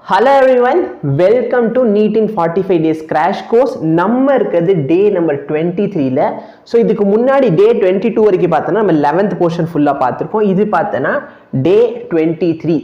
Hello everyone, welcome to NEET in 45 days crash course. நம்ம இருக்குது டே number 23ல. So இதுக்கு முன்னாடி டே 22 வரைக்கும் பார்த்தோன்னா நம்ம 11th போர்ஷன் ஃபுல்லாக பார்த்துருக்கோம். இது பார்த்தோன்னா டே 23.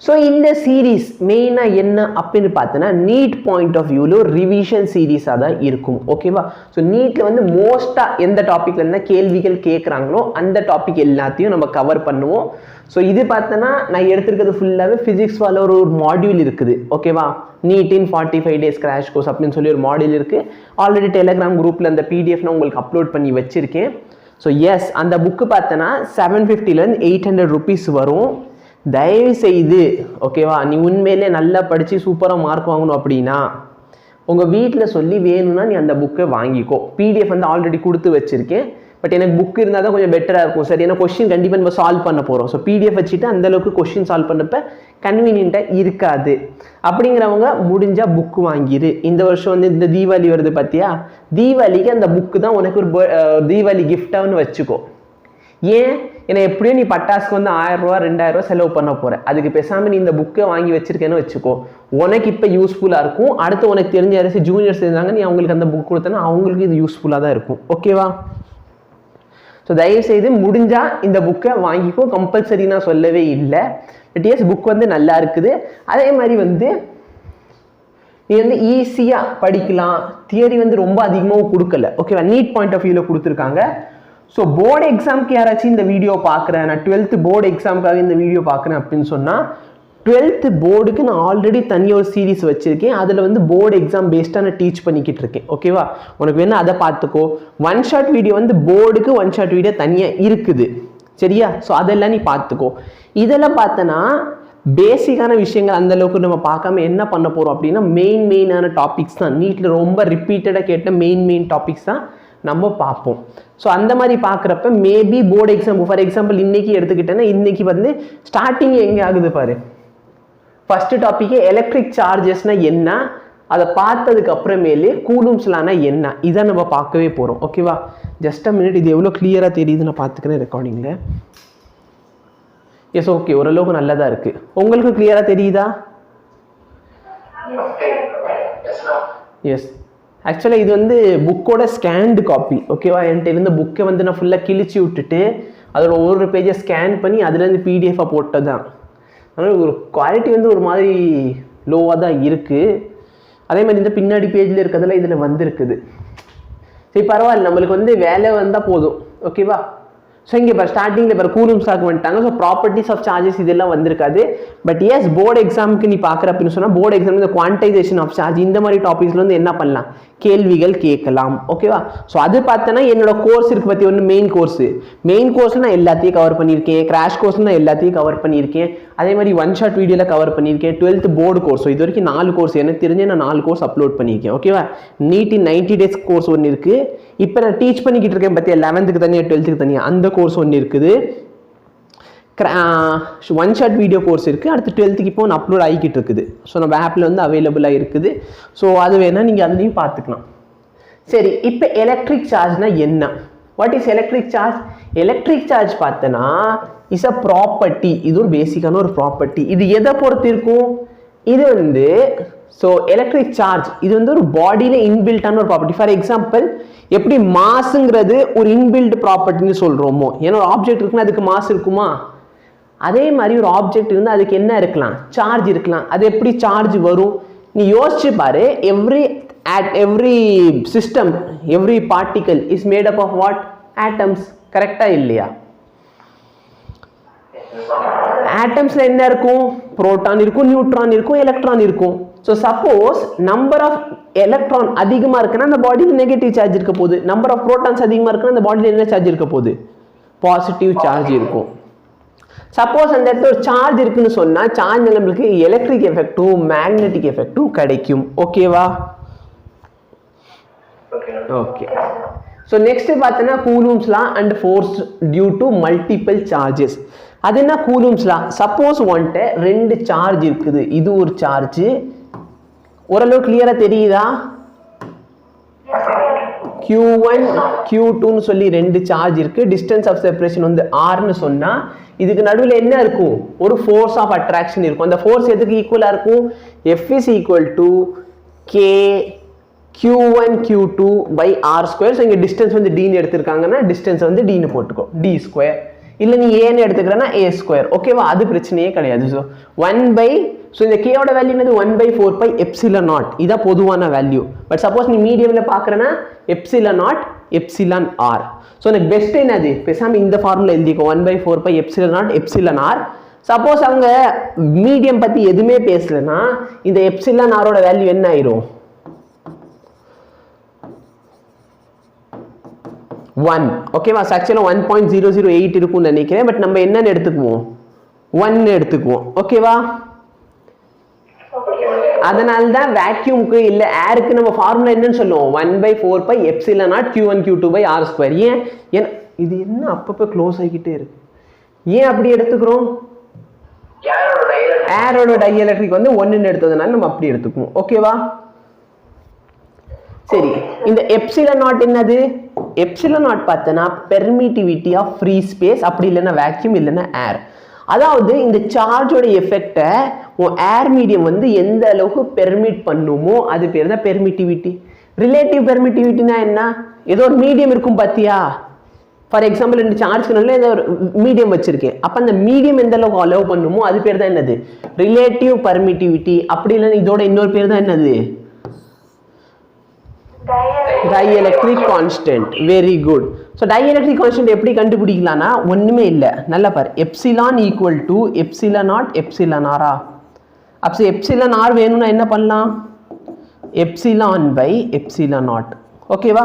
ஸோ இந்த சீரீஸ் மெயினாக என்ன அப்படின்னு பார்த்தோன்னா நீட் பாயிண்ட் ஆஃப் வியூவில் ஒரு ரிவிஷன் சீரீஸாக தான் இருக்கும். ஓகேவா? ஸோ நீட்டில் வந்து மோஸ்ட்டாக எந்த டாப்பிக்கில் இருந்தால் கேள்விகள் கேட்குறாங்களோ அந்த டாபிக் எல்லாத்தையும் நம்ம கவர் பண்ணுவோம். ஸோ இது பார்த்தோன்னா நான் எடுத்துருக்கிறது ஃபுல்லாகவே ஃபிசிக்ஸ் வால ஒரு மாடியூல் இருக்குது. ஓகேவா? Need in 45 days crash course அப்படின்னு சொல்லி ஒரு மாடியூல் இருக்குது. ஆல்ரெடி டெலிகிராம் குரூப்பில் அந்த பிடிஎஃப் நான் உங்களுக்கு அப்லோட் பண்ணி வச்சுருக்கேன். ஸோ எஸ், அந்த புக்கு பார்த்தோன்னா 750 800 rupees வரும். தயவு செய்து ஓகேவா, நீ உண்மையிலே நல்லா படித்து சூப்பராக மார்க் வாங்கணும் அப்படின்னா உங்கள் வீட்டில் சொல்லி வேணும்னா நீ அந்த புக்கை வாங்கிக்கோ. பிடிஎஃப் வந்து ஆல்ரெடி கொடுத்து வச்சுருக்கேன். பட் எனக்கு புக் இருந்தால் தான் கொஞ்சம் பெட்டராக இருக்கும். சரி, ஏன்னா கொஸ்டின் கண்டிப்பாக நம்ம சால்வ் பண்ண போகிறோம். ஸோ பிடிஎஃப் வச்சுட்டு அந்தளவுக்கு கொஸ்டின் சால்வ் பண்ணப்போ கன்வீனியண்ட்டாக இருக்காது. அப்படிங்கிறவங்க முடிஞ்சால் புக்கு வாங்கிடு. இந்த வருஷம் வந்து இந்த தீபாவளி வருது பார்த்தியா, தீபாவளிக்கு அந்த புக்கு தான் உனக்கு ஒரு தீபாவளி கிஃப்டாகனு வச்சுக்கோ. ஏன்? ஏன்னா எப்படியும் நீ பட்டாசுக்கு வந்து 1000 ரூபா 2000 ரூபா செலவு பண்ண போகிற. அதுக்கு பேசாமல் நீ இந்த புக்கை வாங்கி வச்சிருக்கேன்னு வச்சுக்கோ. உனக்கு இப்போ யூஸ்ஃபுல்லாக இருக்கும். அடுத்து உனக்கு தெரிஞ்ச யாராச்சும் ஜூனியர்ஸ் இருந்தாங்க, நீ அவங்களுக்கு அந்த புக் கொடுத்தனா அவங்களுக்கு இது யூஸ்ஃபுல்லாக தான் இருக்கும். ஓகேவா? ஸோ தயவுசெய்து முடிஞ்சால் இந்த புக்கை வாங்கிக்கோ. கம்பல்சரி நான் சொல்லவே இல்லை. பட் எஸ், புக் வந்து நல்லா இருக்குது. அதே மாதிரி வந்து நீ வந்து ஈஸியாக படிக்கலாம். தியரி வந்து ரொம்ப அதிகமாகவும் கொடுக்கல. ஓகேவா? நீட் பாயிண்ட் ஆஃப் வியூவில் கொடுத்துருக்காங்க. ஸோ போர்டு எக்ஸாமுக்கு யாராச்சும் இந்த வீடியோ பார்க்குறேன், நான் 12th போர்டு எக்ஸாமுக்காக இந்த வீடியோ பார்க்குறேன் அப்படின்னு சொன்னால் 12th போர்டுக்கு நான் ஆல்ரெடி தனியாக ஒரு சீரீஸ் வச்சுருக்கேன். அதில் வந்து போர்டு எக்ஸாம் பேஸ்டாக நான் டீச் பண்ணிக்கிட்டு இருக்கேன். ஓகேவா? உனக்கு வேணால் அதை பார்த்துக்கோ. ஒன் ஷாட் வீடியோ வந்து போர்டுக்கு ஒன் ஷாட் வீடியோ தனியாக இருக்குது. சரியா? ஸோ அதெல்லாம் நீ பார்த்துக்கோ. இதெல்லாம் பார்த்தனா பேசிக்கான விஷயங்கள் அந்தளவுக்கு நம்ம பார்க்காம என்ன பண்ண போகிறோம் அப்படின்னா மெயினான டாபிக்ஸ் தான். நீட்டில் ரொம்ப ரிப்பீட்டடாக கேட்ட மெயின் டாபிக்ஸ் தான் நம்ம பார்ப்போம். ஸோ அந்த மாதிரி பார்க்குறப்ப maybe board exam for example இன்னைக்கு எடுத்துக்கிட்டேன்னா இன்னைக்கு வந்து ஸ்டார்டிங் எங்கே ஆகுது பாரு. ஃபர்ஸ்ட் டாப்பிக்கே எலக்ட்ரிக் சார்ஜஸ்னா என்ன, அதை பார்த்ததுக்கு அப்புறமேலே கூலும்ஸ்லானா என்ன, இதை நம்ம பார்க்கவே போகிறோம். ஓகேவா? Just a minute. இது எவ்வளோ கிளியராக தெரியுது நான் பார்த்துக்கிறேன் ரெக்கார்டிங்கில். எஸ், ஓகே, ஓரளவுக்கு நல்லதாக இருக்குது. உங்களுக்கு கிளியராக தெரியுதா? எஸ். ஆக்சுவலாக இது வந்து புக்கோட ஸ்கேன்டு காப்பி. ஓகேவா? என்கிட்ட இருந்த புக்கை வந்து நான் ஃபுல்லாக கிழிச்சு விட்டுட்டு அதோட ஒரு பேஜை ஸ்கேன் பண்ணி அதுலேருந்து பிடிஎஃபாக போட்டது தான். அதனால் ஒரு குவாலிட்டி வந்து ஒரு மாதிரி லோவாக தான் இருக்குது. அதே மாதிரி இந்த பின்னாடி பேஜில் இருக்கிறதுல இதில் வந்திருக்குது. சரி, பரவாயில்ல, நம்மளுக்கு வந்து வேலை வந்தால் போதும். ஓகேவா? ஸோ இங்கே இப்போ ஸ்டார்டிங்கில் இப்போ கூலும்ஸ்லாக்கு வந்துட்டாங்க. ஸோ ப்ராப்பர்ட்டிஸ் ஆஃப் சார்ஜஸ் இதெல்லாம் வந்திருக்காது. பட் எஸ், போர்டு எக்ஸாமுக்கு நீ பார்க்குற அப்படின்னு சொன்னால் போர்டு எக்ஸாம் இந்த குவான்டைசேஷன் ஆஃப் சார்ஜ் இந்த மாதிரி டாபிக்ஸ்ல வந்து என்ன பண்ணலாம், கேள்விகள் கேட்கலாம். ஓகேவா? ஸோ அது பார்த்தோன்னா என்னோட கோர்ஸ் இருக்குது பற்றி ஒன்று மெயின் கோர்ஸில் நான் எல்லாத்தையும் கவர் பண்ணியிருக்கேன். கிராஷ் கோர்ஸில் நான் எல்லாத்தையும் கவர் பண்ணியிருக்கேன். அதே மாதிரி ஒன் ஷாட் வீடியோவில் கவர் பண்ணியிருக்கேன். 12th board course. ஸோ இது வரைக்கும் 4 கோர்ஸ் எனக்கு தெரிஞ்சு நான் 4 கோர்ஸ் அப்லோட் பண்ணியிருக்கேன். ஓகேவா? நீட் இன் 90 days கோர்ஸ் ஒன்று இருக்குது. இப்போ நான் டீச் பண்ணிக்கிட்டு இருக்கேன் பார்த்தியா, 11th தனியாக 12th தனியாக அந்த கோர்ஸ் ஒன்று இருக்குது. ஒன் ஷாட் வீடியோ கோர்ஸ் இருக்குது. அடுத்து 12th இப்போ ஒன்று அப்லோட் ஆகிக்கிட்டு இருக்குது. ஸோ நம்ம ஆப்பில் வந்து அவைலபிளாக இருக்குது. ஸோ அது வேணால் நீங்கள் அதுலேயும் பார்த்துக்கலாம். சரி, இப்போ எலக்ட்ரிக் சார்ஜ்னா என்ன? What is electric charge? Electric charge பார்த்தோன்னா இஸ் அ ப்ராப்பர்ட்டி. இது ஒரு பேசிக்கான ஒரு ப்ராப்பர்ட்டி. இது எதை பொறுத்து இருக்கும்? இது வந்து ஸோ எலக்ட்ரிக் சார்ஜ் இது வந்து ஒரு பாடியில் இன்பில்ட்டான ஒரு ப்ராப்பர்ட்டி. ஃபார் எக்ஸாம்பிள், எப்படி மாஸுங்கிறது ஒரு இன்பில்ட் ப்ராப்பர்ட்டின்னு சொல்கிறோமோ, ஏன்னா ஒரு ஆப்ஜெக்ட் இருக்குன்னா அதுக்கு மாஸ் இருக்குமா, அதே மாதிரி ஒரு ஆப்ஜெக்ட் இருந்தால் அதுக்கு என்ன இருக்கலாம், சார்ஜ் இருக்கலாம். அது எப்படி சார்ஜ் வரும் நீ யோசிச்சு பாரு. Every system, every particle is made up of what? Atoms. கரெக்டா இல்லையா? ஆட்டம்ஸ்ல என்ன இருக்கும்? புரோட்டான் இருக்கும், நியூட்ரான் இருக்கும், எலக்ட்ரான் இருக்கும். So suppose number of electron அதிகமாக இருக்குன்னா அந்த பாடியில் நெகட்டிவ் சார்ஜ் இருக்க போகுது. நம்பர் ஆஃப் புரோட்டான்ஸ் அதிகமாக இருக்குன்னா அந்த பாடியில் என்ன சார்ஜ் இருக்க போகுது? பாசிட்டிவ் சார்ஜ் இருக்கும். சப்போஸ் அந்த இடத்துல ஒரு சார்ஜ் இருக்குன்னு சொன்னால் சார்ஜ் நம்மளுக்கு எலக்ட்ரிக் எஃபெக்டும் மேக்னெட்டிக் எஃபெக்டும் கிடைக்கும். ஓகேவா? ஓகே. ஸோ நெக்ஸ்ட் பார்த்தோன்னா Coulomb's law and force due to multiple charges. அது என்ன கூலும்ஸ் லா? சப்போஸ் வந்துட்டு 2 சார்ஜ் இருக்குது. இது ஒரு சார்ஜ். ஓரளவு கிளியரா தெரியுதா? Q1 Q2 சொல்லி 2 சார்ஜ் இருக்கு. டிஸ்டன்ஸ் ஆஃப் செப்பரேஷன் வந்து R னு சொன்னா இதுக்கு நடுவில் என்ன இருக்கும் ஒரு ஃபோர்ஸ் ஆஃப் அட்ராக்ஷன் இருக்கும் அந்த ஃபோர்ஸ் எதுக்கு ஈக்குவலாக இருக்கும் F is equal to K Q1 Q2 by R square so இங்கே டிஸ்டன்ஸ் வந்து Dன்னு எடுத்திருக்காங்கன்னா டிஸ்டன்ஸ் வந்து Dன்னு போட்டுக்கோ D ஸ்கொயர் இல்லை நீ ஏன்னு எடுத்துக்கிறேன்னா A ஸ்கொயர் ஓகேவா அது பிரச்சனையே கிடையாது ஸோ 1 by ஸோ இந்த கேயோட வேல்யூ என்னது 1/4 pi epsilon naught இதான் பொதுவான வேல்யூ பட் சப்போஸ் நீ மீடியமில் பார்க்குறேன்னா epsilon naught epsilon r so எனக்கு பெஸ்ட் என்னது பேசாமல் இந்த ஃபார்முலா எழுதிக்கோ 1/4 pi epsilon naught epsilon r suppose அவங்க மீடியம் பற்றி எதுவுமே பேசலைன்னா இந்த epsilon r ஓட வேல்யூ என்ன ஆயிரும் 1 ஓகேவா ஆக்சுவலாக 1.008 இருக்கும்னு நினைக்கிறேன் பட் நம்ம என்னன்னு எடுத்துக்குவோம் 1 எடுத்துக்குவோம் ஓகேவா அதனால தான் வேக்யூமுக்கு இல்ல ஏருக்கு நம்ம ஃபார்முலா என்னன்னு சொல்லுவோம் 1/4 pi epsilon naught q1 q2 by r square ஏன் இது என்ன அப்பப்போ க்ளோஸ் ஆகிக்கிட்டே இருக்கு ஏன் அப்படி எடுத்துக்கிறோம் ஏரோட டைஎலக்ட்ரிக் வந்து 1ன்னு எடுத்ததுனால நம்ம அப்படி எடுத்துக்குவோம் ஓகேவா சரி இந்த எப்சிலன் நாட் என்னது எப்சிலன் நாட் பார்த்தனா பெர்மிட்டிவிட்டி ஆஃப் ஃப்ரீ ஸ்பேஸ் அப்படி இல்லைன்னா வேக்யூம் இல்லைன்னா ஏர் அதாவது இந்த சார்ஜோட எஃபெக்டை ஏர் மீடியம் வந்து எந்த அளவுக்கு பெர்மிட் பண்ணுமோ அது பேர் தான் பெர்மிட்டிவிட்டி ரிலேட்டிவ் பெர்மிட்டிவிட்டினா என்ன ஏதோ ஒரு மீடியம் இருக்கும் பார்த்தியா ஃபார் எக்ஸாம்பிள் ரெண்டு சார்ஜ்க்கு நல்ல ஏதோ ஒரு மீடியம் வச்சிருக்கேன் அப்போ அந்த மீடியம் எந்த அளவுக்கு அலோவ் பண்ணுமோ அது பேர் தான் என்னது ரிலேட்டிவ் பெர்மிட்டிவிட்டி அப்படி இல்லைன்னா இதோட இன்னொரு பேர் தான் என்னது dielectric constant very good so dielectric constant எப்படி கண்டுபிடிக்கலாம்னா ஒண்ணுமே இல்ல நல்லா பாரு epsilon equal to epsilon naught epsilon r அப்ப epsilon r வேணும்னா என்ன பண்ணலாம் epsilon by epsilon naught ஓகேவா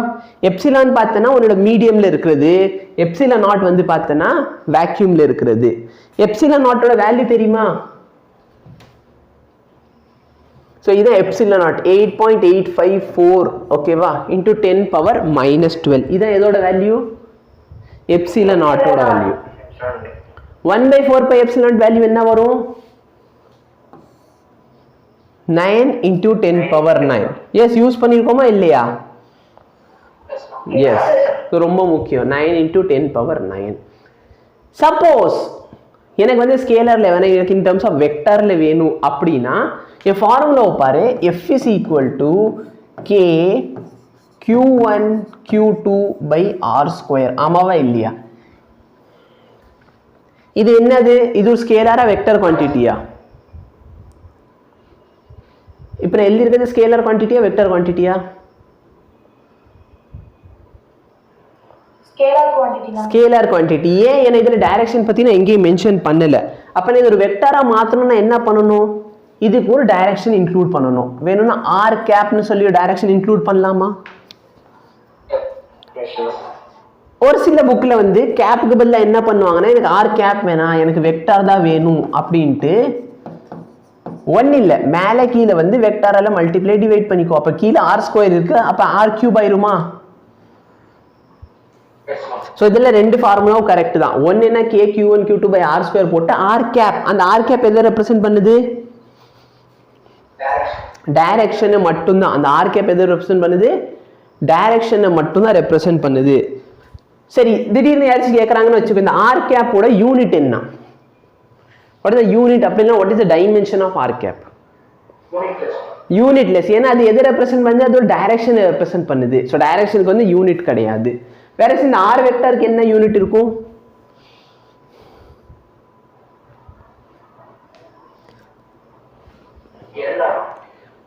epsilon பார்த்தனா உன்னோட மீடியம்ல இருக்குது epsilon naught வந்து பார்த்தனா வேக்யூம்ல இருக்குது epsilon naught ஓட வேல்யூ தெரியுமா so இது epsilon naught 8.854 ஓகேவா into 10 power minus 12 இது எதோட வேல்யூ epsilon naught ஓட value 1/4 pi epsilon naught value என்ன வரும் 9 into 10 power 9 yes யூஸ் பண்ணிருக்கோமா இல்லையா yes so ரொம்ப முக்கியம் 9 into 10 power 9 suppose எனக்கு வந்து ஸ்கேலர்ல வேணா எனக்கு இன் டர்ம்ஸ் ஆஃப் வெக்டர்ல வேணும் அப்படினா இந்த ஃபார்முலாவை பாரு f is equal to k q1 q2 by r square ஆமாவா இல்லையா இது என்னது இது ஸ்கேலரா வெக்டர் குவாண்டிட்டியா இப்போ நான் எழுதி இருக்கிறது ஸ்கேலர் குவாண்டிட்டியா வெக்டர் குவாண்டிட்டியா ஸ்கேலர் குவாண்டிட்டி ஏன் ஏன்னா இதுல டைரக்ஷன் பத்தி நான் எங்கேயும் மென்ஷன் பண்ணல அப்ப நான் இது ஒரு வெக்டரா மாத்தணும்னா என்ன பண்ணணும் இதுக்கு ஒரு டைரக்ஷன் இன்க்ளூட் பண்ணணும் வேணும்னா r கேப்னு சொல்லி டைரக்ஷன் இன்க்ளூட் பண்ணலாமா ஒரு சில புக்ல வந்து கேப்க்கு பதிலா என்ன பண்ணுவாங்கன்னா எனக்கு r கேப் வேணாம் எனக்கு வெக்டார் தான் வேணும் அப்படின்ட்டு ஒன்னு இல்ல மேலே கீழே வந்து வெக்டாரால மல்டிப்ளை டிவைட் பண்ணிக்கோ அப்ப கீழே r ஸ்கொயர் இருக்கு அப்ப r கியூப் ஆயிருமா சோ இதெல்ல ரெண்டு ஃபார்முலாவும் கரெக்ட் தான் ஒன்னு என்ன k q1 q2 by r square போட்டு r கேப் அந்த r கேப் எதை ரெப்ரசன்ட் பண்ணுது டைரக்ஷனை மட்டும் தான் அந்த r கேப் எதை ரெப்ரசன்ட் பண்ணுது டைரக்ஷனை மட்டும் தான் ரெப்ரசன்ட் பண்ணுது சரி திடீர்னு யாராச்சும் கேக்குறாங்கன்னு வெச்சுக்கோ இந்த r கேப்போட யூனிட் என்ன what is the unit அப்படினா what is the dimension of r cap யூனிட்லெஸ் ஏன்னா அது எதை ரெப்ரசன்ட் பண்ணுது அது ஒரு டைரக்ஷனை ரெப்ரசன்ட் பண்ணுது சோ டைரக்ஷனுக்கு வந்து யூனிட் கிடையாது வேற இந்த r வெக்டருக்கு என்ன யூனிட் இருக்கும்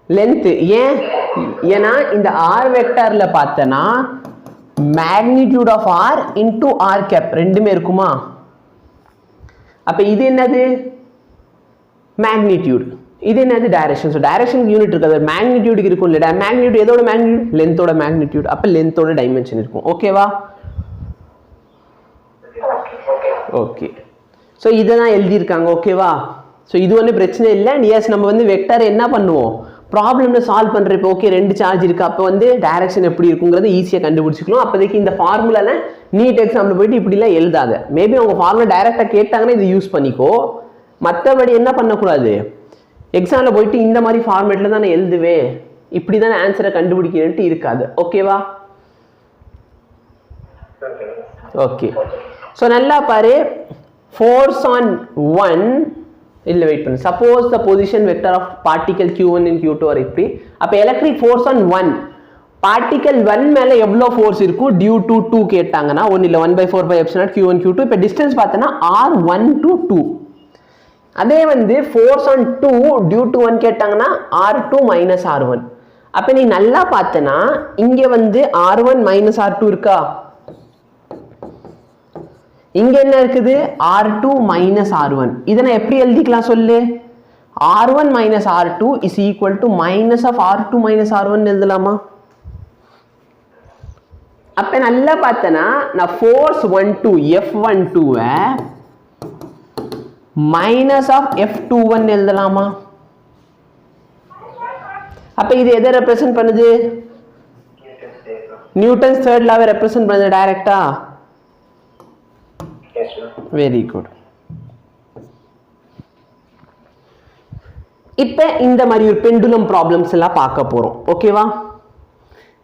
லெந்த் ஏன்னா இந்த r வெக்டர்ல பார்த்தனா magnitude of r into r cap ரெண்டுமே இருக்குமா அப்ப இது என்னது magnitude இது என்னது டைரக்ஷன் சோ டைரக்ஷன் யூனிட் இருக்குது magnitude இருக்கும் இல்ல magnitude எதோட magnitude லெந்த்தோட magnitude அப்ப லெந்த்தோட டைமென்ஷன் இருக்கும் ஓகேவா ஓகே சோ இத தான் எழுதி இருக்காங்க ஓகேவா சோ இது ஒண்ணு பிரச்சனை இல்ல எஸ் நம்ம வந்து வெக்டர் என்ன பண்ணுவோம் ப்ராப்ளம்ல சால்வ் பண்றப்ப ஓகே ரெண்டு சார்ஜ் இருக்கு அப்ப வந்து டைரக்ஷன் எப்படி இருக்குங்கிறது ஈஸியா கண்டுபிடிச்சிக்கலாம் அப்போதைக்கு இந்த ஃபார்முலால நீட் எக்ஸாம்ல போயிட்டு இப்படி எல்லாம் எழுதாத மேபி அவங்க ஃபார்முலா டைரக்டா கேட்டாங்கன்னா இது யூஸ் பண்ணிக்கோ மத்தபடி என்ன பண்ண கூடாது எக்ஸாம்ல போயிட்டு இந்த மாதிரி ஃபார்மேட்ல தான் நான் எழுதுவேன் இப்படி தான் ஆன்சரை கண்டுபிடிக்கிறேன்ட்டு இருக்காது ஓகேவா ஓகே சோ நல்லா பாரு force on 1 இல்ல வெயிட் பண்ணு suppose the position vector of particle q1 and q2 are இப்படி அப்ப electric force on 1 particle 1 மேல எவ்வளவு force இருக்கும் due to 2 கேட்டாங்கன்னா 1 இல்ல 1/4 by epsilon q1 q2 இப்ப distance பார்த்தனா r1 to 2 அதே வந்து force on 2 due to 1 கேட்டாங்கன்னா r2 minus r1 அப்ப நீ நல்லா பார்த்தனா இங்க வந்து r1 minus r2 இருக்கா இங்க என்ன இருக்குது r2 minus r1 இத நான் எப்படி எழுதிக்கலாம் சொல்லு r1 minus r2 is equal to minus of r2 minus r1 எழுதலாமா அப்ப நல்லா பார்த்தனா நான் force 12 f12 minus of f21 எழுதலாமா அப்ப இது எதை ரெப்ரசன்ட் பண்ணுது நியூட்டன்ஸ் தேர்ட் லாவை ரெப்ரசன்ட் பண்ணுது டைரக்ட்டா yes sir very good இப்போ இந்த மாதிரி ஒரு பெண்டுலம் ப்ராப்ளம்ஸ் எல்லாம் பார்க்க போறோம் ஓகேவா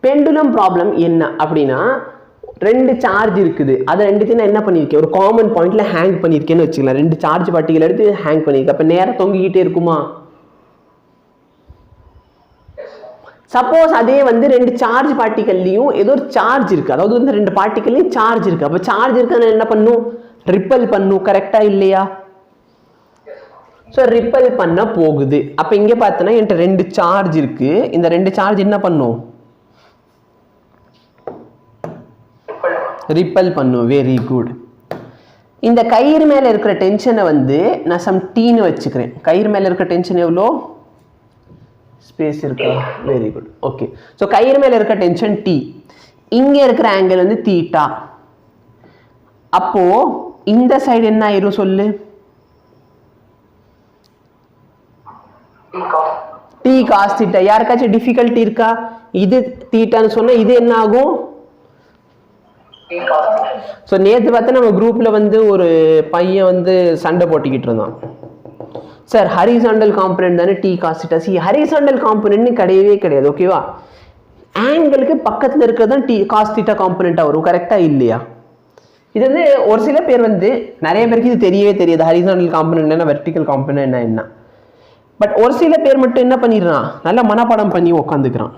பெண்டுலம் ப்ராப்ளம் என்ன அப்படினா ரெண்டு சார்ஜ் இருக்குது அத ரெண்டுத்தையும் என்ன பண்ணிருக்கேன் ஒரு காமன் பாயிண்ட்ல ஹேங் பண்ணிருக்கேன்னு வெச்சுக்கலாம் ரெண்டு சார்ஜ் பார்ட்டிகல் எடுத்து ஹேங் பண்ணிருக்க அப்ப நேரா தொங்கிக்கிட்டே இருக்குமா சப்போஸ் அதே வந்து ரெண்டு சார்ஜ் பார்ட்டிகல்லையும் ஏதோ ஒரு சார்ஜ் இருக்கு அதாவது வந்து ரெண்டு பார்ட்டிகல்லையும் சார்ஜ் இருக்கு அப்ப சார்ஜ் இருக்குன்னா என்ன பண்ணும் ரிப்பல் பண்ணும் கரெக்ட்டா இல்லையா சோ ரிப்பல் பண்ண போகுது அப்ப இங்க பார்த்தனா என்கிட்ட ரெண்டு சார்ஜ் இருக்கு இந்த ரெண்டு சார்ஜ் என்ன பண்ணும் ரிப்பல் பண்ணும் வெரி குட் இந்த கயிறு மேல இருக்கிற டென்ஷனை வந்து நான் சம் t ன்னு வெச்சுக்கிறேன் கயிறு மேல இருக்கிற டென்ஷன் எவ்வளோ ஸ்பேஸ் இருக்கா வெரி குட் ஓகே சோ கயிறு மேல இருக்க டென்ஷன் t இங்க இருக்கிற ஆங்கிள் வந்து தீட்டா அப்போ இந்த சைடு என்ன ஆயிரும் சொல்லு t cos θ யாருக்காச்சும் டிஃபிகல்ட்டி இருக்கா இது தீட்டான்னு சொன்னா இது என்ன ஆகும் t cos சோ நேத்து பார்த்தா நம்ம குரூப்ல வந்து ஒரு பையன் வந்து சண்டை போட்டுக்கிட்டு இருந்தான் சார் ஹரிசாண்டல் காம்போனன்ட் தானே t cos θ சி ஹரிசாண்டல் காம்போனன்ட் கிடையவே கிடையாது ஓகேவா ஆங்கிளுக்கு பக்கத்துல இருக்கிறது தான் t cos θ காம்போனன்ட்டா வரும் கரெக்ட்டா இல்லையா இது வந்து ஒரு சில பேர் வந்து நிறைய பேருக்கு இது தெரியவே தெரியாது ஹரிசாண்டல் காம்போனன்ட் என்ன வெர்டிகல் காம்போனன்ட் என்ன பட் ஒரு சில பேர் மட்டும் என்ன பண்ணிடுறான் நல்லா மனப்பாடம் பண்ணி உட்காந்துக்கிறான்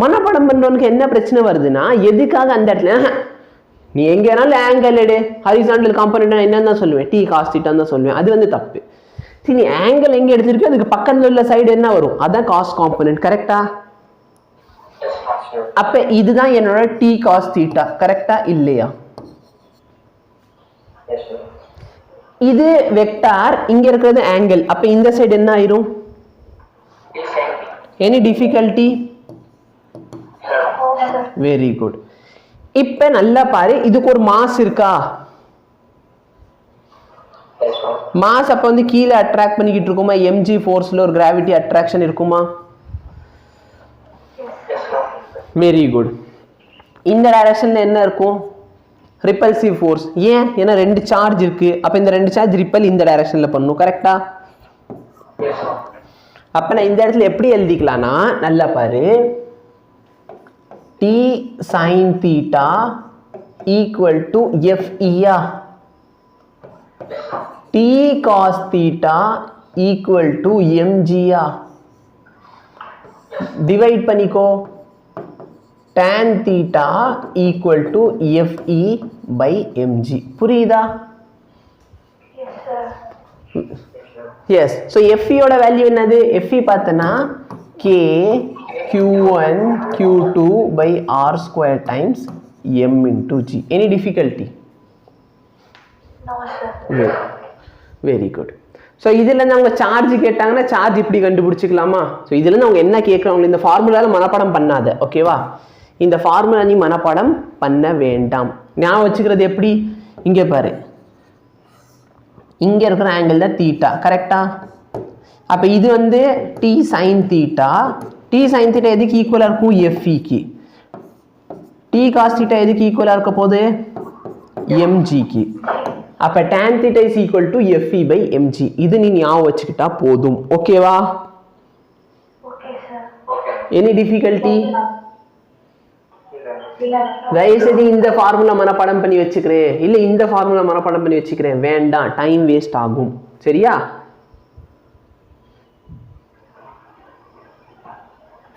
மனப்பாடம் பண்றவனுக்கு என்ன பிரச்சனை வருதுன்னா எதுக்காக அந்த இடத்துல நீ எங்கேனாலும் ஆங்கிள் எடு ஹரிசாண்டல் காம்போனன்ட் என்னன்னு தான் சொல்லுவேன் t cos θ தான் சொல்லுவேன் அது வந்து தப்பு நீ ஆங்கிள் எங்க எடுத்திருக்க அதுக்கு பக்கத்துல உள்ள சைடு என்ன வரும் அதான் காஸ் காம்போனன்ட் கரெக்ட்டா அப்ப இதுதான் என்னோட t cos θ கரெக்ட்டா இல்லையா இது வெக்டார் இங்க இருக்குது ஆங்கிள் அப்ப இந்த சைடு என்ன ஆயிரும் எனி டிஃபிகல்ட்டி வெரி குட் இப்ப நல்லா பாரு இதுக்கு ஒரு மாஸ் இருக்கா மாஸ் அப்ப வந்து கீழ அட்ராக்ட் பண்ணிக்கிட்டு இருக்குமா mg ஃபோர்ஸ்ல ஒரு கிராவிட்டி அட்ராக்ஷன் இருக்குமா வெரி குட் இந்த டைரக்ஷன்ல என்ன இருக்கும் ரிப்பல்சிவ் ஃபோர்ஸ் ஏன் ஏன்னா ரெண்டு சார்ஜ் இருக்கு அப்ப இந்த ரெண்டு சார்ஜ் ரிப்பல் இந்த டைரக்ஷன்ல பண்ணும் கரெக்ட்டா அப்ப நான் இந்த இடத்துல எப்படி எழுதிக்கலாம்னா நல்லா பாரு t sin θ equal to fe t cos θ equal to mg divide பண்ணிக்கோ tan θ equal to fe by mg புரியுதா yes so fe ஓட வேல்யூ என்னது fe பார்த்தனா k q1 q2 by r square times m into g any difficulty no sir very good so இதுல இருந்து அவங்க charge கேட்டாங்கன்னா charge இப்படி கண்டுபிடிச்சிக்கலாமா so இதுல இருந்து அவங்க என்ன கேக்குறாங்க இந்த ஃபார்முலால மனப்பாடம் பண்ணாத ஓகேவா இந்த ஃபார்முலா நீ மனப்பாடம் பண்ண வேண்டாம் ஞாபகம் வச்சுக்கிறது எப்படி இங்க பாரு இங்க இருக்கிற ஆங்கிள் தான் தீட்டா கரெக்ட்டா அப்ப இது வந்து t sin θ எதுக்கு ஈக்குவலா இருக்கும் fe க்கு t cos θ எதுக்கு ஈக்குவலா இருக்க போகுது mg க்கு அப்ப tan θ is equal to fe by mg இது நீ ஞாபகம் வச்சுக்கிட்டா போதும் ஓகேவா okay sir okay any difficulty தயவுசெய்து இந்த ஃபார்முலா மனப்பாடம் பண்ணி வச்சுக்கிறேன், இல்லை இந்த ஃபார்முலா மனப்பாடம் பண்ணி வச்சுக்கிறேன் வேண்டாம், டைம் வேஸ்ட் ஆகும். சரியா?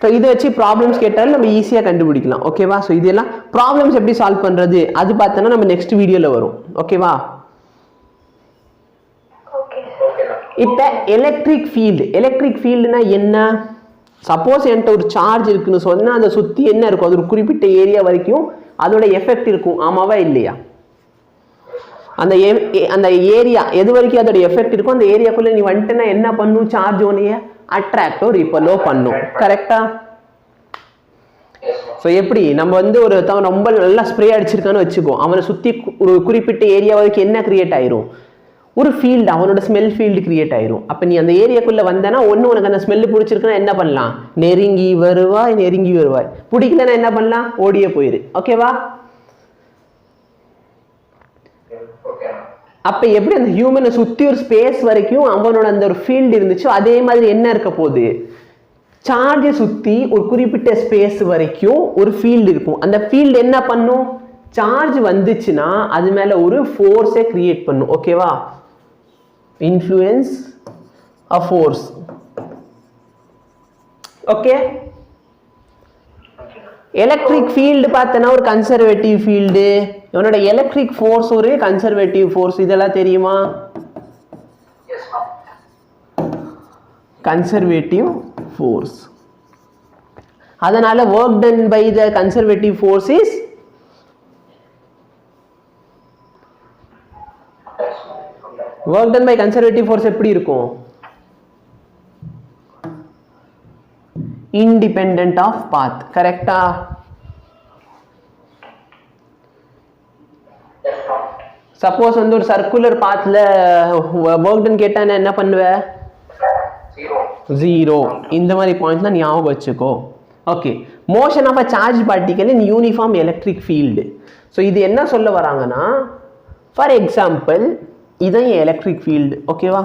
ஸோ இதை வச்சு ப்ராப்ளம்ஸ் கேட்டாலும் நம்ம ஈஸியாக கண்டுபிடிக்கலாம். ஓகேவா? ஸோ இதெல்லாம் ப்ராப்ளம்ஸ் எப்படி சால்வ் பண்ணுறது அது பார்த்தோன்னா நம்ம நெக்ஸ்ட் வீடியோவில் வரும். ஓகேவா? இப்போ எலக்ட்ரிக் ஃபீல்டுனா என்ன? சப்போஸ் என்கிட்ட ஒரு சார்ஜ் இருக்குன்னு சொன்னால் அதை சுற்றி என்ன இருக்கும்? அது ஒரு குறிப்பிட்ட ஏரியா வரைக்கும் அதோட எஃபெக்ட் இருக்கும். ஆமாவா இல்லையா? அந்த ஏரியா எது வரைக்கும் அதோட எஃபெக்ட் இருக்கும் அந்த ஏரியாக்குள்ளே நீ வந்துட்டுனா என்ன பண்ணும்? சார்ஜ் ஒன்றைய அட்ராக்டோ ரிப்பலோ பண்ணும். கரெக்டா? ஸோ எப்படி நம்ம வந்து ஒரு ரொம்ப நல்லா ஸ்ப்ரே அடிச்சிருக்கான்னு வச்சுக்கோ, அவனை சுற்றி ஒரு குறிப்பிட்ட ஏரியா வரைக்கும் என்ன கிரியேட் ஆயிரும்? ஒரு ஃபீல்டு, அவனோட ஸ்மெல் ஃபீல்டு கிரியேட் ஆயிரும். அப்போ நீ அந்த ஏரியாக்குள்ளே வந்தனா ஒன்று உனக்கு அந்த ஸ்மெல்லு பிடிச்சிருக்குன்னா என்ன பண்ணலாம்? நெருங்கி வருவாய். பிடிக்கலன்னா என்ன பண்ணலாம்? ஓடியே போயிரு. ஓகேவா? அப்போ எப்படி அந்த ஹியூமனை சுற்றி ஒரு ஸ்பேஸ் வரைக்கும் அவனோட அந்த ஒரு ஃபீல்டு இருந்துச்சோ அதே மாதிரி என்ன இருக்க போகுது? சார்ஜை சுற்றி ஒரு குறிப்பிட்ட ஸ்பேஸ் வரைக்கும் ஒரு ஃபீல்டு இருக்கும். அந்த ஃபீல்டு என்ன பண்ணும்? சார்ஜ் வந்துச்சுன்னா அது மேலே ஒரு ஃபோர்ஸை கிரியேட் பண்ணும். ஓகேவா? இன்ஃப்ளூயன்ஸ் அ ஃபோர்ஸ். ஓகே? எலக்ட்ரிக் ஃபீல்டு பார்த்தனா ஒரு கன்சர்வேட்டிவ் ஃபீல்டு, இவனோட எலக்ட்ரிக் ஃபோர்ஸ் ஒரு கன்சர்வேட்டிவ் ஃபோர்ஸ். இதெல்லாம் தெரியுமா? Conservative force. அதனால work done by the conservative force is work done by conservative force எப்படி இருக்கும்? independent of path. கரெக்டா? சப்போஸ் வந்து ஒரு சர்க்குலர் பாத்ல ஒர்க் டன் கேட்டா என்ன பண்ணுவ? 0. இந்த மாதிரி பாயிண்ட்லாம் ஞாபகம் வச்சுக்கோ. Okay. Motion of a charge particle in uniform electric field. So இது என்ன சொல்ல வராங்கன்னா, ஃபார் எக்ஸாம்பிள் இதான் எலக்ட்ரிக் ஃபீல்டு. ஓகேவா?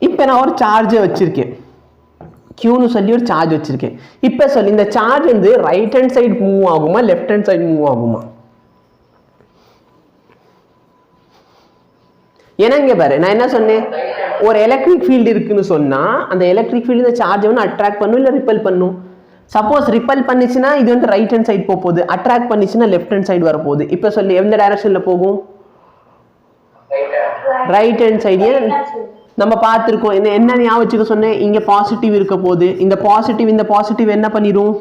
இப்போ நான் ஒரு சார்ஜை வச்சிருக்கேன், கியூன்னு சொல்லி ஒரு சார்ஜ் வச்சிருக்கேன். இப்போ சொல்லி இந்த சார்ஜ் வந்து ரைட் ஹேண்ட் சைடு மூவ் ஆகுமா லெஃப்ட் ஹேண்ட் சைடு மூவ் ஆகுமா? ஏன்னா இங்கே பாரு, நான் என்ன சொன்னேன்? ஒரு எலக்ட்ரிக் ஃபீல்டு இருக்குன்னு சொன்னால் அந்த எலக்ட்ரிக் ஃபீல்டு இந்த சார்ஜை வந்து அட்ராக்ட் பண்ணும் இல்லை ரிப்பல் பண்ணும். சப்போஸ் ரிப்பல் பண்ணிச்சுன்னா இது வந்து ரைட் ஹேண்ட் சைடு போகுது, அட்ராக்ட் பண்ணிச்சுன்னா லெஃப்ட் ஹேண்ட் சைடு வரப்போகுது. இப்போ சொல்லி எந்த டைரக்ஷனில் போகும்? Right hand side. நம்ம பார்த்துருக்கோம். என்ன ஞாபகம் வச்சுக்க சொன்னேன்? இங்கே பாசிட்டிவ் இருக்க போகுது, இந்த பாசிட்டிவ் என்ன பண்ணிடும்?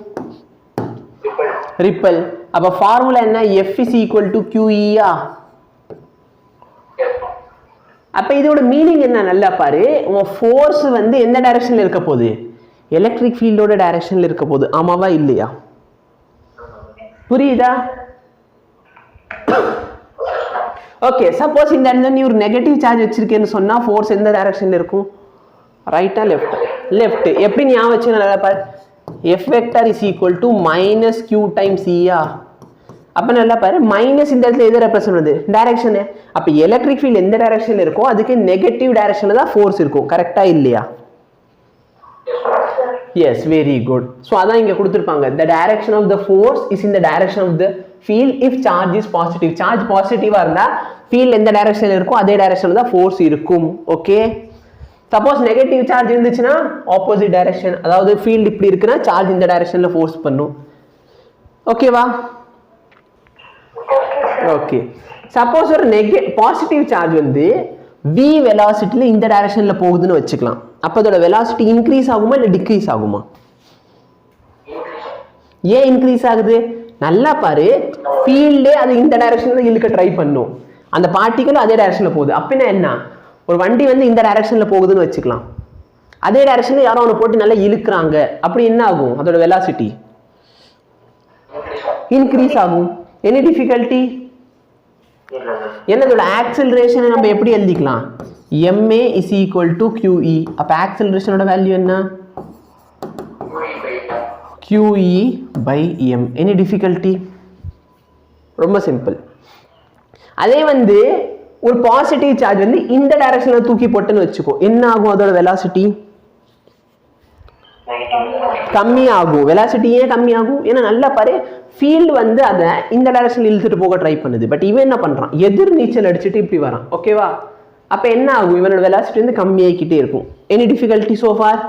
ரிப்பல். அப்போ ஃபார்முலா என்ன? F is equal to QE. அப்போ இதோட மீனிங் என்ன? நல்லா பாரு, உன் ஃபோர்ஸ் வந்து எந்த டைரக்ஷனில் இருக்க போகுது? எலக்ட்ரிக் ஃபீல்டோட டைரக்ஷனில் இருக்க போகுது. ஆமாவா இல்லையா? புரியுதா? ஓகே. சப்போஸ் இந்த இடத்துல நீ ஒரு நெகட்டிவ் சார்ஜ் வச்சிருக்கேன்னு சொன்னா ஃபோர்ஸ் எந்த டைரக்ஷன்ல இருக்கும்? ரைட்டா லெஃப்ட். எப்படி ஞாபகம் வச்சு நல்லா பாரு, F vector is equal to minus Q times E. அப்போ நல்லா பாரு, மைனஸ் இந்த இடத்துல எது ரெப்ரசன்ட் பண்ணுது? டைரக்ஷனு. அப்போ எலக்ட்ரிக் ஃபீல்டு எந்த டைரக்ஷன்ல இருக்கோ அதுக்கு நெகட்டிவ் டைரக்ஷன்ல தான் ஃபோர்ஸ் இருக்கும். கரெக்டா இல்லையா? S, very good. ஸோ அதான் இங்கே கொடுத்துருப்பாங்க, the direction of the force is in the direction of the field if charge is positive. Charge பாசிட்டிவாக இருந்தால் ஃபீல்டு எந்த டைரக்ஷனில் இருக்கோ அதே டைரக்ஷனில் தான் ஃபோர்ஸ் இருக்கும். ஓகே. சப்போஸ் நெகட்டிவ் சார்ஜ் இருந்துச்சுன்னா ஆப்போசிட் டைரக்ஷன், அதாவது ஃபீல்டு இப்படி இருக்குன்னா சார்ஜ் இந்த டைரக்ஷனில் ஃபோர்ஸ் பண்ணும். ஓகேவா? ஓகே. சப்போஸ் ஒரு பாசிட்டிவ் சார்ஜ் வந்து v வெலாசிட்டியில் இந்த டைரக்ஷனில் போகுதுன்னு வச்சுக்கலாம். அப்போ அதோட வெலாசிட்டி இன்க்ரீஸ் ஆகுமா இல்லை டிக்ரீஸ் ஆகுமா? ஏன் இன்க்ரீஸ் ஆகுது? நல்லா பாரு, ஃபீல்டே அது இந்த டைரக்ஷனில் இழுக்க ட்ரை பண்ணும், அந்த பார்ட்டிகளும் அதே டைரக்ஷனில் போகுது. அப்படின்னா என்ன? ஒரு வண்டி வந்து இந்த டைரக்ஷனில் போகுதுன்னு வச்சுக்கலாம், அதே டைரக்ஷனில் யாரோ அவனை போட்டு நல்லா இழுக்கிறாங்க, அப்படி என்ன ஆகும்? அதோட வெலாசிட்டி இன்க்ரீஸ் ஆகும். Any difficulty? என்னதோட ஆக்சிலரேஷனை நம்ம எப்படி எழுதிக்கலாம்? ma is equal to QE. அப்போ ஆக்சிலரேஷனோட வேல்யூ என்ன? QE by m. Any difficulty? ரொம்ப சிம்பிள். அதே வந்து ஒரு பாசிட்டிவ் சார்ஜ் வந்து இந்த டைரக்ஷனில் தூக்கி போட்டுன்னு வச்சுக்கோ, என்ன ஆகும்? அதோட வெலாசிட்டி கம்மியாகும். வெலாசிட்டி ஏன் கம்மியாகும்? ஏன்னா நல்லா பாரு ஃபீல்டு வந்து அதை இந்த டைரக்ஷன் இழுத்துட்டு போக ட்ரை பண்ணுது. பட் இவன் என்ன பண்ணுறான், எதிர் நீச்சல் அடிச்சுட்டு இப்படி வரான். ஓகேவா? அப்போ என்ன ஆகும், இவனோட வெலாசிட்டி வந்து கம்மியாகிக்கிட்டே இருக்கும். Any difficulty so far?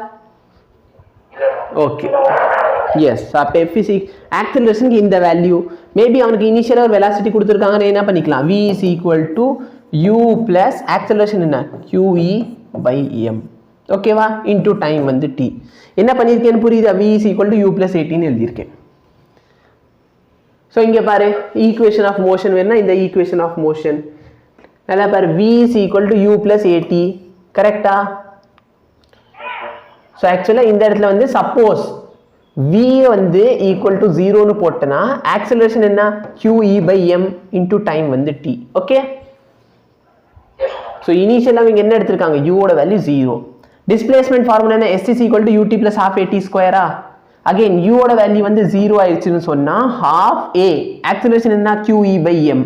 Okay, yes. அப்போ எஃப்இசி ஆக்சலரேஷனுக்கு இந்த வேல்யூ மேபி அவனுக்கு இனிஷியலாக ஒரு வெலாசிட்டி கொடுத்துருக்காங்கன்னு என்ன பண்ணிக்கலாம், v is equal to u plus acceleration என்ன qe by m. ஓகேவா? இன்டூ டைம் வந்து t. என்ன பண்ணியிருக்கேன்னு புரியுதா? v is equal to u plus 18 எழுதியிருக்கேன். ஸோ இங்கே பாரு ஈக்குவேஷன் ஆஃப் மோஷன் வேணும்னா இந்த ஈக்குவேஷன் ஆஃப் மோஷன் நல்லா பாரு v is equal to u plus 80. கரெக்டா? ஸோ ஆக்சுவலாக இந்த இடத்துல வந்து சப்போஸ் v வந்து ஈக்குவல் டு 0ன்னு போட்டனா ஆக்சலரேஷன் என்ன qe by m into time வந்து t. ஓகே? ஸோ இனிஷியலாக இங்கே என்ன எடுத்திருக்காங்க, u ஓட வேல்யூ 0. டிஸ்பிளேஸ்மெண்ட் ஃபார்முலா என்ன, s is equal to ut plus half at ஸ்கொயரா? அகைன் u ஓட வேல்யூ வந்து 0 ஆயிடுச்சுன்னு சொன்னால் half a ஆக்சலரேஷன் என்ன qe by m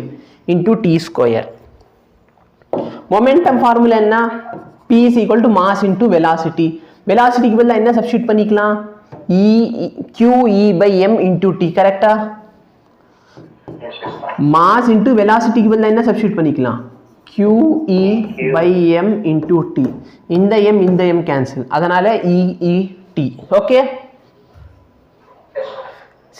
into t square. Momentum formula என்ன, p is equal to mass into velocity. வெலாசிட்டிக்கு பதிலாக என்ன சப்ஸ்டிட்யூட் பண்ணிக்கலாம், qe by m into t. கரெக்டா? மாஸ் இன்டூ வெலாசிட்டிக்கு பதிலாக என்ன சப்ஸ்டிட்யூட் பண்ணிக்கலாம், qe by m into t. இந்த m இந்த m கேன்சல், அதனால eet. ஓகே?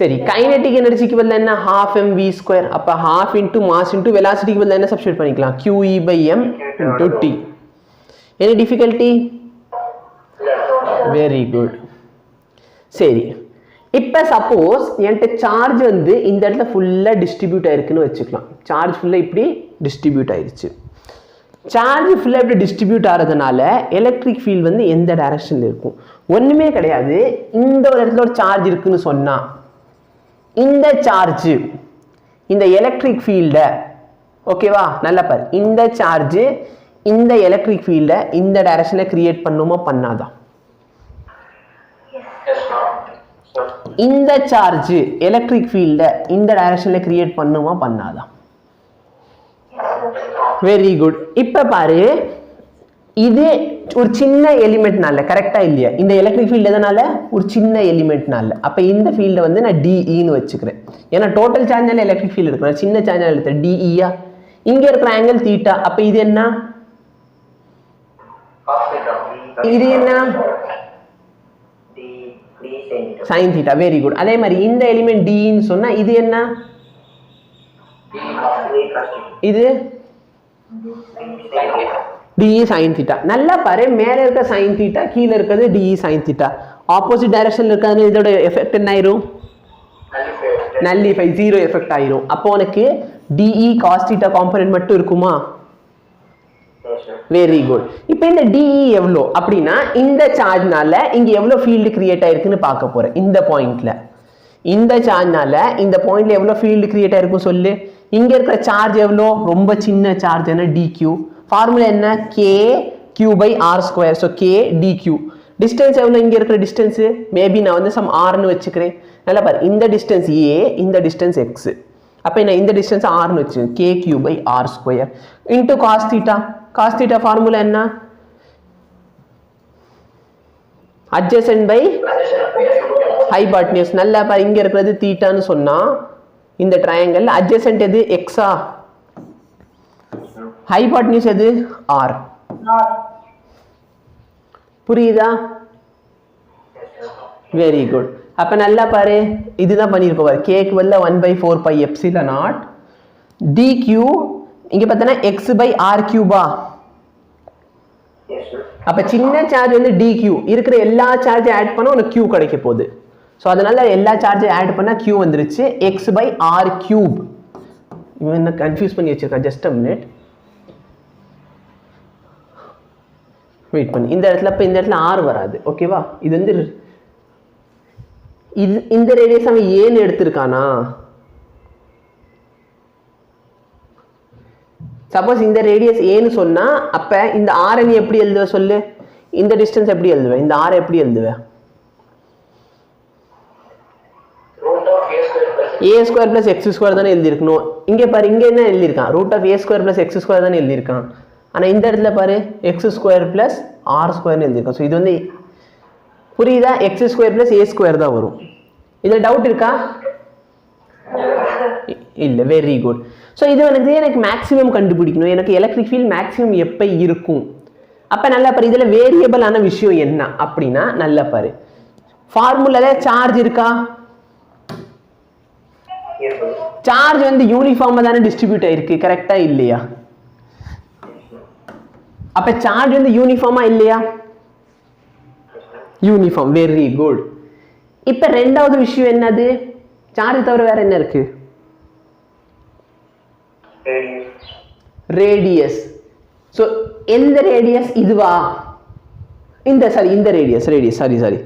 சரி, கைனெட்டிக் எனர்ஜிக்கு பதிலாக என்ன, half mv ஸ்கொயர். அப்போ half இன்டூ மாஸ் இன்டூ வெலாசிட்டிக்கு பதிலாக என்ன சப்ஸ்டிட்யூட் பண்ணிக்கலாம், qe by m into t. Any difficulty? Very good. சரி, இப்போ சப்போஸ் என்கிட்ட சார்ஜ் வந்து இந்த இடத்துல ஃபுல்லாக டிஸ்ட்ரிபியூட் ஆயிருக்குன்னு வச்சுக்கலாம். சார்ஜ் ஃபுல்லாக இப்படி டிஸ்ட்ரிபியூட் ஆயிடுச்சு. சார்ஜ் ஃபுல்லாக இப்படி டிஸ்ட்ரிபியூட் ஆகிறதுனால எலக்ட்ரிக் ஃபீல்டு வந்து எந்த டைரக்ஷனில் இருக்கும், ஒன்றுமே கிடையாது. இந்த ஒரு இடத்துல ஒரு சார்ஜ் இருக்குன்னு சொன்னால் இந்த சார்ஜ் இந்த எலக்ட்ரிக் ஃபீல்டை, ஓகேவா, நல்லா பாரு, இந்த சார்ஜ் இந்த எலக்ட்ரிக் ஃபீல்டை இந்த டைரக்ஷனில் கிரியேட் பண்ணுமா பண்ணாதான்? இந்த சார்ஜ் எலக்ட்ரிக் ஃபீல்டை இந்த டைரக்ஷனில் கிரியேட் பண்ணுமா பண்ணாதான்? Very good. இப்போ பாரு, இது ஒரு சின்ன எலிமெண்ட்னால, கரெக்டா இல்லையா? இந்த எலக்ட்ரிக் ஃபீல்டு எதனால, ஒரு சின்ன எலிமெண்ட்னால. அப்போ இந்த ஃபீல்டை வந்து நான் டிஇன்னு வச்சுக்கிறேன். ஏன்னா டோட்டல் சார்ஜால எலக்ட்ரிக் ஃபீல்டு இருக்கு, சின்ன சார்ஜால எடுத்தேன் டிஇயா. இங்க இருக்கிற ஆங்கிள் தீட்டா. அப்போ இது என்ன, இது என்ன, சைன் தீட்டா. Very good. அதே மாதிரி இந்த எலிமெண்ட் டின்னு சொன்னா இது என்ன, இது டிஇ சைன் தீட்டா. நல்லா பாரு, மேலே இருக்க சைன் தீட்டா, கீழே இருக்கிறது டிஇ சைன் தீட்டா. ஆப்போசிட் டைரக்ஷன்ல இருக்கிறது இதோட எஃபெக்ட் என்ன ஆயிரும், நல்லிஃபை, 0 எஃபெக்ட் ஆயிரும். அப்போ உனக்கு டிஇ காஸ் தீட்டா காம்பனன்ட் மட்டும் இருக்குமா? Very good. இப்போ இந்த டிஇ எவ்வளோ அப்படின்னா இந்த சார்ஜ்னால இங்க எவ்வளோ ஃபீல்டு கிரியேட் ஆயிருக்குன்னு பார்க்க போறேன். இந்த பாயிண்ட்ல, இந்த சார்ஜ்னால இந்த பாயிண்ட்ல எவ்வளோ ஃபீல்டு கிரியேட் ஆயிருக்கும் சொல்லு. இங்க இருக்கிற சார்ஜ் எவ்வளோ, ரொம்ப சின்ன சார்ஜ், என்ன டிக்யூ. ஃபார்முலா என்ன, k Q by R square. So k dq. Distance எவ்வளோ, இங்க இருக்கிற டிஸ்டன்ஸ் மேபி நான் வந்து சம் ஆர்னு வச்சுக்கிறேன். நல்லா பாரு, இந்த டிஸ்டன்ஸ் ஏ, இந்த டிஸ்டன்ஸ் எக்ஸ். அப்போ நான் இந்த டிஸ்டன்ஸ் ஆர்னு வச்சு K Q by R square into cos theta. Cos theta formula என்ன, அட்ஜசன்ட் பை ஹைபாட்னியூஸ். நல்லா பாரு, இங்க இருக்கிறது தீட்டான்னு சொன்னா இந்த ட்ரையாங்கிள் அட்ஜசன்ட் எது, எக்ஸா, ஹைபாட்னியூஸ் எது, ஆர். புரியுதா? Very good. அப்ப நல்லா பாரு, இதுதான் பண்ணியிருக்கோம் பாரு, கேக்கு பதிலா 1/4 பை எப்சிலன் நாட் dq. இங்க பார்த்தனா x பை r கியூபா. அப்ப சின்ன சார்ஜ் வந்து dq, இருக்கிற எல்லா சார்ஜ் ஆட் பண்ணா உனக்கு q கிடைக்க போகுது. ஸோ அதனால எல்லா சார்ஜை ஆட் பண்ணா q வந்துருச்சு, x பை r கியூப். இவன் என்ன கன்ஃபியூஸ் பண்ணி வச்சிருக்கான், ஜஸ்ட் அ மினிட் வெயிட் பண்ணு. இந்த இடத்துல இப்போ இந்த இடத்துல r வராது, ஓகேவா? இது வந்து இது இந்த ரேடியஸ் அவன் ஏன்னு எடுத்திருக்கானா? சப்போஸ் இந்த ரேடியஸ் ஏன்னு சொன்னா அப்ப இந்த ஆர் நீ எப்படி எழுதுவ சொல்லு, இந்த டிஸ்டன்ஸ் எப்படி எழுதுவ, இந்த ஆர் எப்படி எழுதுவ? a square plus x square தானே எழுதியிருக்கணும். இங்கே பாரு, இங்கே என்ன எழுதியிருக்கான், root of a square plus x square தானே எழுதியிருக்கான். ஆனால் இந்த இடத்துல பாரு எக்ஸ் ஸ்கொயர் பிளஸ் ஆர் ஸ்கொயர்னு எழுதியிருக்கான். ஸோ இது வந்து புரியுதா? X square plus A square தான் வரும். இதில் டவுட் இருக்கா? இல்லை. Very good. ஸோ இது எனக்கு மேக்ஸிமம் கண்டுபிடிக்கணும். எனக்கு எலக்ட்ரிக் ஃபீல்ட் மேக்ஸிமம் எப்போ இருக்கும்? அப்போ நல்லா பாரு, இதில் வேரியபிளான விஷயம் என்ன அப்படின்னா நல்லா பாரு, ஃபார்முலாவில் சார்ஜ் இருக்கா? சார்ஜ் வந்து யூனிஃபார்மாக தானே டிஸ்ட்ரிபியூட் ஆயிருக்கு, கரெக்டா இல்லையா? அப்போ சார்ஜ் வந்து யூனிஃபார்மா இல்லையா? யூனிஃபார்ம். Very good. இப்போ ரெண்டாவது விஷயம் என்னது? சார்ஜ் தவிர வேற என்ன இருக்கு? ரேடியஸ். ஸோ எந்த ரேடியஸ்? இதுவா? இந்த ரேடியஸ் சாரி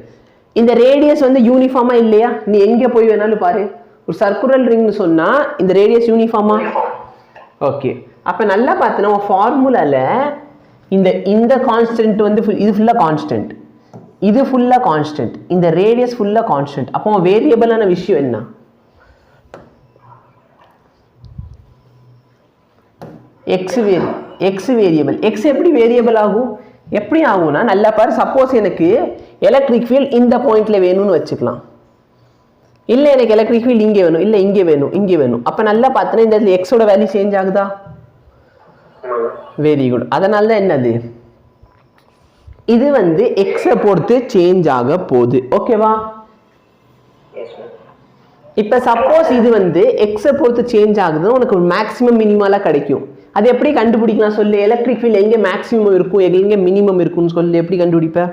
இந்த ரேடியஸ் வந்து யூனிஃபார்மா இல்லையா? நீ எங்கே போய் வேணாலும் பாரு, ஒரு சர்க்குலர் ரிங்னு சொன்னா இந்த ரேடியஸ் யூனிஃபார்மா? ஓகே. அப்போ நல்லா பார்த்தோன்னா ஃபார்முலால இந்த கான்ஸ்டன்ட் வந்து இது ஃபுல்லாக கான்ஸ்டன்ட், இது ஃபுல்லாக கான்ஸ்டன்ட், இந்த ரேடியஸ் ஃபுல்லாக கான்ஸ்டன்ட். அப்போ வேரியபிளான விஷயம் என்ன? X variable. எக்ஸ் எப்படி வேரியபிள் ஆகும்? எப்படி ஆகும்னா நல்லா பாரு, சப்போஸ் எனக்கு எலக்ட்ரிக் ஃபீல்ட் இந்த பாயிண்ட்ல வேணும்னு வச்சுக்கலாம், இல்லை எனக்கு எலக்ட்ரிக் ஃபீல்ட் இங்கே வேணும், இல்லை இங்கே வேணும். அப்போ நல்லா பார்த்தோன்னா இந்த இடத்துல எக்ஸோட வேல்யூ சேஞ்ச் ஆகுதா? Very good. அதனால தான் என்னது, இது வந்து எக்ஸை பொறுத்து சேஞ்ச் ஆக போகுது. ஓகேவா? இப்போ சப்போஸ் இது வந்து எக்ஸை பொறுத்து சேஞ்ச் ஆகுது, உனக்கு மேக்ஸிமம் மினிமலாக கிடைக்கும். அது எப்படி கண்டுபிடிக்கலாம் சொல்லு? எலக்ட்ரிக் ஃபீல்ட் எங்கே மேக்ஸிமம் இருக்கும், எங்கே மினிமம் இருக்கும்னு சொல்லி எப்படி கண்டுபிடிப்ப?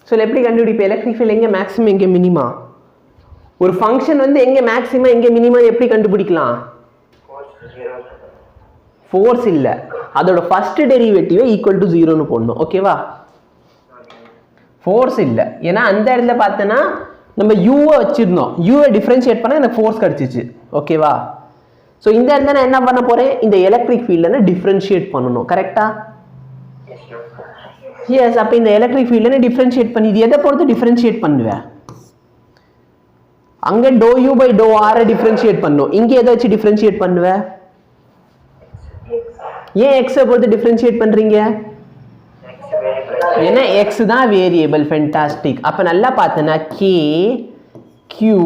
ஸோ எப்படி கண்டுபிடிப்பேன்? எலக்ட்ரிக் ஃபீல்ட் எங்கே மேக்ஸிமம் எங்கே மினிமா? ஒரு ஃபங்க்ஷன் வந்து எங்கே மேக்ஸிமம் எங்கே மினிமா எப்படி கண்டுபிடிக்கலாம்? ஃபோர்ஸ் இல்லை, அதோட ஃபர்ஸ்ட் டெரிவேட்டிவ் ஈக்குவல் டு 0ன்னு போடணும். ஓகேவா? ஃபோர்ஸ் இல்லை, ஏன்னா அந்த இடத்துல பார்த்தோன்னா நம்ம யூவை வச்சிருந்தோம், யூவை டிஃபரன்ஷியேட் பண்ணால் எனக்கு ஃபோர்ஸ் கிடச்சிச்சு. ஓகேவா? ஸோ இந்த இடத்துல நான் என்ன பண்ண போகிறேன், இந்த எலக்ட்ரிக் ஃபீல்டை டிஃபரன்ஷியேட் பண்ணணும். கரெக்டா? எஸ். அப்போ இந்த எலக்ட்ரிக் ஃபீல்டை டிஃபரன்ஷியேட் பண்ணி இது எதை பொறுத்து டிஃபரன்ஷியேட் பண்ணுவேன்? அங்கே டோ யூ பை டோ ஆரை டிஃபரன்ஷியேட் பண்ணும், இங்கே எதை வச்சு டிஃபரன்ஷியேட் பண்ணுவேன்? ஏன் எக்ஸை பொறுத்து டிஃபரன்ஷியேட் பண்ணுறீங்க? ஏன்னா எக்ஸ் தான் வேரியபிள். ஃபென்டாஸ்டிக். அப்போ நல்லா பார்த்தோன்னா கே கியூ,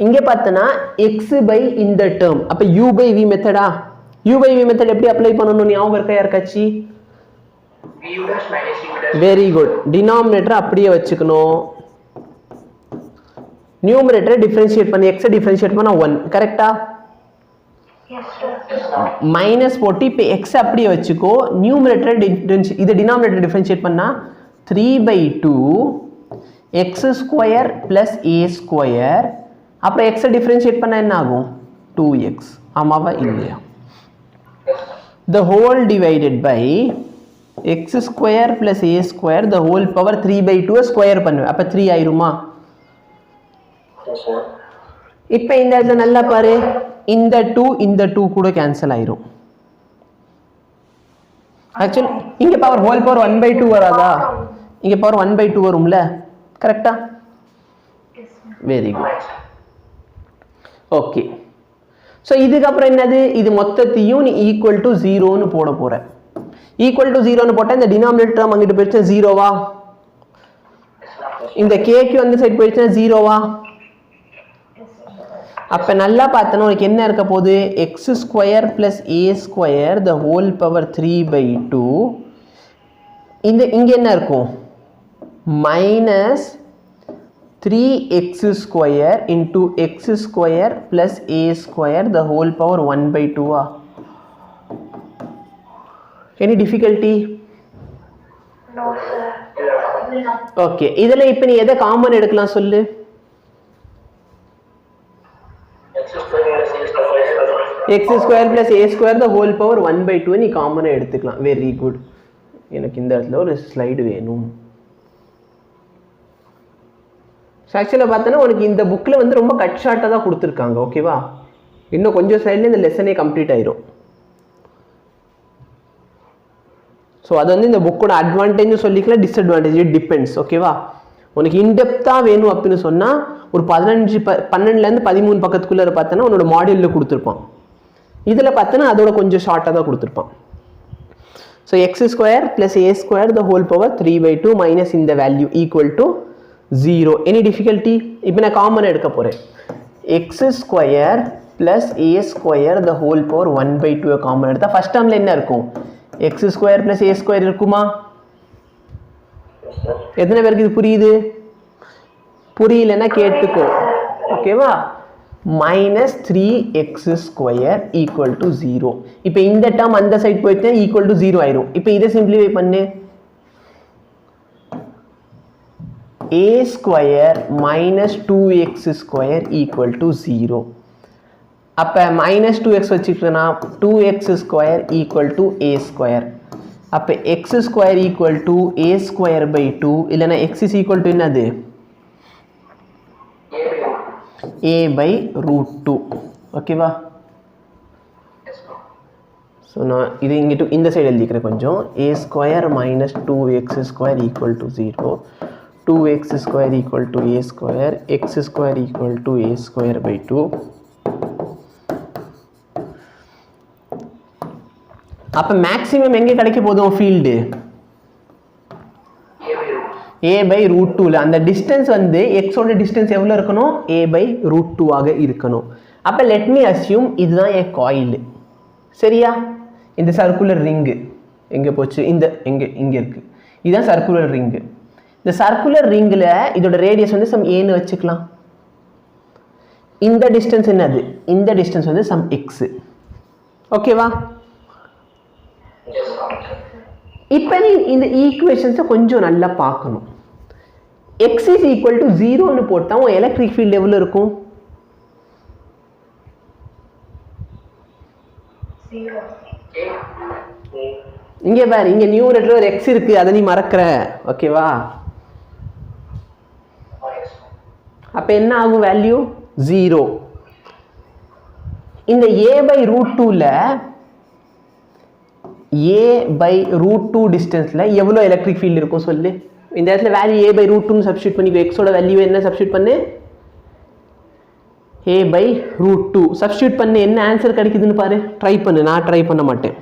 இங்கே பார்த்தோன்னா எக்ஸ் பை இந்த டேர்ம். அப்போ யூ பை வி மெத்தடா? யூ பை வி மெத்தட் எப்படி அப்ளை பண்ணணும் ஞாபகம் இருக்கா யாருக்காச்சு? Very good. டினாமினேட்டர் அப்படியே வச்சுக்கணும், நியூமரேட்டரை டிஃபரன்ஷியேட் பண்ணி எக்ஸை டிஃபரன்ஷியேட் பண்ணா 1. கரெக்டா? மைனஸ் போட்டு இப்போ எக்ஸ் அப்படியே வச்சுக்கோ, நியூமரேட்டர் இது டினாமினேட்டர் டிஃபரன்ஷியேட் பண்ணா 3/2 X square plus A square. அப்புறம் எக்ஸை டிஃபரன்ஷியேட் பண்ணா என்ன ஆகும்? 2x. ஆமாவா இல்லையா? the whole divided by x square plus a square the whole power 3/2 square பண்ணுவேன். அப்போ 3 ஆயிருமா? இப்போ இந்த இடத்துல நல்லா பாரு, இந்த 2 கூட கேன்சல் ஆயிரும். ஆக்சுவலி இங்கே பவர் ஹோல் பவர் 1/2 வராதா? இங்கே பவர் 1/2 வரும்ல, கரெக்டா? Very good. ஓகே. ஸோ இதுக்கப்புறம் என்னது, இது மொத்தத்தையும் நீ ஈக்குவல் டு 0ன்னு போட போற. ஈக்குவல் டு 0ன்னு போட்டால் இந்த டினாமினேட்டர் அங்கிட்டு போயிடுச்சு 0வா? இந்த கேக்கு வந்து சைடு போயிடுச்சுன்னா 0வா? அப்போ நல்லா பார்த்தோன்னா உனக்கு என்ன இருக்க போகுது? X square plus A square the whole power 3/2. இங்கே என்ன இருக்கும்? Minus 3x square into x square plus a square the whole power 1/2. Any difficulty? No sir. Okay. இதில் இப்போ நீ எதை காமன் எடுக்கலாம் சொல்லு? x square plus a square the whole power 1/2 நீ காமன் எடுத்துக்கலாம். Very good. எனக்கு இந்த இடத்துல ஒரு ஸ்லைடு வேணும். ஸோ ஆக்சுவலாக பார்த்தோன்னா உனக்கு இந்த புக்கில் வந்து ரொம்ப கட் ஷார்ட்டாக தான் கொடுத்துருக்காங்க. ஓகேவா, இன்னும் கொஞ்சம் சைட்லேயே இந்த லெசனே கம்ப்ளீட் ஆயிரும். ஸோ அது வந்து இந்த புக்கோட அட்வான்டேஜ்னு சொல்லிக்கலாம், டிஸ்அட்வான்டேஜ் டிபெண்ட்ஸ். ஓகேவா, உனக்கு இன்டெப்த்தாக வேணும் அப்படின்னு சொன்னால் ஒரு 12லேருந்து 13 பக்கத்துக்குள்ளே பார்த்தோன்னா உன்னோட மாடியூலில் கொடுத்துருப்பான். இதில் பார்த்தோன்னா அதோட கொஞ்சம் ஷார்ட்டாக தான் கொடுத்துருப்பான். So x² + a² the whole power 3/2 minus இந்த value equal to 0. Any difficulty? இப்போ நான் காமன் எடுக்க போகிறேன். x² + a² the whole power 1/2 common எடுத்தால் ஃபர்ஸ்ட் டேர்மில் என்ன இருக்கும்? x² + a² இருக்குமா? எத்தனை பேருக்கு இது புரியுது? புரியலன்னா கேட்டுக்கோ. ஓகேவா, -3x² = 0. இப்போ இந்த டேர்ம் அந்த சைடு போயிட்டு ஈக்குவல் டு 0 ஆயிரும். இப்போ இதை சிம்பிளிஃபை பண்ணு. a² - 2x² = 0. அப்போ -2x வச்சுக்கிட்டோன்னா 2x² = a². அப்போ x² = a²/2 இல்லைன்னா x = என்னது? a/√2. ஓகேவா, ஸோ நான் இது இங்கிட்டு இந்த சைடு எழுதிக்கிறேன் கொஞ்சம். a² - 2x² = 0, 2x² = a², x² = a²/2. அப்போ மேக்ஸிமம் எங்கே கிடைக்க போதும் ஃபீல்டு? a/√2ல அந்த டிஸ்டன்ஸ் வந்து எக்ஸோட டிஸ்டன்ஸ் எவ்வளோ இருக்கணும்? a/√2 ஆக இருக்கணும். அப்போ லெட் மீ அஸ்யூம் இதுதான் என் காயில். சரியா, இந்த சர்க்குலர் ரிங்கு எங்கே போச்சு? இங்கே இருக்கு. இதுதான் சர்க்குலர் ரிங்கு. இந்த சர்க்குலர் ரிங்கில் இதோட ரேடியஸ் வந்து சம் ஏன்னு வச்சுக்கலாம். இந்த டிஸ்டன்ஸ் என்னது? இந்த டிஸ்டன்ஸ் வந்து சம் எக்ஸ். ஓகேவா, இப்போ நீ இந்த ஈக்குவேஷன்ஸை கொஞ்சம் நல்லா பார்க்கணும். x = 0ன்னு போட்டால் உன் எலக்ட்ரிக் ஃபீல்டு எவ்வளோ இருக்கும்? இங்கே பாரு, இங்கே நியூமரேட்டர் ஒரு x இருக்கு, அதை நீ மறக்கிற. ஓகேவா, அப்போ என்ன ஆகும் வேல்யூ? 0. இந்த a/√2ல a/√2 டிஸ்டன்ஸில் எவ்வளோ எலக்ட்ரிக் ஃபீல்டு இருக்கும் சொல்லு. இந்த இடத்துல வேல்யூ a/√2ன்னு சப்ஸ்டியூட் பண்ணிக்கோ. எக்ஸோட வேல்யூ என்ன சப்ஸ்டியூட் பண்ணு? a/√2 சப்ஸ்டியூட் பண்ணு. என்ன ஆன்சர் கிடைக்குதுன்னு பாரு, ட்ரை பண்ணு. நான் ட்ரை பண்ண மாட்டேன்.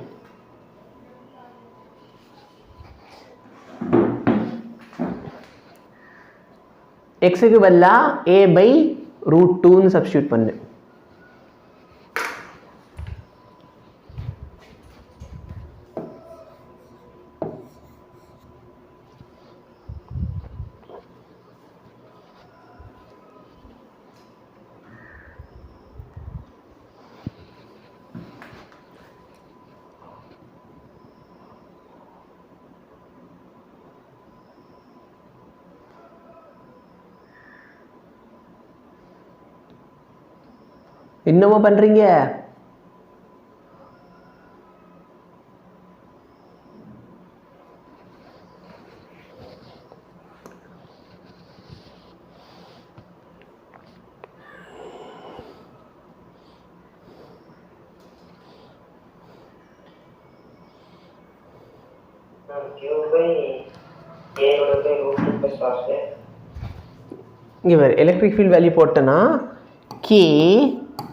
எக்ஸுக்கு பதிலாக a/√2ன்னு சப்ஸ்டியூட் பண்ணு. என்னமோ பண்றீங்க? இங்கே வேறு எலக்ட்ரிக் ஃபீல்ட் வேல்யூ போட்டேன்னா k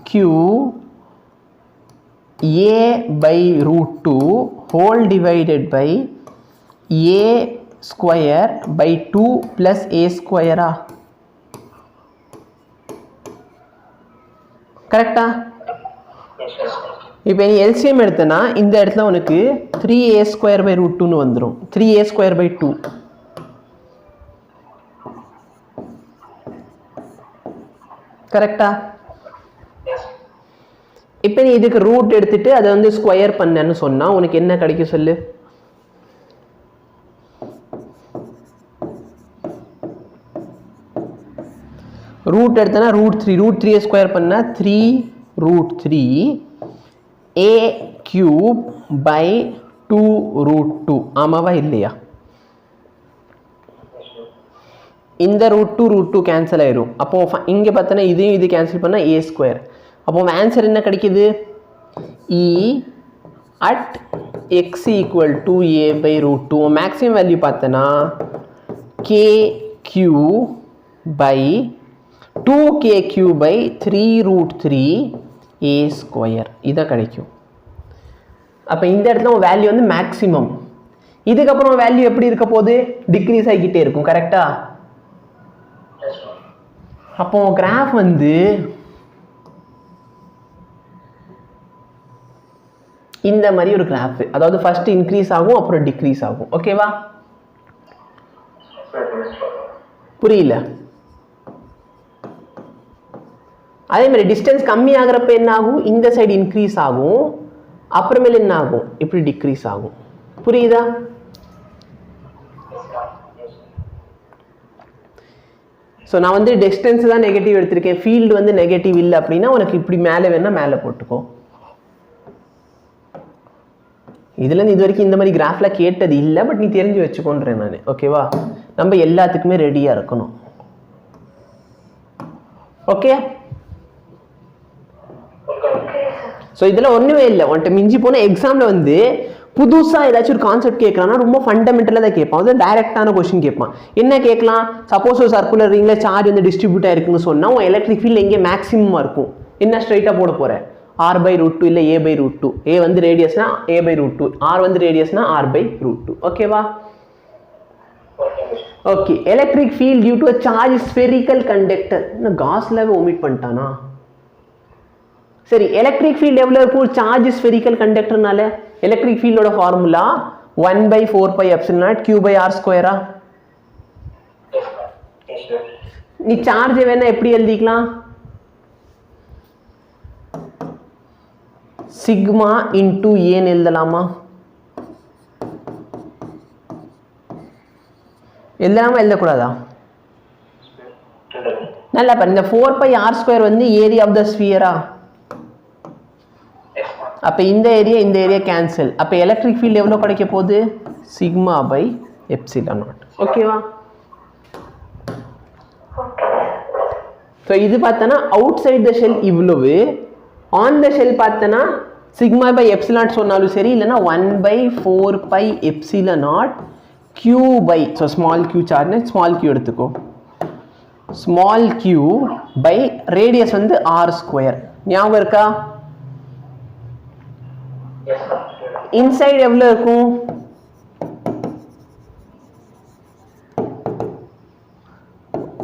q a/√2 whole divided by a² plus a². கரெக்டா? இப்போ நீ எல்சிஎம் எடுத்தனா இந்த இடத்துல உனக்கு 3a²/√2ன்னு வந்துடும். 3a²/2. கரெக்டா? இப்போ நீ இதுக்கு ரூட் எடுத்துட்டு அதை வந்து ஸ்கொயர் பண்ணன்னு சொன்னா உனக்கு என்ன கிடைக்கும் சொல்லு? ரூட் எடுத்தனா √3, √3 ஸ்கொயர் பண்ணா 3√3 a³/2√2. ஆமாவா இல்லையா? இந்த √2 கேன்சல் ஆயிரும். அப்போ இங்கே பார்த்தோன்னா இதையும் இது கேன்சல் பண்ணால் a². அப்போ ஆன்சர் என்ன கிடைக்குது? E at x equal to a/√2. Maximum value பார்த்தோன்னா kq by 2kq by 3√3 a². இதான் கிடைக்கும். அப்போ இந்த இடத்துல வேல்யூ வந்து மேக்ஸிமம். இதுக்கப்புறம் வேல்யூ எப்படி இருக்க போகுது? டிக்ரீஸ் ஆகிக்கிட்டே இருக்கும். கரெக்டா? அப்போ கிராஃப் வந்து இந்த மாதிரி ஒரு கிராஃப், அதாவது ஃபர்ஸ்ட் இன்க்ரீஸ் ஆகும் அப்புறம் டிக்ரீஸ் ஆகும். ஓகேவா? புரியல? அதே மாதிரி டிஸ்டன்ஸ் கம்மி ஆகிறப்ப என்ன ஆகும்? இந்த சைடு இன்க்ரீஸ் ஆகும், அப்புறமேல என்ன ஆகும்? இப்படி டிக்ரீஸ் ஆகும். புரியுதா? ஸோ நான் வந்து டிஸ்டன்ஸ் தான் நெகட்டிவ் எடுத்திருக்கேன், ஃபீல்டு வந்து நெகட்டிவ் இல்லை அப்படின்னா உனக்கு இப்படி மேலே வேணா மேலே போட்டுக்கோ. இதுலேருந்து இது வரைக்கும் இந்த மாதிரி கிராஃபில் கேட்டது இல்லை, பட் நீ தெரிஞ்சு வச்சுக்கோன்றேன் நான். ஓகேவா? நம்ம எல்லாத்துக்குமே ரெடியாக இருக்கணும். ஓகே? ஸோ இதில் ஒன்றுமே இல்லை. உன்கிட்ட மிஞ்சி போன எக்ஸாமில் வந்து புதுசாக ஏதாச்சும் ஒரு கான்செப்ட் கேட்குறான்னா ரொம்ப ஃபண்டமெண்டலாக தான் கேட்பான். அது டைரக்டான கொஸ்டின் கேட்பான். என்ன கேட்கலாம்? சப்போஸ் ஒரு சர்க்குலர் ரிங்கில் சார்ஜ் வந்து டிஸ்ட்ரிபியூட் ஆயிருக்குன்னு சொன்னால் உன் எலக்ட்ரிக் ஃபீல்டு எங்கே மேக்ஸிமமாக இருக்கும்? என்ன ஸ்ட்ரைட்டாக போட போகிறேன்? r/√2 இல்லை a/√2. a வந்து ரேடியஸ்னா a/√2, r வந்து ரேடியஸ்னா r/√2. ஓகேவா? Okay. Electric field due to a charge spherical conductor. இன்னும் காஸ்லாவே ஒமிட் பண்ணிட்டானா? சரி, எலக்ட்ரிக் ஃபீல்டு எவ்வளோ இருக்கும்? சார்ஜ் ஸ்பெரிக்கல் கண்டக்டர்னால எலக்ட்ரிக் ஃபீல்டோட ஃபார்முலா 1/4πε0 q/r². நீ சார்ஜை வேணா எப்படி எழுதிக்கலாம்? சிக்மா இன்டூ ஏன்னு எழுதலாமா? எழுதலாமா எழுதக்கூடாதா? நல்லா பாரு, இந்த 4πr² வந்து ஏரியா ஆஃப் த ஸ்பியரா? அப்போ இந்த ஏரியா கேன்சல். அப்போ எலக்ட்ரிக் ஃபீல்டு எவ்வளோ கிடைக்க போகுது? σ/ε0. ஓகேவா? ஸோ இது பார்த்தோன்னா அவுட் சைட் த ஷெல் இவ்வளவு, ஆன் த ஷெல் பார்த்தோன்னா σ/ε சொன்னாலும் சரி, இல்லைன்னா 1/4πε0 q/, so small q charge, small q எடுத்துக்கோ, ஸ்மால் q பை ரேடியஸ் வந்து r². ஞாபகம் இருக்கா? இன்சைடு எவ்வளோ இருக்கும்?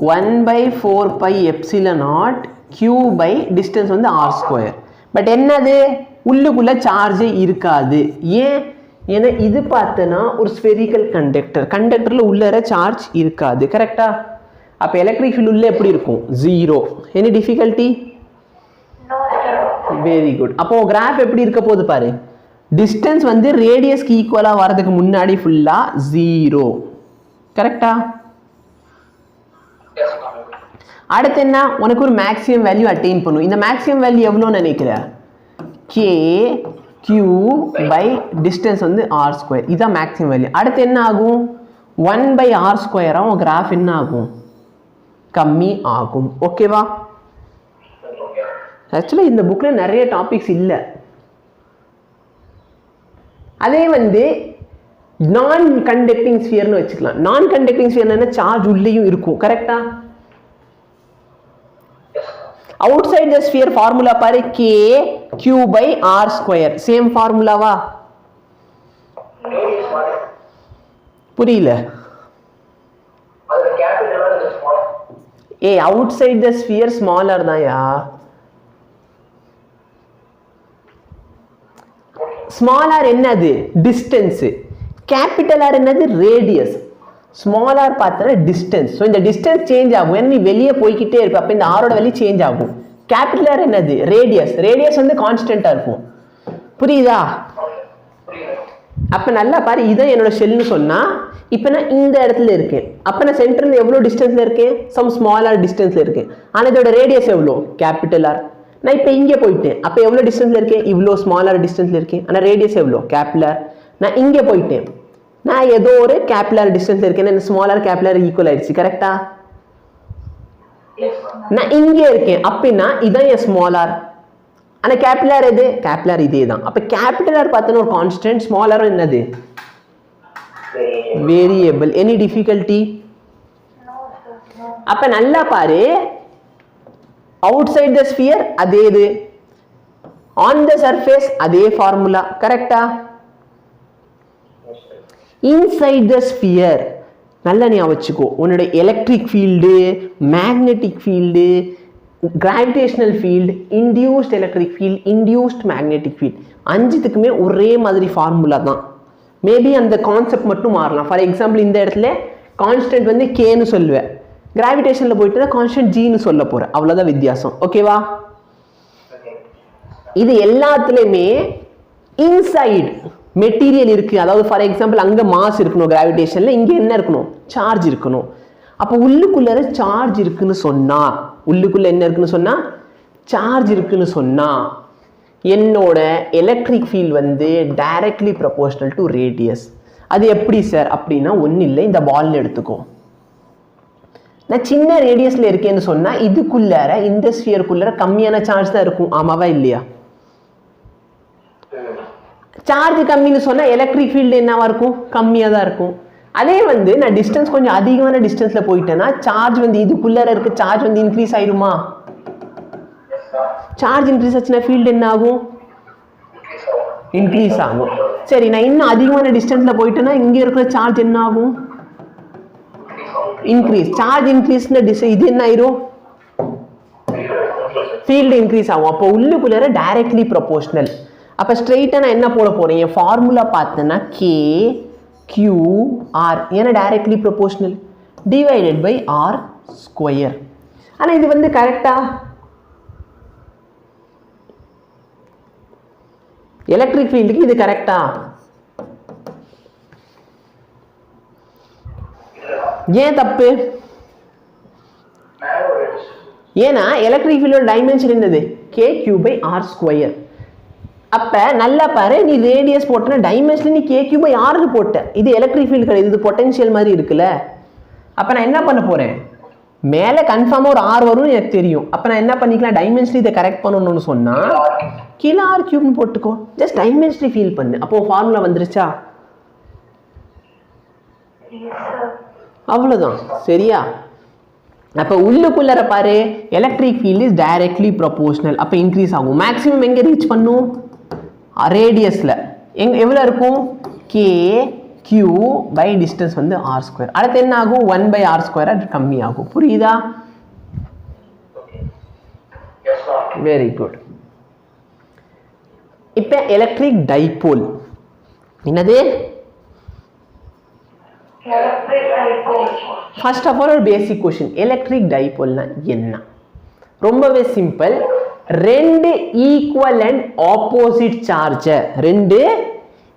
(1/4πε0 q பை டிஸ்டன்ஸ் வந்து r². பட் என்னது? உள்ளுக்குள்ள சார்ஜே இருக்காது. ஏன்? ஏன்னா இது பார்த்தனா ஒரு ஸ்பெரிக்கல் கண்டக்டர்ல உள்ளற சார்ஜ் இருக்காது. கரெக்டா? அப்போ எலக்ட்ரிக் ஃபீல்ட் உள்ள எப்படி இருக்கும்? 0. Any difficulty? Very good. அப்போ கிராஃப் எப்படி இருக்க போகுது பாரு. டிஸ்டன்ஸ் வந்து ரேடியஸ்க்கு ஈக்குவலாக வரதுக்கு முன்னாடி ஃபுல்லாக 0. கரெக்டா? அடுத்து என்ன? உனக்கு ஒரு மேக்ஸிமம் வேல்யூ அட்டைன் பண்ணும். இந்த மேக்ஸிமம் வேல்யூ எவ்வளோன்னு நினைக்கிற? kq பை டிஸ்டன்ஸ் வந்து r². இதுதான் மேக்ஸிமம் வேல்யூ. அடுத்து என்ன ஆகும்? 1/r². உன் கிராஃப் என்ன ஆகும்? கம்மி ஆகும். ஓகேவா? ஆக்சுவலாக இந்த புக்கில் நிறைய டாபிக்ஸ் இல்லை. அதே வந்து நான் கண்டக்டிங் ஸ்பியர்னு வச்சுக்கலாம். நான் கண்டக்டிங் ஸ்பியர் என்ன? சார்ஜ் உள்ளேயும் இருக்கும். கரெக்டா? Outside the sphere formula பாரு, kq/r². சேம் ஃபார்முலாவா? புரியல? ஏய், outside the sphere smaller தான் யா. ஸ்மால் ஆர் என்னது? டிஸ்டன்ஸ். கேபிட்டல் ஆர் என்னது? ரேடியஸ். ஸ்மால் ஆர் பார்த்தா டிஸ்டன்ஸ். ஸோ இந்த டிஸ்டன்ஸ் சேஞ்ச் ஆகும், நீ வெளியே போய்கிட்டே இருப்ப. அப்போ இந்த ஆரோட வேல்யூ சேஞ்ச் ஆகும். கேபிட்டல் ஆர் என்னது? ரேடியஸ். ரேடியஸ் வந்து கான்ஸ்டன்டா இருக்கும். புரியுதா? அப்போ நல்லா பாரு, இதான் என்னோட ஷெல்னு சொன்னா, இப்போ நான் இந்த இடத்துல இருக்கேன். அப்போ நான் சென்டர்ல எவ்வளோ டிஸ்டன்ஸ்ல இருக்கேன்? சம் ஸ்மால் ஆர் டிஸ்டன்ஸ்ல இருக்கேன். ஆனால் இதோட ரேடியஸ் எவ்வளோ? Capital R. நான் இப்போ இங்கே போயிட்டேன். அப்போ எவ்வளோ டிஸ்டன்ஸ்ல இருக்கேன்? இவ்வளோ ஸ்மாலார் டிஸ்டன்ஸ்ல இருக்கேன். ஆனால் ரேடியஸ் எவ்வளோ? Capital R. நான் இங்கே போயிட்டேன். நான் ஏதோ ஒரு கேபிட்டல் டிஸ்டன்ஸ்ல இருக்கேன். ஸ்மாலார் கேபிட்டல் ஈக்குவல் ஆயிடுச்சு. கரெக்டா? நான் இங்கே இருக்கேன் அப்படின்னா இதான் என் ஸ்மால் ஆர். ஆனால் கேபிட்டல் ஆர் எது? கேபிட்டல் ஆர் இதே தான். அப்போ கேபிட்டல் ஆர் பார்த்தோன்னா ஒரு கான்ஸ்டன்ட், ஸ்மால் ஆர் என்னது? வேரியபிள். Any difficulty? அப்போ நல்லா பாரு, அவுட் சைட் த ஸ்பியர் அதே இது, ஆன் த சர்ஃபேஸ் அதே ஃபார்முலா, கரெக்டா? இன்சைட் த ஸ்பியர் நல்லா ஞாபகம் வச்சுக்கோ, உன்னோட electric field, magnetic field, gravitational field, induced electric field, induced magnetic field, அஞ்சுத்துக்குமே ஒரே மாதிரி ஃபார்முலா தான். மேபி அந்த கான்செப்ட் மட்டும் மாறலாம். ஃபார் எக்ஸாம்பிள் இந்த இடத்துல கான்ஸ்டன்ட் வந்து கேன்னு சொல்லுவேன், கிராவிடேஷனில் போயிட்டு கான்ஸ்டன்ட் ஜின்னு சொல்ல போகிறேன், அவ்வளோதான் வித்தியாசம். ஓகேவா? இது எல்லாத்துலேயுமே இன்சைட் மெட்டீரியல் இருக்குது. அதாவது ஃபார் எக்ஸாம்பிள் அங்கே மாஸ் இருக்கணும் கிராவிடேஷனில், இங்கே என்ன இருக்கணும்? சார்ஜ் இருக்கணும். அப்போ உள்ளுக்குள்ளே சார்ஜ் இருக்குன்னு சொன்னால், உள்ளுக்குள்ளே என்ன இருக்குன்னு சொன்னால் சார்ஜ் இருக்குன்னு சொன்னால் என்னோட எலக்ட்ரிக் ஃபீல்ட் வந்து டைரக்ட்லி ப்ரொபோர்ஷனல் டு ரேடியஸ். அது எப்படி சார் அப்படின்னா, ஒன்றும் இல்லை, இந்த பால்னு எடுத்துக்கோ. நான் சின்ன ரேடியஸில் இருக்கேன்னு சொன்னால் இதுக்குள்ளார, இந்த ஸ்பியருக்குள்ளார கம்மியான சார்ஜ் தான் இருக்கும். ஆமாவா இல்லையா? சார்ஜ் கம்மின்னு சொன்னால் எலக்ட்ரிக் ஃபீல்டு என்னவா இருக்கும்? கம்மியாக தான் இருக்கும். அதே வந்து நான் டிஸ்டன்ஸ் கொஞ்சம் அதிகமான டிஸ்டன்ஸில் போயிட்டேன்னா சார்ஜ் வந்து இதுக்குள்ளார இருக்க சார்ஜ் வந்து இன்க்ரீஸ் ஆயிடுமா? சார்ஜ் இன்க்ரீஸ் ஆச்சுன்னா ஃபீல்டு என்ன ஆகும்? இன்க்ரீஸ் ஆகும். சரி, நான் இன்னும் அதிகமான டிஸ்டன்ஸில் போயிட்டேன்னா இங்கே இருக்கிற சார்ஜ் என்ன ஆகும்? இன்க்ரீஸ். சார்ஜ் இன்க்ரீஸ்ன இது என்ன ஆயிரும்? ஃபீல்டு இன்க்ரீஸ் ஆகும். அப்போ உள்ளுக்குள்ளார டைரக்ட்லி ப்ரொபோர்ஷனல். அப்போ ஸ்ட்ரெயிட்டாக நான் என்ன போட போகிறேன்? என் ஃபார்முலா பார்த்தேன்னா கே கியூ ஆர், ஏன்னா directly proportional, divided by R square. ஆனால் இது வந்து கரெக்டா? எலக்ட்ரிக் ஃபீல்டுக்கு இது கரெக்டா? ஏன் தப்பு? ஏன்னா எலக்ட்ரிக் ஃபீல்டோட டைமென்ஷன் என்னது? K Q by R square. அப்போ நல்லா பாரு, நீ ரேடியஸ் போட்டனா டைமென்ஷன் நீ கே கியூ பை ஆர்னு போட்ட. இது எலக்ட்ரிக் ஃபீல்டு கிடையாது, இது பொட்டன்ஷியல் மாதிரி இருக்குல்ல. அப்போ நான் என்ன பண்ண போகிறேன்? மேலே கன்ஃபார்மாக ஒரு ஆர் வரும்னு எனக்கு தெரியும். அப்போ நான் என்ன பண்ணிக்கலாம்? டைமென்ஷன் இதை கரெக்ட் பண்ணணும்னு சொன்னால் கீழே ஆர் கியூப்னு போட்டுக்கோ, ஜஸ்ட் டைமென்ஷனி ஃபீல் பண்ணு. அப்போ ஃபார்முலா வந்துருச்சா? அவ்வளோதான். சரியா? அப்போ உள்ளுக்குள்ளார பாரு, electric field is directly proportional. அப்போ இன்க்ரீஸ் ஆகும். மேக்ஸிமம் எங்கே ரீச் பண்ணும்? ரேடியஸில் எவ்வளோ இருக்கும்? கே கியூ பை டிஸ்டன்ஸ் வந்து ஆர் ஸ்கொயர். அடுத்து என்ன ஆகும்? 1 பை ஆர் ஸ்கொயர். அது கம்மி ஆகும். புரியுதா? Very good. இப்போ எலக்ட்ரிக் டைபோல் என்னது? ஃபர்ஸ்ட் ஆஃப் ஆல் ஒரு பேசிக் கொஸ்டின், எலக்ட்ரிக் டைபோல்னா என்ன? ரொம்பவே சிம்பிள். ரெண்டு ஈக்குவல் அண்ட் ஆப்போசிட் சார்ஜை, ரெண்டு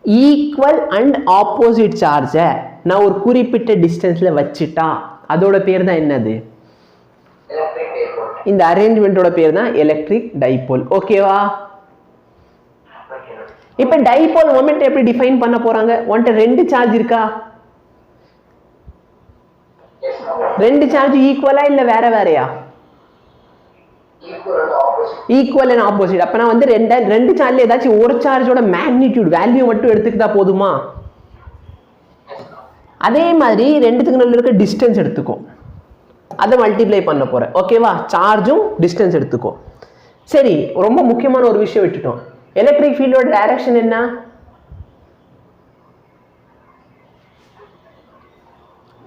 ஈக்குவல் அண்ட் ஆப்போசிட் சார்ஜை நான் ஒரு குறிப்பிட்ட டிஸ்டன்ஸில் வச்சுட்டா அதோட பேர் தான் என்னது? இந்த அரேஞ்ச்மெண்ட்டோட பேர் தான் எலக்ட்ரிக் டைபோல். ஓகேவா? இப்போ டைபோல் மொமெண்ட் எப்படி டிஃபைன் பண்ண போறாங்க? ஒன்ட்ட ரெண்டு சார்ஜ் இருக்கா? ரெண்டு சார்ஜ் ஈக்குவலா இல்ல வேற வேறையா? Equal and opposite. அப்ப நான் வந்து ரெண்டு சார்ஜ்ல ஏதாச்சும் ஒரு சார்ஜோட மேக்னிடியூட் வேல்யூ மட்டும் எடுத்துக்கிட்டா போதுமா? அதே மாதிரி ரெண்டுத்துக்கு நடுவுல இருக்க டிஸ்டன்ஸ் எடுத்துக்கோ, அதை மல்டிப்ளை பண்ண போறேன். ஓகேவா? சார்ஜும் டிஸ்டன்ஸ் எடுத்துக்கோ. சரி, ரொம்ப முக்கியமான ஒரு விஷயம் விட்டுட்டோம். எலக்ட்ரிக் ஃபீல்டோட டைரக்ஷன் என்ன?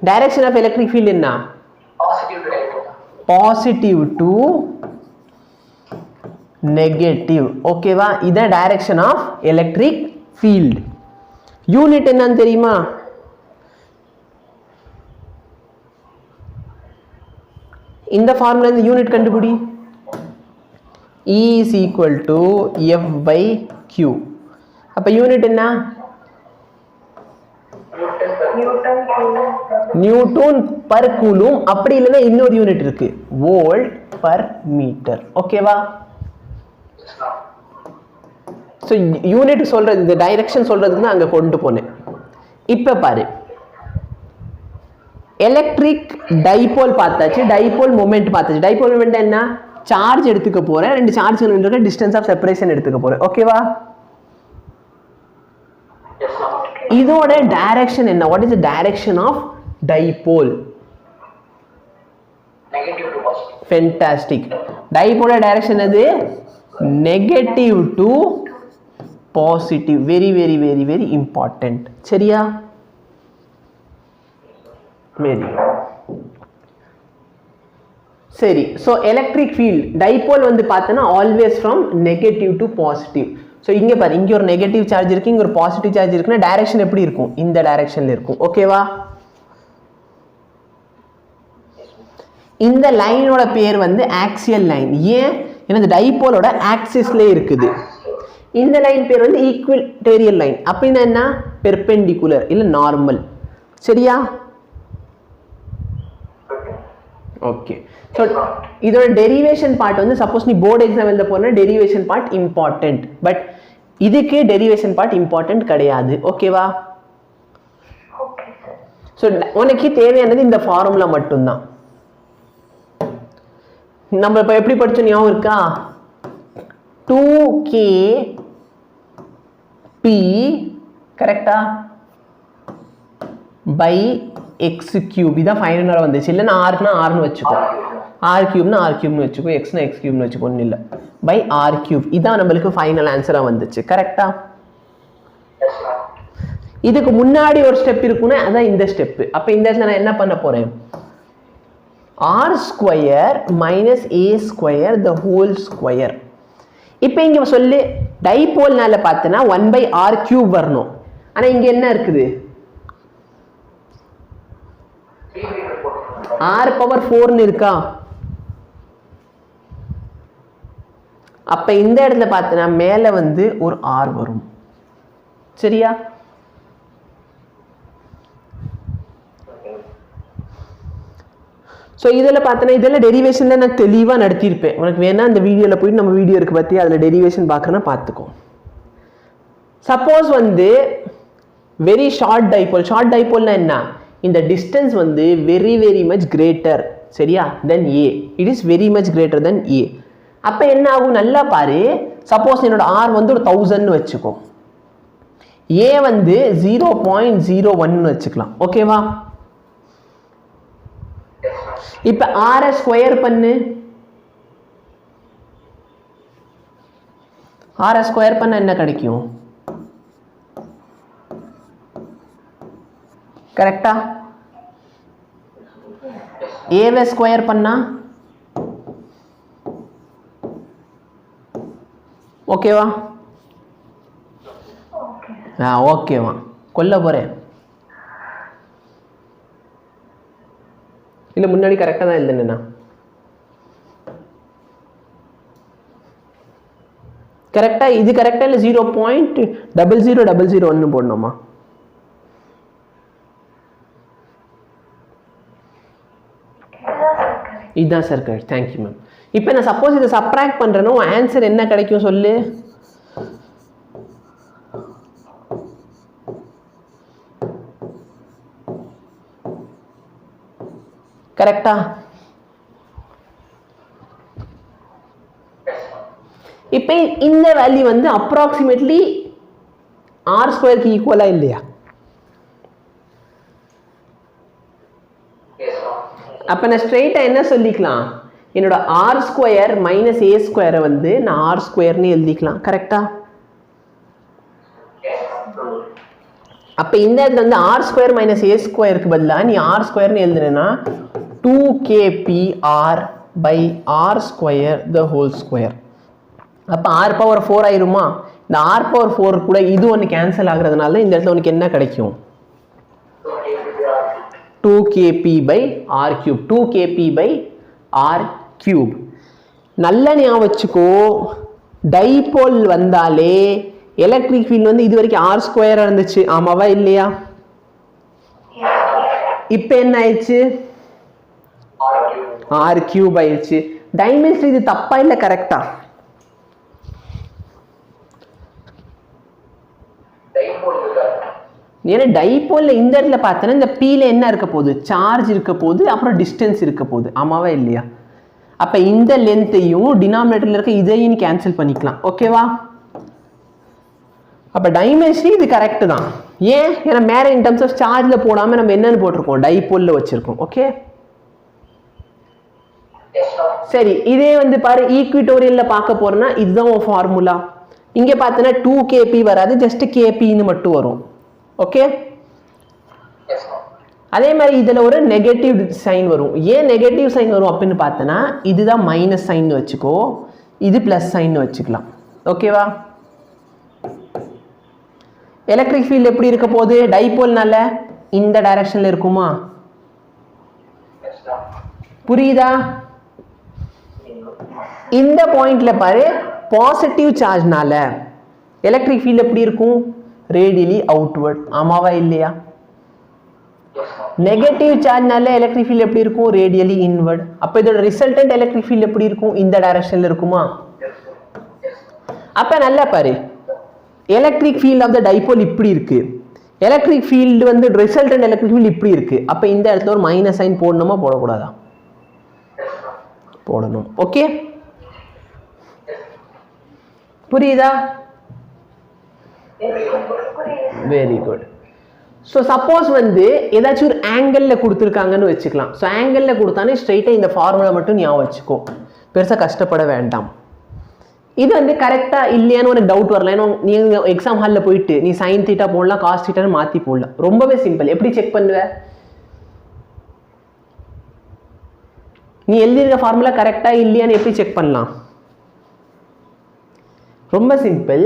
டைரக்ஷன் ஆஃப் எலக்ட்ரிக் ஃபீல்ட் என்ன? Positive to negative. ஓகேவா? இதான் direction of electric field. Unit என்னன்னு தெரியுமா? இந்த ஃபார்முலா இந்த யூனிட் கண்டுபிடி. E is equal to F by Q. அப்ப யூனிட் என்ன? Newton per coulomb. அப்படி இல்லைன்னா இன்னொரு யூனிட் இருக்கு, வோல்ட் பர் மீட்டர். ஓகேவா? ஸோ யூனிட் சொல்றது, இந்த டைரக்ஷன் சொல்றதுக்கு நான் அங்க கொண்டு போனேன். இப்ப பாரு, எலக்ட்ரிக் டைபோல் பார்த்தாச்சு, டைபோல் மொமெண்ட் பார்த்தாச்சு. டைபோல் மொமெண்ட் என்ன? சார்ஜ் எடுத்துக்க போறேன், ரெண்டு சார்ஜ் டிஸ்டன்ஸ் ஆஃப் செப்பரேஷன் எடுத்துக்க போறேன். ஓகேவா? இதோட டைரக்ஷன் என்ன? What is the direction of dipole? Negative to positive. Fantastic. டைபோலோட டைரக்ஷன் எது? Negative to positive. Very very very very important. சரியா? வெரி சரி. ஸோ எலக்ட்ரிக் ஃபீல்ட் டைபோல் வந்து பார்த்தோன்னா always from negative to positive. So இங்கே பாரு, இங்கே ஒரு நெகட்டிவ் சார்ஜ் இருக்கு, இங்கே ஒரு பாசிட்டிவ் சார்ஜ் இருக்குன்னா டைரக்ஷன் எப்படி இருக்கும்? இந்த டைரக்ஷன்ல இருக்கும். ஓகேவா? இந்த லைனோட பேர் வந்து ஆக்சியல் லைன். ஏன்? ஏன்னா இந்த டைபோலோட ஆக்சிஸ்ல இருக்குது. இந்த லைன் பேர் வந்து ஈக்விட்டோரியல் லைன். அப்படின்னா என்ன? பெர்பெண்டிகுலர் இல்ல நார்மல். சரியா? ஓகே. ஸோ இதோட டெரிவேஷன் பார்ட் வந்து சப்போஸ் நீ போர்டு எக்ஸாம் எழுத போனா டெரிவேஷன் பார்ட் இம்பார்ட்டன்ட். பட் இதுக்கு டெரிவேஷன் பார்ட் இம்பார்ட்டன்ட் கிடையாது. ஓகேவா? Okay sir. ஸோ உனக்கு தேவையானது இந்த ஃபார்முலா மட்டும்தான். நம்ம இப்போ எப்படி படிச்சோம் ஞாபகம் இருக்கா? 2kp கரெக்டா பை எக்ஸ் கியூப். இதான் ஃபைனலாக வந்துச்சு. இல்லைன்னா ஆர்னா ஆர்னு வச்சுக்கோ, ஆர் கியூப்னா ஆர் கியூப்னு வச்சுக்கோ, எக்ஸ்னா எக்ஸ் கியூப்னு வச்சுக்கோ, ஒன்றும் இல்லை. By R cube. இதான் நம்மளுக்கு ஃபைனல் ஆன்சராக வந்துச்சு. கரெக்டா? Yes, ma'am. இதுக்கு முன்னாடி ஒரு ஸ்டெப் இருக்குன்னா அதான் இந்த ஸ்டெப்பு. அப்போ இந்த இடத்துல நான் என்ன பண்ண போறேன்? R square minus A square the whole square. இப்போ இங்க சொல்லு, டைபோல்னால பார்த்தனா 1/r கியூப் வரணும். ஆனா இங்க என்ன இருக்குது? r பவர் 4 இருக்கா? அப்ப இந்த இடத்துல பார்த்தனா மேல வந்து ஒரு r வரும். சரியா? ஸோ இதில் பார்த்தோன்னா இதெல்லாம் டெரிவேஷனில் நான் தெளிவாக நடத்தியிருப்பேன். உனக்கு வேணா அந்த வீடியோவில் போயிட்டு நம்ம வீடியோ இருக்கு பற்றி அதில் டெரிவேஷன் பார்க்குறேன்னா பார்த்துக்கோ. சப்போஸ் வந்து வெரி ஷார்ட் டைபோல்னா என்ன? இந்த டிஸ்டன்ஸ் வந்து வெரி வெரி மச் கிரேட்டர், சரியா, than a. It is very much greater than a. அப்போ என்ன ஆகும்? நல்லா பாரு. சப்போஸ் என்னோட ஆர் வந்து ஒரு 1000 வச்சுக்கோ, ஏ வந்து 0.01 வச்சுக்கலாம். ஓகேவா? இப்ப ஆர் ஸ்கொயர் பண்ணு. ஆர் ஸ்கொயர் பண்ண என்ன கிடைக்கும்? கரெக்டா? ஏவை ஸ்கொயர் பண்ணா ஓகேவா? ஓகேவா? கொல்ல போறேன் இல்ல முன்னாடி கரெக்டா தான் எழுதுனா? கரெக்டா? இது கரெக்டா இல்ல 0.00001 போடணுமா? இதுதான் சார் கரெக்ட். Thank you ma'am. இப்போ நான் சப்போஸ் இதை சப்ராக்ட் பண்றேன்னா ஆன்சர் என்ன கிடைக்கும் சொல்லு? கரெக்டா? இப்போ இந்த வேல்யூ வந்து அப்ராக்சிமேட்லி ஆர் ஸ்கொயருக்கு ஈக்குவலா இல்லையா? அப்ப நான் ஸ்ட்ரெயிட்டா என்ன சொல்லிக்கலாம்? என்னோட ஆர் ஸ்கொயர் மைனஸ் ஏ ஸ்கொயரை வந்து நான் ஆர் ஸ்கொயர்னு எழுதிக்கலாம். கரெக்டா? அப்ப இந்த இடத்துல வந்து ஆர் ஸ்கொயர் மைனஸ் ஏ ஸ்கொயருக்கு பதிலாக நீ ஆர் ஸ்கொயர்னு எழுதுனா 2kpr by r square the whole square. அப்ப r power 4 ஆயிருமா? இந்த r power 4 கூட இது ஒன்னு கேன்சல் ஆகுறதுனால இந்த இடத்துல உனக்கு என்ன கிடைக்கும்? 2kp by r cube. 2kp by r cube. நல்ல ஞாபகம் வச்சுக்கோ, டைபோல் வந்தாலே எலக்ட்ரிக் ஃபீல்ட் வந்து இது வரைக்கும் r ஸ்கொயரா இருந்துச்சு. ஆமாவா இல்லையா? இப்போ என்ன ஆயிடுச்சு? r cube ஆயிடுச்சு. டைமென்ஷன் இது தப்பா இல்ல கரெக்டா? ஏன்னா டைபோலில் இந்த இடத்துல பார்த்தோன்னா இந்த பீல என்ன இருக்க போகுது, சார்ஜ் இருக்க போகுது, அப்புறம் டிஸ்டன்ஸ் இருக்க போகுது, ஆமாவா இல்லையா? அப்போ இந்த லென்த்தையும் டினாமினேட்டரில் இருக்க இதையும் கேன்சல் பண்ணிக்கலாம், ஓகேவா? அப்போ டைமென்ஷனி இது கரெக்டு தான். ஏன்? ஏன்னா மேலே இன் டர்ம்ஸ் ஆஃப் சார்ஜில் போடாமல் நம்ம என்னன்னு போட்டிருக்கோம், டைபோலில் வச்சுருக்கோம், ஓகே? சரி, இதே வந்து பாரு ஈக்விட்டோரியலில் பார்க்க போறோம்னா இதுதான் உன் ஃபார்முலா. இங்கே பார்த்தோன்னா 2kp வராது, ஜஸ்ட் kpன்னு மட்டும் வரும், ஓகே? அதே மாதிரி இதில் ஒரு நெகட்டிவ் சைன் வரும். ஏன் நெகட்டிவ் சைன் வரும் அப்படின்னு பார்த்தோன்னா இதுதான் மைனஸ் சைன் வச்சுக்கோ, இது பிளஸ் சைன் வச்சுக்கலாம், ஓகேவா? எலக்ட்ரிக் ஃபீல்டு எப்படி இருக்க போகுது, டைபோல்னால இந்த டைரக்ஷன்ல இருக்குமா? புரியுதா? இந்த பாயிண்ட்ல பாரு பாசிட்டிவ் சார்ஜ்னால எலக்ட்ரிக் ஃபீல்டு எப்படி இருக்கும், ரேடியலி அவுட்வர்ட், ஆமாவா இல்லையா? நெகட்டிவ் சார்ஜ்னால எலக்ட்ரிக் ஃபீல்டு எப்படி இருக்கும், ரேடியலி இன்வர்ட். அப்போ இதோட ரிசல்டன்ட் எலக்ட்ரிக் ஃபீல்டு எப்படி இருக்கும், இந்த டைரக்ஷன்ல இருக்குமா? அப்ப நல்லா பாரு, electric field of the dipole இப்படி இருக்கு, எலக்ட்ரிக் ஃபீல்டு வந்து ரிசல்டன்ட் எலக்ட்ரிக் ஃபீல்டு இப்படி இருக்கு. அப்ப இந்த இடத்துல ஒரு மைனஸ் சைன் போடணுமா போடக்கூடாதா? போடணும், ஓகே? புரியுதா? Very good. ஸோ சப்போஸ் வந்து ஏதாச்சும் ஒரு ஆங்கிளில் கொடுத்துருக்காங்கன்னு வச்சுக்கலாம். ஸோ ஆங்கிளில் கொடுத்தானே ஸ்ட்ரெயிட்டாக இந்த ஃபார்முலா மட்டும் ஞாபகம் வச்சுக்கோ, பெருசாக கஷ்டப்பட வேண்டாம். இது வந்து கரெக்டாக இல்லையான்னு ஒரு டவுட் வரல. ஏன்னா நீ எக்ஸாம் ஹாலில் போயிட்டு நீ சைன் தீட்டா போடலாம், காஸ் தீட்டான்னு மாற்றி போடலாம். ரொம்பவே சிம்பிள். எப்படி செக் பண்ணுவ? நீ எழுதியிருக்க ஃபார்முலா கரெக்டாக இல்லையான்னு எப்படி செக் பண்ணலாம்? ரொம்ப சிம்பிள்.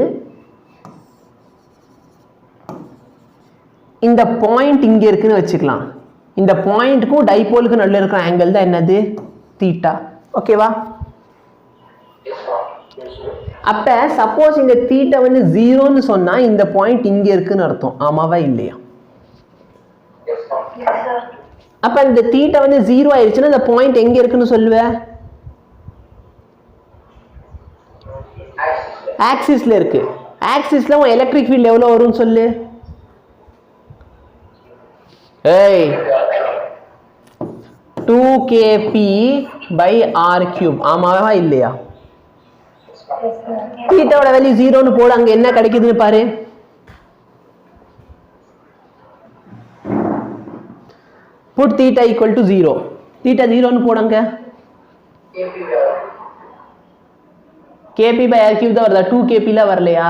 இந்த பாயிண்ட் இங்க இருக்குன்னு வச்சுக்கலாம். இந்த பாயிண்ட்க்கும் டைபோலுக்கும் நடுவில் இருக்கிற ஆங்கிள் தான் என்னது, தீட்டா, ஓகேவா? அப்ப சப்போஸ் இந்த தீட்டா வந்து 0ன்னு சொன்னா இந்த பாயிண்ட் இங்க இருக்குன்னு அர்த்தம், ஆமாவா இல்லையா? அப்ப இந்த தீட்டா வந்து 0 ஆயிடுச்சுன்னா இந்த பாயிண்ட் எங்க இருக்குன்னு சொல்லுவ? ஆக்சிஸ்ல இருக்கு. ஆக்சிஸ்ல உன் எலக்ட்ரிக் ஃபீல்ட் எவ்வளவு வரும்னு சொல்லு. ஏய் 2kp by r3, ஆமாவா இல்லையா? தீட்டாவோட வேல்யூ 0ன்னு போடு, அங்க என்ன கிடைக்குதுன்னு பாரு. put theta equal to 0. theta 0ன்னு போடுங்க. kp by r3 தான் வருதா, 2kp ல வரலையா?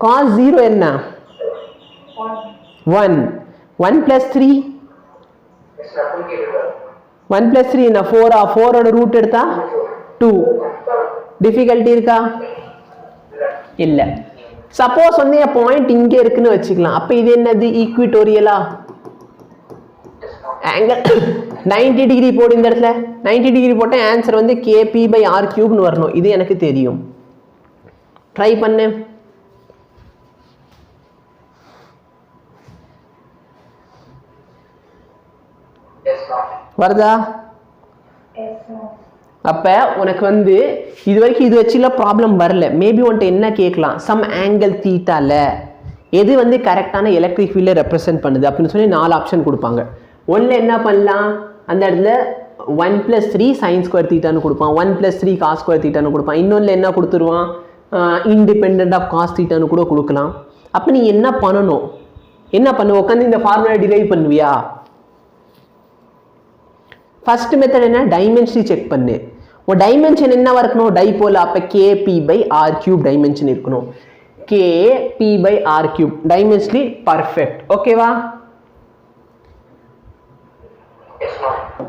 cos 0 என்ன? 1. 1 plus 3, 1 plus 3 என்ன? 4. 4 ஓட ரூட் எடுத்தா 2. டிஃபிகல்ட்டி இருக்கா? இல்ல. சப்போஸ் வந்து என் பாயிண்ட் இங்கே இருக்குன்னு வச்சுக்கலாம். அப்ப இது என்னது, ஈக்விட்டோரியலா? ஆங்கிள் 90 டிகிரி போடு. இந்த இடத்துல 90 டிகிரி போட்ட ஆன்சர் வந்து kp by r3 ன்னு வரணும். இது எனக்கு தெரியும். ட்ரை பண்ணு. வருதா? அப்ப உனக்கு வந்து இது வரைக்கும் இது வச்சுலாம் ப்ராப்ளம் வரல. மேபி உன்ட்ட என்ன கேட்கலாம், சம் ஆங்கிள் தீட்டால எது வந்து கரெக்டான எலக்ட்ரிக் ஃபீல்டை ரெப்ரசென்ட் பண்ணுது அப்படின்னு சொல்லி 4 ஆப்ஷன் கொடுப்பாங்க. ஒன்ல என்ன பண்ணலாம், அந்த இடத்துல 1 plus 3 sin square தீட்டான்னு கொடுப்பான், 1 plus 3 cos square தீட்டான்னு கொடுப்பான். இன்னொன்னுல என்ன கொடுத்துருவான், இண்டிபெண்ட் ஆஃப் காஸ் தீட்டான்னு கூட கொடுக்கலாம். அப்போ நீ என்ன பண்ணணும், என்ன பண்ணு, உட்காந்து இந்த ஃபார்முலா டிரைவ் பண்ணுவியா? ஃபர்ஸ்ட் மெத்தட் என்ன, டைமென்ஷன் செக் பண்ணு. ஒரு டைமென்ஷன் என்னவா இருக்கணும், டைபோல். அப்போ kp by r3 டைமென்ஷன் இருக்கணும். kp by r3 dimensionally perfect, ஓகேவா?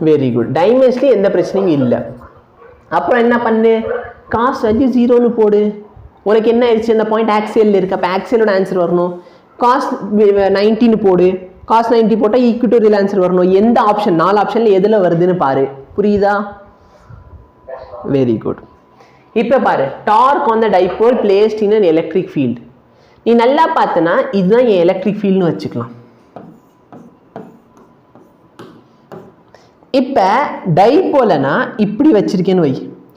Very good. டைமென்ஷனலி எந்த பிரச்சனையும் இல்லை. அப்புறம் என்ன பண்ணு, காஸ் வேல்யூ 0ன்னு போடு. உனக்கு என்ன ஆயிடுச்சு, அந்த பாயிண்ட் ஆக்சியல் இருக்கு. அப்போ ஆக்சியலோட ஆன்சர் வரணும். காஸ் 90ன்னு போடு. காஸ் 90 போட்டால் ஈக்விட்டோரியல் ஆன்சர் வரணும். எந்த ஆப்ஷன், 4 ஆப்ஷன்ல எதுல வருதுன்னு பாரு. புரியுதா? Very good. இப்போ பாரு, torque on the dipole placed in an electric field. நீ நல்லா பார்த்தனா இதுதான் என் எலக்ட்ரிக் ஃபீல்ட்னு வச்சுக்கலாம். இப்போ டைபோலனா இப்படி வச்சிருக்கேன்னு வை.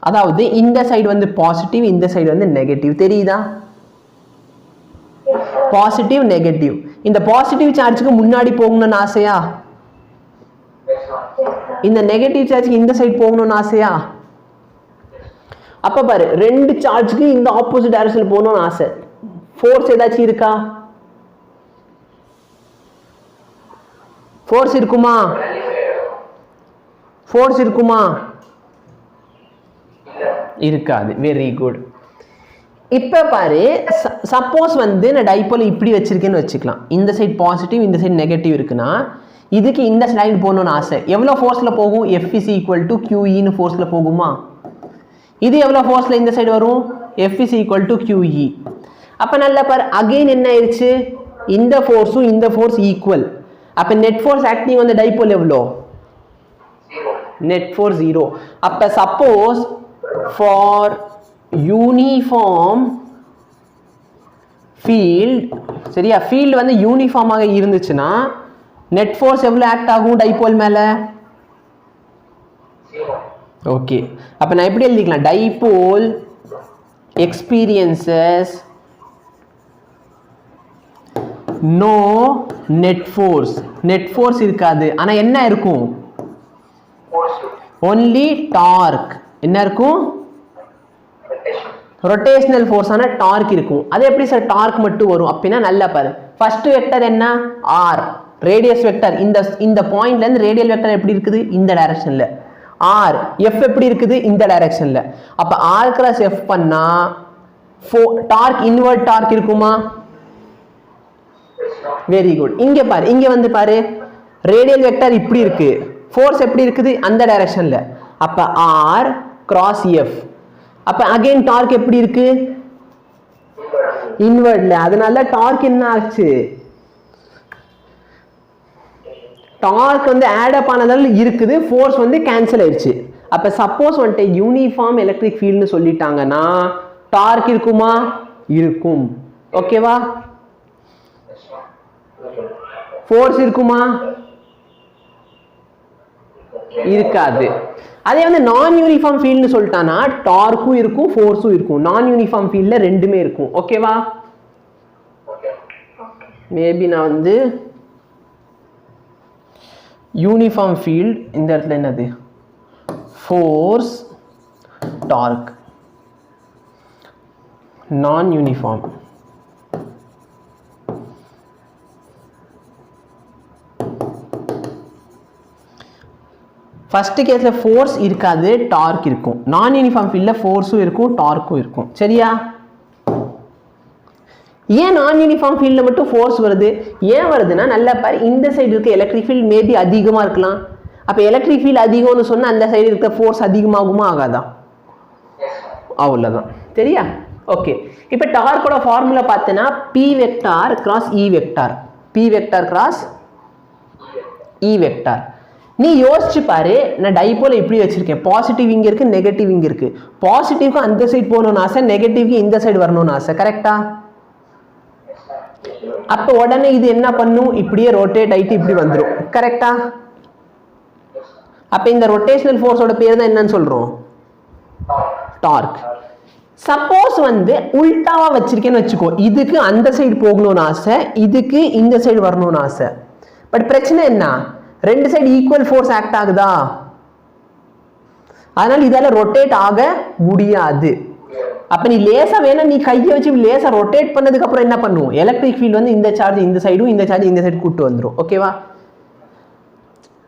அதாவது இந்த சைடு வந்து பாசிட்டிவ், இந்த சைடு வந்து நெகட்டிவ். தெரியுதா? Positive negative. இந்த பாசிட்டிவ் சார்ஜுக்கு முன்னாடி போகணும்னு ஆசையா? Yes, ma'am. Yes, sir. இந்த நெகட்டிவ் சார்ஜுக்கு இந்த சைடு போகணும்னு ஆசையா? அப்ப பாரு, ரெண்டு சார்ஜுக்கு இந்த ஆப்போசிட் டைரக்ஷன்ல போகணும்னு ஆசை. ஃபோர்ஸ் ஏதாச்சும் இருக்கா? ஃபோர்ஸ் இருக்குமா? ஃபோர்ஸ் இருக்குமா? இருக்காது. Very good. இப்போ பாரு, சப்போஸ் வந்து நான் டைபோல் இப்படி வச்சிருக்கேன்னு வச்சுக்கலாம். இந்த சைடு பாசிட்டிவ், இந்த சைடு நெகட்டிவ் இருக்குன்னா இதுக்கு இந்த சைடு போகணும்னு ஆசை. எவ்வளோ ஃபோர்ஸில் போகும்? F is equal to QE ஃபோர்ஸில் போகுமா? இது எவ்வளோ ஃபோர்ஸில் இந்த சைடு வரும்? F is equal to QE. அப்போ நல்லா பாரு, அகெயின் என்ன ஆயிடுச்சு? இந்த ஃபோர்ஸும் இந்த ஃபோர்ஸ் ஈக்குவல். அப்போ நெட் ஃபோர்ஸ் ஆக்டிங் வந்து டைபோல் எவ்வளோ? Net force 0. அப்போ சப்போஸ் ஃபார் யூனிஃபார்ம் ஃபீல்ட், சரியா, ஃபீல்டு வந்து யூனிஃபார்மாக இருந்துச்சுன்னா நெட் ஃபோர்ஸ் எவ்வளோ ஆக்ட் ஆகும் டைபோல் மேலே? ஓகே. அப்போ நான் எப்படி எழுதிக்கலாம்? Dipole experiences no net force. Net force இருக்காது. ஆனால் என்ன இருக்கும்? Only torque. என்ன இருக்கும்? ரொட்டேஷனல் ஃபோர்ஸ் ஆன டார்க் இருக்கும். அது எப்படி சார் டார்க் மட்டும் வரும் அப்படின்னா நல்லா பாரு. ஃபர்ஸ்ட் வெக்டர் என்ன? ஆர். ரேடியஸ் வெக்டர் இந்த பாயிண்ட்ல இருந்து ரேடியல் வெக்டர் எப்படி இருக்குது? இந்த டைரக்ஷன்ல. ஆர். எஃப் எப்படி இருக்குது? இந்த டைரக்ஷன்ல. அப்ப ஆர் கிராஸ் எஃப் பண்ணா டார்க் இன்வெர்ட் டார்க் இருக்குமா? Very good. இங்க பாரு, இங்க வந்து பாரு, ரேடியல் வெக்டர் இப்படி இருக்கு, ஃபோர்ஸ் எப்படி இருக்குது? அந்த டைரக்ஷன்ல. அப்ப ஆர் கிராஸ் எஃப். அப்ப அகைன் டார்க் எப்படி இருக்கு? இன்வெர்ட்ல. அதனால டார்க் என்ன ஆச்சு? டார்க் வந்து ஆட் அப் ஆனதால இருக்குது, ஃபோர்ஸ் வந்து கேன்சல் ஆயிடுச்சு. அப்ப சப்போஸ் வந்துட்டு யூனிஃபார்ம் எலக்ட்ரிக் ஃபீல்ட்னு சொல்லிட்டாங்கன்னா டார்க் இருக்குமா? இருக்கும். ஓகேவா? ஃபோர்ஸ் இருக்குமா? இருக்காது. அதே வந்து நான் யூனிஃபார்ம் ஃபீல்ட்னு சொல்லிட்டானா டார்க்கும் இருக்கும், ஃபோர்ஸும் இருக்கும். நான் யூனிஃபார்ம் ஃபீல்ட்ல ரெண்டுமே இருக்கும். ஓகேவா? மேபி நான் வந்து யூனிஃபார்ம் ஃபீல்ட் இந்த இடத்துல என்னது? Force torque. நான் யூனிஃபார்ம் ஃபர்ஸ்ட் கேஸ்ல ஃபோர்ஸ் இருக்காது, டார்க் இருக்கும். நான் யூனிஃபார்ம் ஃபீல்ட்ல ஃபோர்ஸும் இருக்கும், டார்க்கும் இருக்கும். சரியா? ஏன் நான் யூனிஃபார்ம் ஃபீல்ட்ல மட்டும் ஃபோர்ஸ் வருது? ஏன் வருதுன்னா நல்லா பாரு, இந்த சைடு இருக்க எலக்ட்ரிக் ஃபீல்ட் மேபி அதிகமா இருக்கலாம். அப்ப எலக்ட்ரிக் ஃபீல்ட் அதிகம்னு சொன்னா அந்த சைடு இருக்க ஃபோர்ஸ் அதிகமாகுமா ஆகாதா? அவ்வளவுதான். சரியா? ஓகே. இப்போ டார்க்கோட ஃபார்முலா பார்த்தேன்னா P vector cross E vector. P vector cross E vector. நீ யோசிச்சு பாரு, நான் டைபோல இப்படி வச்சிருக்கேன். பாசிட்டிவ் இங்க இருக்கு, நெகட்டிவ் இங்க இருக்கு. பாசிட்டிவ்க்கு அந்த சைடு போகணும்னு ஆசை, நெகட்டிவ்க்கு இந்த சைடு வரணும்னு ஆசை. கரெக்டா? அப்ப உடனே இது என்ன பண்ணும்? இப்படியே ரொட்டேட் ஆயிட்டு இப்படி வந்துடும். கரெக்டா? அப்ப இந்த ரொட்டேஷனல் ஃபோர்ஸோட பேர் தான் என்னன்னு சொல்றோம்? டார்க். சப்போஸ் வந்து உல்டாவா வச்சிருக்கேன்னு வச்சுக்கோ, இதுக்கு அந்த சைடு போகணும்னு ஆசை, இதுக்கு இந்த சைடு வரணும்னு ஆசை. பட் பிரச்சனை என்ன? ரெண்டு சைடு ஈக்குவல் ஃபோர்ஸ் ஆக்ட் ஆகுதா? அதனால இதால ரொட்டேட் ஆக முடியாது. அப்ப நீ லேசா வேணா நீ கையை வச்சு லேசா ரொட்டேட் பண்ணதுக்கு அப்புறம் என்ன பண்ணும்? எலக்ட்ரிக் ஃபீல்ட் வந்து இந்த சார்ஜ் இந்த சைடும், இந்த சார்ஜ் இந்த சைடு கூட்டு வந்துடும். ஓகேவா?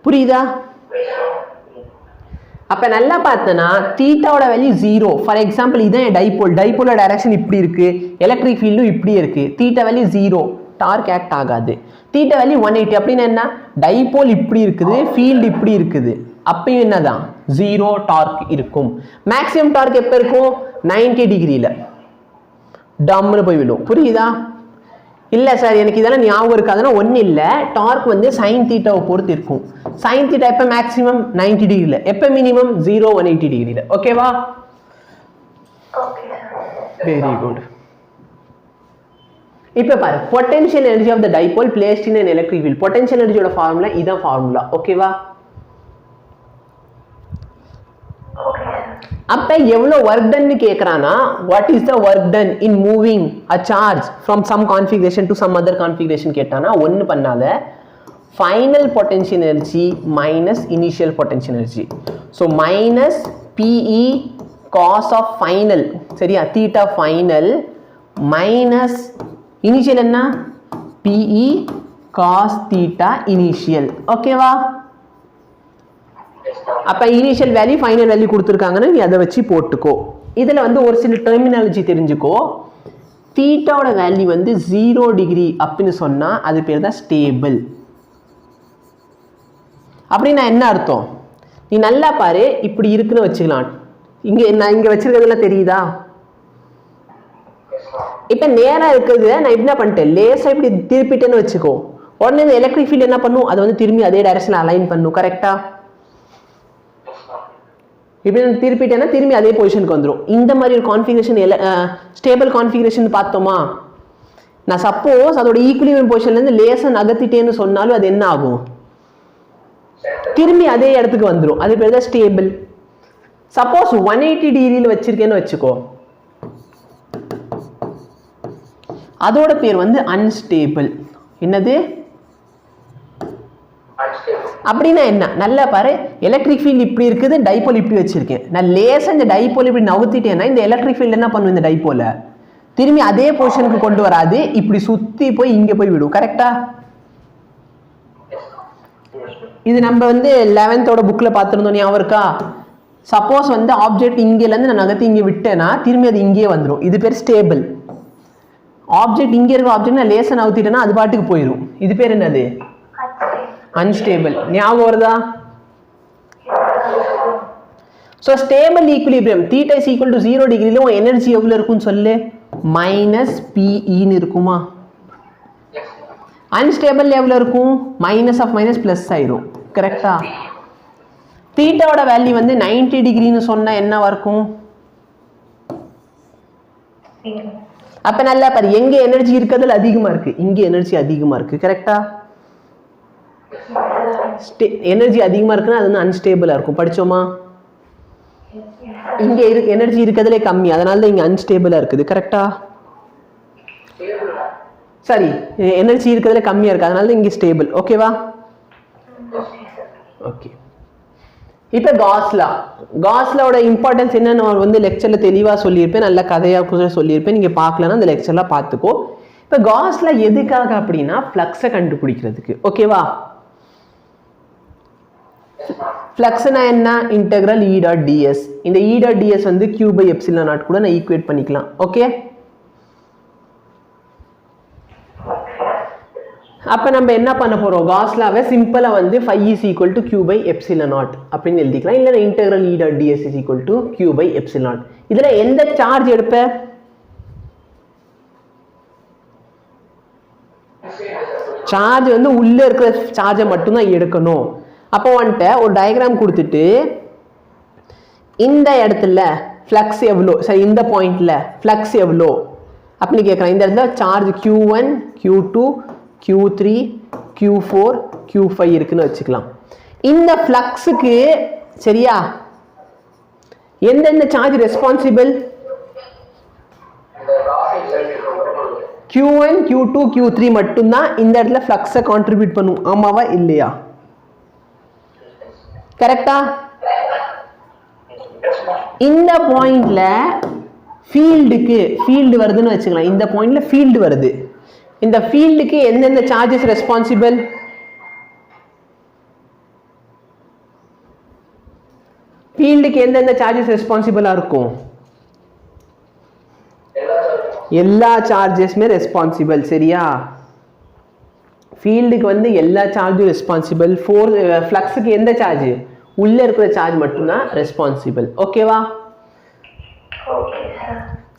புரியுதா? அப்ப நல்லா பார்த்தனா தீட்டாவோட வேல்யூ 0. ஃபார் எக்ஸாம்பிள் இதான் டைபோல். டைபோலோட டைரக்ஷன் இப்படி இருக்கு, எலக்ட்ரிக் ஃபீல்டும் இப்படி இருக்கு. தீட்டா வேல்யூ 0, டார்க் ஆக்ட் ஆகாது. Theta value 180. அப்படின்னா என்ன? டைபோல் இப்படி இருக்குது, ஃபீல்டு இப்படி இருக்குது. அப்பயும் என்னதான்? 0 டார்க் இருக்கும். மேக்ஸிமம் டார்க் எப்ப இருக்கும்? 90 டிகிரியில டம்னு போய் விடும். புரியுதா? இல்ல சார் எனக்கு இதெல்லாம் ஞாபகம் இருக்காதுன்னா ஒன்றும் இல்லை. டார்க் வந்து சைன் தீட்டாவை பொறுத்து இருக்கும். சைன் தீட்டா எப்போ மேக்ஸிமம்? 90 டிகிரியில். எப்போ மினிமம்? 0 180 டிகிரியில். ஓகேவா? Very good. இப்போ பாரு, potential energy of the dipole placed in an electric field. Potential எனர்ஜியோட ஃபார்முலா இதான் ஃபார்முலா. ஓகேவா? Okay, sir. அப்ப எவ்வளவு ஒர்க் டன் கேக்குறானா what is the work done in moving a charge from some configuration to some other configuration கேட்டானா ஒன்னு பண்ணாத final potential energy minus initial potential energy so minus PE cos of final சரியா theta final minus initial என்ன BE cos theta initial ஓகேவா அப்ப initial value final value கொடுத்துருக்காங்கன்னா நீ அதை வச்சு போட்டுக்கோ இதுல வந்து ஒரு சில டெர்மினாலஜி தெரிஞ்சுக்கோ தீட்டாவோட வேல்யூ வந்து 0 டிகிரி அப்படின்னு சொன்னா அது பேர் தான் ஸ்டேபிள் அப்படின்னா என்ன அர்த்தம் நீ நல்லா பாரு இப்படி இருக்குன்னு வச்சுக்கலாம் நான் இங்க வச்சிருக்கிறதுலாம் தெரியுதா இப்ப நேரா இருக்குது நான் என்ன பண்ணிட்டேன் லேசா இப்படி திருப்பிட்டேன்னு வச்சுக்கோ உடனே இந்த எலக்ட்ரிக் ஃபீல்ட் என்ன பண்ணும் அது வந்து திரும்பி அதே டைரக்ஷன்ல அலைன் பண்ணும் கரெக்டா இப்படி நான் திருப்பிட்டேன்னா திரும்பி அதே பொசிஷனுக்கு வந்துடும் இந்த மாதிரி ஒரு கான்ஃபிகரேஷன் ஸ்டேபிள் கான்ஃபிகரேஷன் பார்த்தோமா நான் சப்போஸ் அதோட ஈக்குலிபிரியம் பொசிஷன்லேருந்து லேசாக நகர்த்திட்டேன்னு சொன்னாலும் அது என்ன ஆகும் திரும்பி அதே இடத்துக்கு வந்துடும் அது பேர் தான் ஸ்டேபிள் சப்போஸ் 180 டிகிரியில் வச்சிருக்கேன்னு வச்சுக்கோ அதோட பேர் வந்து அன்ஸ்டேபிள் என்னது அப்படின்னா என்ன நல்லா பாரு எலக்ட்ரிக் ஃபீல்ட் இப்படி இருக்குது டைபோல் இப்படி வச்சிருக்கேன் நான் லேசா இந்த டைபோல் இப்படி நவுத்திட்டேன்னா இந்த எலக்ட்ரிக் ஃபீல்ட் என்ன பண்ணும் இந்த டைபோல திரும்பி அதே பொசிஷனுக்கு கொண்டு வராது இப்படி சுத்தி போய் இங்க போய் விடும் கரெக்டா இது நம்ம வந்து 11th புக்ல பார்த்திருந்தோம் ஞாபகம் இருக்கா சப்போஸ் வந்து ஆப்ஜெக்ட் இங்கல இருந்து நான் நகர்த்தி இங்க விட்டேன்னா திரும்பி அது இங்கேயே வந்துடும் இது பேர் ஸ்டேபிள் ஆப்ஜெக்ட் இங்க இருக்க ஆப்ஜெக்ட் நான் லேசா நவுத்திட்டேன்னா அது பாட்டுக்கு போயிடும் இது பேர் என்னது unstable ஞாபகம் வருதா so stable equilibrium theta is equal to 0 டிகிரில உன் எனர்ஜி எவ்வளவு இருக்கும்னு சொல்லு minus pe ன்னு இருக்குமா unstable எவ்வளவு இருக்கும் minus of minus plus ஆயிரும் கரெக்ட்டா தீட்டாவோட வேல்யூ வந்து 90 டிகிரின்னு சொன்னா என்னவா இருக்கும் அப்ப நல்லா பாரு எங்க எனர்ஜி இருக்கிறதுல அதிகமா இருக்கு இங்க எனர்ஜி அதிகமா இருக்கு கரெக்ட்டா எனர்ஜி அதிகமா இருக்குன்னா அது வந்து அன்ஸ்டேபிளா இருக்கும் படிச்சோமா இங்க எனர்ஜி இருக்கிறதுல கம்மி அதனால தான் இங்க அன்ஸ்டேபிளா இருக்குது கரெக்ட்டா சரி எனர்ஜி இருக்கிறதுல கம்மியா இருக்கு அதனால தான் இங்க ஸ்டேபிள் ஓகேவா ஓகே இப்போ காஸ்லாவோட இம்பார்ட்டன்ஸ் என்னன்னு நான் வந்து லெக்சர்ல தெளிவா சொல்லியிருப்பேன் நல்ல கதையா கூட சொல்லியிருப்பேன் நீங்க பார்க்கலன்னா அந்த லெக்சர்ல பார்த்துக்கோ இப்போ காஸ்லா எதுக்காக அப்படின்னா ஃப்ளக்ஸை கண்டுபிடிக்கிறதுக்கு ஓகேவா ஃப்ளக்ஸ்னா என்ன இன்டெக்ரல் E டாட் ds இந்த E டாட் ds வந்து q by epsilon naught கூட நான் ஈக்குவேட் பண்ணிக்கலாம் ஓகே அப்ப நம்ம என்ன பண்ண போறோம் காஸ்லாவை சிம்பிளா வந்து phi is equal to q by epsilon naught அப்படினு எழுதிக்கலாம் இல்ல integral E dot ds is equal to q by epsilon naught இதுல எந்த சார்ஜ் எடுப்ப சார்ஜ் வந்து உள்ள இருக்கிற சார்ஜை மட்டும் தான் எடுக்கணும் அப்போ வந்துட்டு ஒரு டயக்ராம் கொடுத்துட்டு இந்த இடத்துல ஃப்ளக்ஸ் எவ்வளோ சரி இந்த பாயிண்ட்ல ஃப்ளக்ஸ் எவ்வளோ அப்படின்னு கேட்குறேன் இந்த இடத்துல charge Q1 Q2 Q3 Q4 Q5 இருக்குன்னு வச்சுக்கலாம் இந்த ஃப்ளக்ஸுக்கு சரியா எந்தெந்த charge responsible Q1 Q2 Q3 மட்டும்தான் இந்த இடத்துல ஃப்ளக்ஸை கான்ட்ரிபியூட் பண்ணும் ஆமாவா இல்லையா கரெக்டா இந்த பாயிண்ட்ல ஃபீல்டு வருதுன்னு வச்சுக்கலாம் இந்த பாயிண்ட்ல ஃபீல்டு வருது இந்த ஃபீல்டுக்கு எந்தெந்த சார்ஜஸ் ரெஸ்பான்சிபிள் ஃபீல்டுக்கு எந்தெந்த சார்ஜஸ் ரெஸ்பான்சிபிளா இருக்கும் எல்லா சார்ஜஸ்மே ரெஸ்பான்சிபிள் சரியா ஃபீல்டுக்கு வந்து எல்லா சார்ஜும் ரெஸ்பான்சிபிள் ஃப்ளக்ஸுக்கு எந்த சார்ஜ் உள்ள இருக்கிற சார்ஜ் மட்டும்தான் ரெஸ்பான்சிபிள் ஓகேவா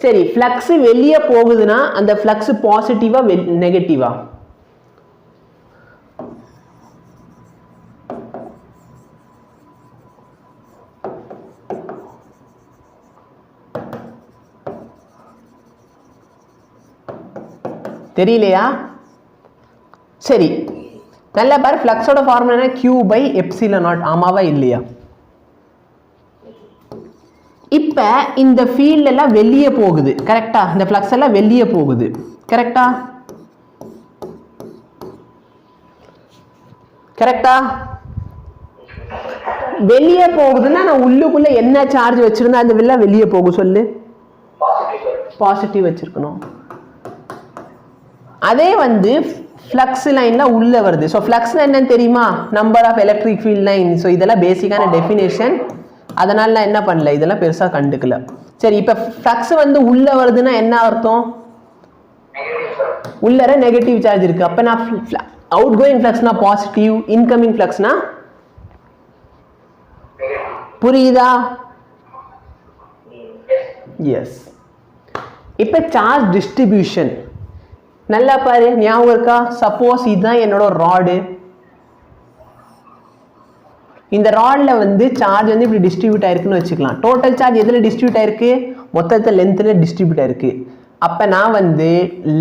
சரி ஃப்ளக்ஸ் வெளியே போகுதுன்னா அந்த ஃப்ளக்ஸ் பாசிட்டிவா நெகட்டிவா தெரியலையா சரி நல்ல பாரு ஃப்ளக்ஸோட ஃபார்முலா என்ன q by epsilon naught ஆமாவா இல்லையா இப்போ இந்த ஃபீல்ட் எல்லாம் வெளியே போகுது கரெக்டா, இந்த ஃப்ளக்ஸ் எல்லாம் வெளியே போகுது கரெக்டா கரெக்டா. வெளியே போகுதுன்னா நான் உள்ளுக்குள்ள என்ன சார்ஜ் வச்சிருந்தா அந்த வெளில வெளியே போகும் சொல்லு, பாசிட்டிவ் வச்சிருக்கணும். அதே வந்து ஃப்ளக்ஸ் லைன்ல உள்ள வருது. ஸோ ஃப்ளக்ஸ்னா என்னன்னு தெரியுமா, number of electric field line. So இதெல்லாம் பேசிக்கான டெஃபினேஷன், அதனால நான் என்ன பண்ணல, இதெல்லாம் பெருசா கண்டுக்கல. சரி, இப்போ ஃப்ளக்ஸ் வந்து உள்ள வருதுன்னா என்ன அர்த்தம், உள்ளர நெகட்டிவ் சார்ஜ் இருக்கு. அப்ப நான் அவுட் கோயிங் ஃப்ளக்ஸ்னா பாசிட்டிவ், இன்கமிங் ஃப்ளக்ஸ்னா புரியுதா? எஸ். இப்போ சார்ஜ் டிஸ்ட்ரிபியூஷன் நல்லா பாரு, ஞாபகம் இருக்கா? சப்போஸ் இதுதான் என்னோட ராடு, இந்த ராட்ல வந்து சார்ஜ் வந்து இப்படி டிஸ்ட்ரிபியூட் ஆயிருக்குன்னு வச்சுக்கலாம். டோட்டல் சார்ஜ் எதுல டிஸ்ட்ரிபியூட் ஆயிருக்கு, மொத்தத்தை லென்த்ல டிஸ்ட்ரிபியூட் ஆயிருக்கு. அப்ப நான் வந்து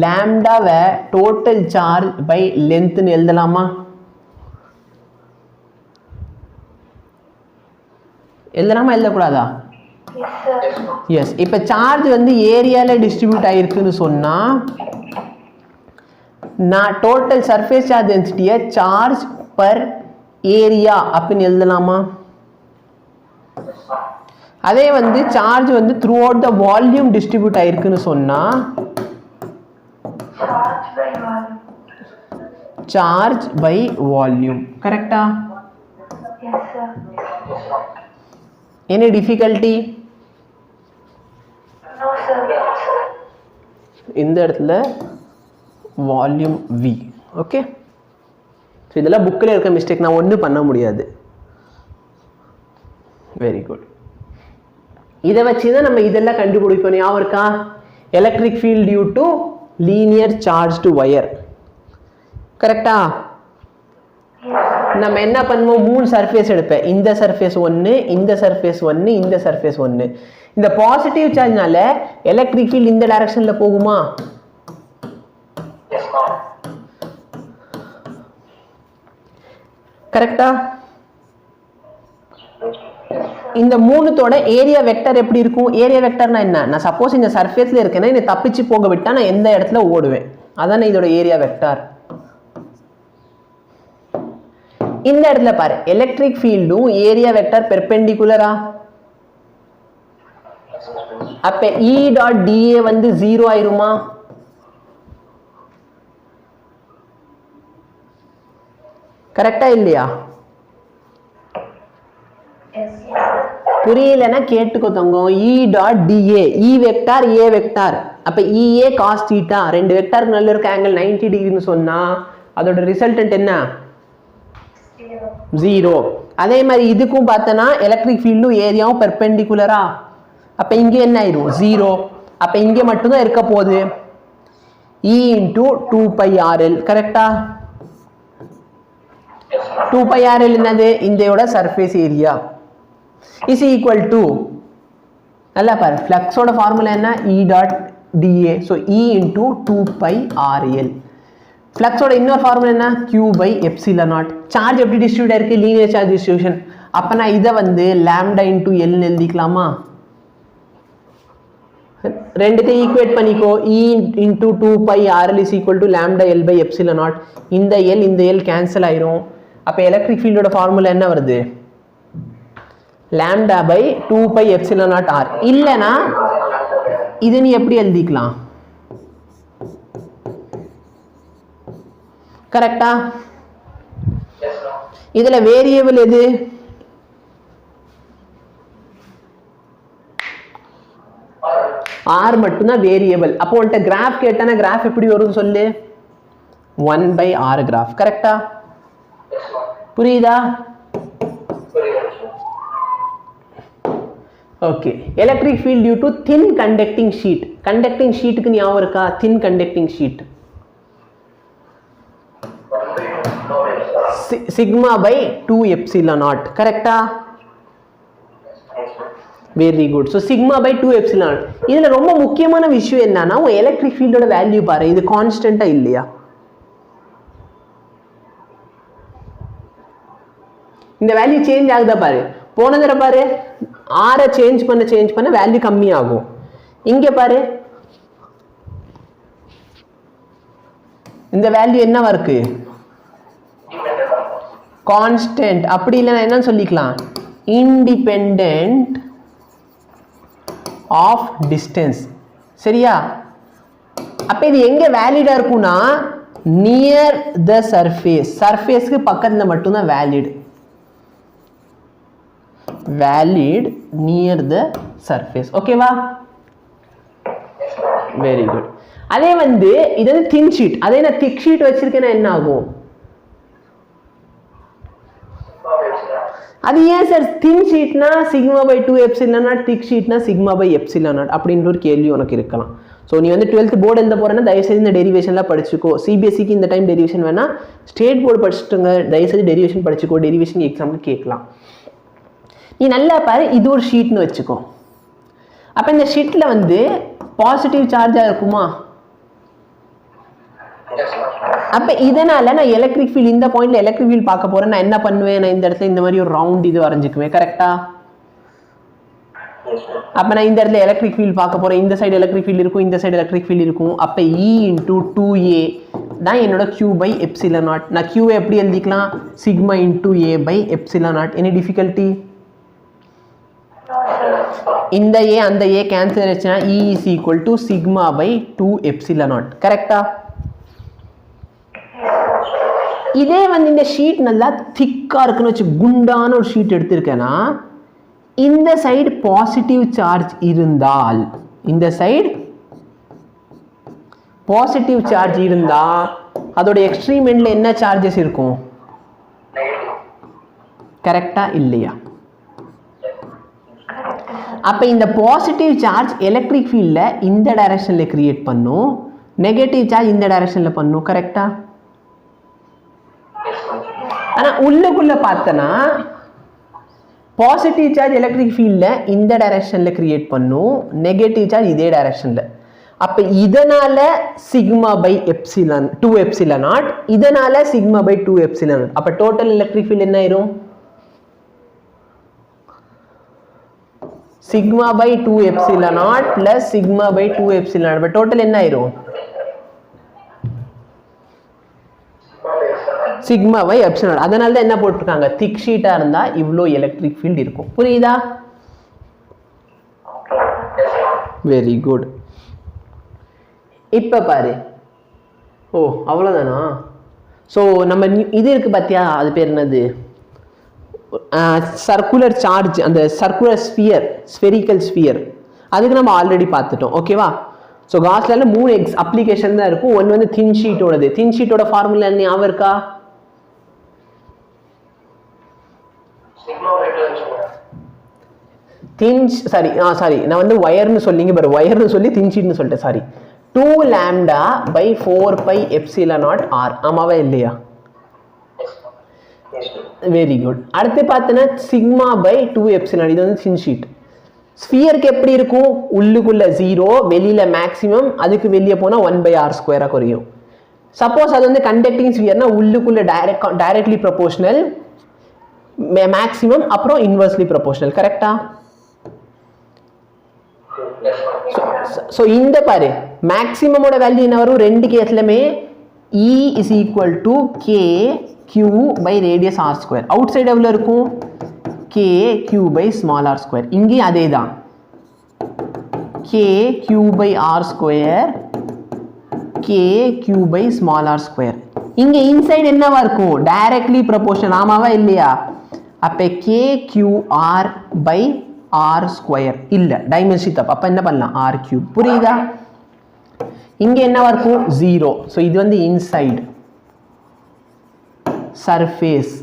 லாம்டாவை டோட்டல் சார்ஜ் பை லென்த்னு எழுதலாமா? எழுதலாமா எழுதக்கூடாதா? எஸ். இப்ப சார்ஜ் வந்து ஏரியால டிஸ்ட்ரிபியூட் ஆயிருக்குன்னு சொன்னா நான் டோட்டல் சர்ஃபேஸ் சார்ஜ் டென்சிட்டியை சார்ஜ் பர் ஏரியா அப்படின்னு எழுதலாமா? அதே வந்து சார்ஜ் வந்து throughout the volume distribute ஆயிருக்குன்னு சொன்னா சார்ஜ் பை வால்யூம். கரெக்டா? என்ன டிஃபிகல்ட்டி? இந்த இடத்துல வால்யூம் V. ஓகே, ஸோ இதெல்லாம் புக்கில் இருக்க மிஸ்டேக், நான் ஒன்றும் பண்ண முடியாது. Very good. இதை வச்சு தான் நம்ம இதெல்லாம் கண்டுபிடிப்போம். ஞாபகம் இருக்கா? Electric field due to linear charge to wire. கரெக்டா? நம்ம என்ன பண்ணுவோம், 3 சர்ஃபேஸ் எடுப்பேன். இந்த சர்ஃபேஸ் 1, இந்த சர்ஃபேஸ் 1, இந்த சர்ஃபேஸ் 1. இந்த பாசிட்டிவ் சார்ஜ்னால எலக்ட்ரிக் ஃபீல்ட் இந்த டைரக்ஷன்ல போகுமா? கரெக்டா? இந்த மூணுத்தோட ஏரியா வெக்டர் எப்படி இருக்கும்? ஏரியா வெக்டர்னா என்ன, நான் சப்போஸ் இந்த சர்ஃபேஸ்ல இருக்கேன்னா என்னை தப்பிச்சு போக விட்டா நான் எந்த இடத்துல ஓடுவேன், அதானே இதோட ஏரியா வெக்டர். இந்த இடத்துல பாரு, எலக்ட்ரிக் ஃபீல்டும் ஏரியா வெக்டர் பெர்பெண்டிகுலரா, அப்ப E டாட் dA வந்து 0 ஆயிருமா? கரெக்டா இல்லையா? புரியலன்னா கேட்டுக்கோ தங்கம். E dot dA, E vector A vector, அப்ப EA cos θ, ரெண்டு வெக்டாருக்கு நல்ல இருக்க ஆங்கிள் 90 டிகிரின்னு சொன்னா அதோட ரிசல்டன்ட் என்ன? 0. அதே மாதிரி இதுக்கும் பார்த்தனா எலக்ட்ரிக் ஃபீல்டும் ஏரியாவும் பெர்பெண்டிகுலரா, அப்ப இங்க என்ன ஆயிரும்? 0. அப்ப இங்க மட்டும் தான் இருக்க போகுது E into 2πRL. கரெக்டா? 2πRL என்னது? இந்தோட surface area is equal to, நல்லா பாரு, ஃப்ளக்ஸோட ஃபார்முலா என்ன? E dot dA. ஸோ E into 2πRL. ஃப்ளக்ஸோட இன்னொரு ஃபார்முலா என்ன? Q by epsilon naught. Charge எப்படி டிஸ்ட்ரிபியூட் ஆயிருக்கு? Linear charge distribution. அப்ப நான் இதை வந்து லாம்டா இன்டூ L எழுதிக்கலாமா? ரெண்டுத்தையும் ஈக்குவேட் பண்ணிக்கோ. E into 2πRL is equal to lambda L by epsilon naught. இந்த L கேன்சல் ஆயிரும். அப்ப எலக்ட்ரிக் ஃபீல்டோட ஃபார்முலா என்ன வருது? lambda by 2π epsilon naught R. இல்லனா இது நீ எப்படி எழுதிக்கலாம்? கரெக்டா? இதுல வேரியபிள் எது? R மட்டும்தான் வேரியபிள். அப்போ உன்கிட்ட கிராஃப் கேட்டானா கிராஃப் எப்படி வரும் சொல்லு? 1/R graph. கரெக்டா? புரியுதா? Okay. Electric field due to thin conducting sheet. Conducting ஷீட்டுக்கு ஞாபகம் இருக்கா? Thin conducting sheet sigma by 2 epsilon not. கரெக்டா? Very good. So sigma by 2 epsilon. இதுல ரொம்ப முக்கியமான விஷயம் என்னன்னா, உன் எலக்ட்ரிக் ஃபீல்டோட வேல்யூ பாரு, இது கான்ஸ்டன்டா இல்லையா? இந்த வேல்யூ சேஞ்ச் ஆகுதா பாரு. போன தடவை பாரு ஆரை சேஞ்ச் பண்ண வேல்யூ கம்மியாகும். இங்கே பாரு இந்த வேல்யூ என்னவா இருக்கு? கான்ஸ்டன்ட். அப்படி இல்லைன்னா என்ன சொல்லிக்கலாம்? Independent of distance. சரியா? அப்ப இது எங்க வேலிடா இருக்கும்னா நியர் த சர்ஃபேஸ். சர்ஃபேஸ்க்கு பக்கத்துல மட்டும்தான் valid. Valid near the surface. ஓகேவா? Very good. அதே வந்து இது வந்து தின் ஷீட். அதே நான் திக் ஷீட் வச்சிருக்கேன்னா என்ன ஆகும்? அது ஏன் சார் தின் ஷீட்னா sigma by 2 epsilon naught, thick ஷீட்னா சிக்மா பை எப்சிலான் நாட் அப்படின்ற ஒரு கேள்வி உனக்கு இருக்கலாம். ஸோ நீ வந்து 12th போர்டு எழுத போறேன்னா தயவுசெய்து இந்த டெரிவேஷன்லாம் படிச்சுக்கோ. சிபிஎஸ்சிக்கு இந்த டைம் டெரிவேஷன் வேணா, ஸ்டேட் போர்டு படிச்சுட்டுங்க தயவுசெய்து டெரிவேஷன் படிச்சுக்கோ. டெரிவேஷன் எக்ஸாம்பிள் கேட்கலாம். நீ நல்லா பாரு, இது ஒரு ஷீட்னு வச்சுக்கோ. அப்போ இந்த ஷீட்டில் வந்து பாசிட்டிவ் சார்ஜாக இருக்குமா? அப்போ இதனால நான் எலக்ட்ரிக் ஃபீல்ட் இந்த பாயிண்ட்ல எலக்ட்ரிக் ஃபீல்ட் பார்க்க போறேன். நான் என்ன பண்ணுவேன்? நான் இந்த இடத்துல இந்த மாதிரி ஒரு ரவுண்ட் இது வரைஞ்சிக்குவேன். கரெக்டா? அப்போ நான் இந்த இடத்துல எலக்ட்ரிக் ஃபீல்ட் பார்க்க போறேன். இந்த சைடு எலக்ட்ரிக் ஃபீல்ட் இருக்கும், இந்த சைடு எலக்ட்ரிக் ஃபீல்ட் இருக்கும். அப்போ E × 2A தான் என்னோட Q பை எப்சிலான் நாட். நான் Q எப்படி எழுதிக்கலாம்? Sigma × A by epsilon nought. Any difficulty? இந்த A அந்த A கேன்சல் ஆச்சுன்னா E is equal to sigma by 2 epsilon not. கரெக்டா? இதே வந்து இந்த ஷீட் நல்லா திக்கா இருக்குன்னு வச்சு குண்டான ஒரு ஷீட் எடுத்திருக்கேன்னா இந்த சைடு பாசிட்டிவ் சார்ஜ் இருந்தால், இந்த சைடு பாசிட்டிவ் சார்ஜ் இருந்தா அதோட எக்ஸ்ட்ரீம் எண்ட்ல என்ன சார்ஜஸ் இருக்கும்? கரெக்டா இல்லையா? அப்ப இந்த பாசிட்டிவ் சார்ஜ் எலக்ட்ரிக் ஃபீல்ட்ல இந்த டைரக்ஷன்ல கிரியேட் பண்ணும், நெகட்டிவ் சார்ஜ் இந்த டைரக்ஷன்ல பண்ணும். கரெக்டா? ஆனா உள்ளுக்குள்ள பார்த்தனா பாசிட்டிவ் சார்ஜ் எலக்ட்ரிக் ஃபீல்ட்ல இந்த டைரக்ஷன்ல கிரியேட் பண்ணும், நெகட்டிவ் சார்ஜ் இதே டைரக்ஷன்ல. அப்ப இதனால sigma by epsilon 2 epsilon nought, இதனால சிக்மா பை 2 எப்சிலான் நாட். அப்ப டோட்டல் எலக்ட்ரிக் ஃபீல்ட் என்ன ஆயிரும்? Sigma by 2 epsilon nought plus sigma by 2 epsilon nought. அப்ப டோட்டல் என்ன ஆயிரும்? Sigma by epsilon nought. அதனால தான் என்ன போட்டிருக்காங்க? திக் ஷீட்டா இருந்தா இவ்ளோ எலக்ட்ரிக் ஃபீல்ட் இருக்கும். புரியுதா? Very good. இப்ப பாரு. ஓ அவ்வளவுதானா? ஸோ நம்ம இது இருக்கு பாத்தியா, அது பேர் என்னது? சர்க்குலர் சார்ஜ், அந்த சர்க்குலர் ஸ்பியர், ஸ்பெரிக்கல் ஸ்பியர், அதுக்கு நம்ம ஆல்ரெடி பார்த்துட்டோம். ஓகேவா? ஸோ காஸ்ல 3 அப்ளிகேஷன் தான் இருக்கும். ஒன்று வந்து தின் ஷீட்டோடது. தின் ஷீட்டோட ஃபார்முலா என்ன ஞாபகம் இருக்கா? நான் வந்து வயர்னு சொல்லிங்க பாரு, வயர்னு சொல்லி தின் ஷீட்னு சொல்லிட்டேன். Sorry, 2 lambda by 4 pi epsilon naught r. ஆமாவா இல்லையா? Very good. அடுத்து பார்த்தனா சிக்மா பை 2 எப்சிலான். இது வந்து தின் ஷீட். ஸ்பியருக்கு எப்படி இருக்கும்? உள்ளுக்குள்ள 0, வெளியில மேக்ஸிமம், அதுக்கு வெளியே போனா 1/r² குறையும். சப்போஸ் அது வந்து கண்டக்டிங் ஸ்பியர்னா உள்ளுக்குள்ள டைரக்ட்லி ப்ரொபோர்ஷனல், மேக்ஸிமம் அப்புறம் இன்வெர்ஸ்லி ப்ரொபோர்ஷனல். கரெக்டா? ஸோ இந்த பாரு மேக்ஸிமமோட வேல்யூ என்ன வரும்? ரெண்டு கேஸ்லமே E is equal to K Q by radius r². Out side எவ்வளோ இருக்கும்? K Q by small r². இங்கேயும் அதே தான், K Q by r², K Q by small r². இங்க இன்சைடு என்னவா இருக்கும்? Directly proportional. ஆமாவா இல்லையா? அப்ப KQR by r² இல்ல, டைமென்ஷன் தப்பு. அப்ப என்ன பண்ணலாம்? r3. புரியுதா? இங்க என்னவா இருக்கும்? 0. ஸோ இது வந்து inside, surface,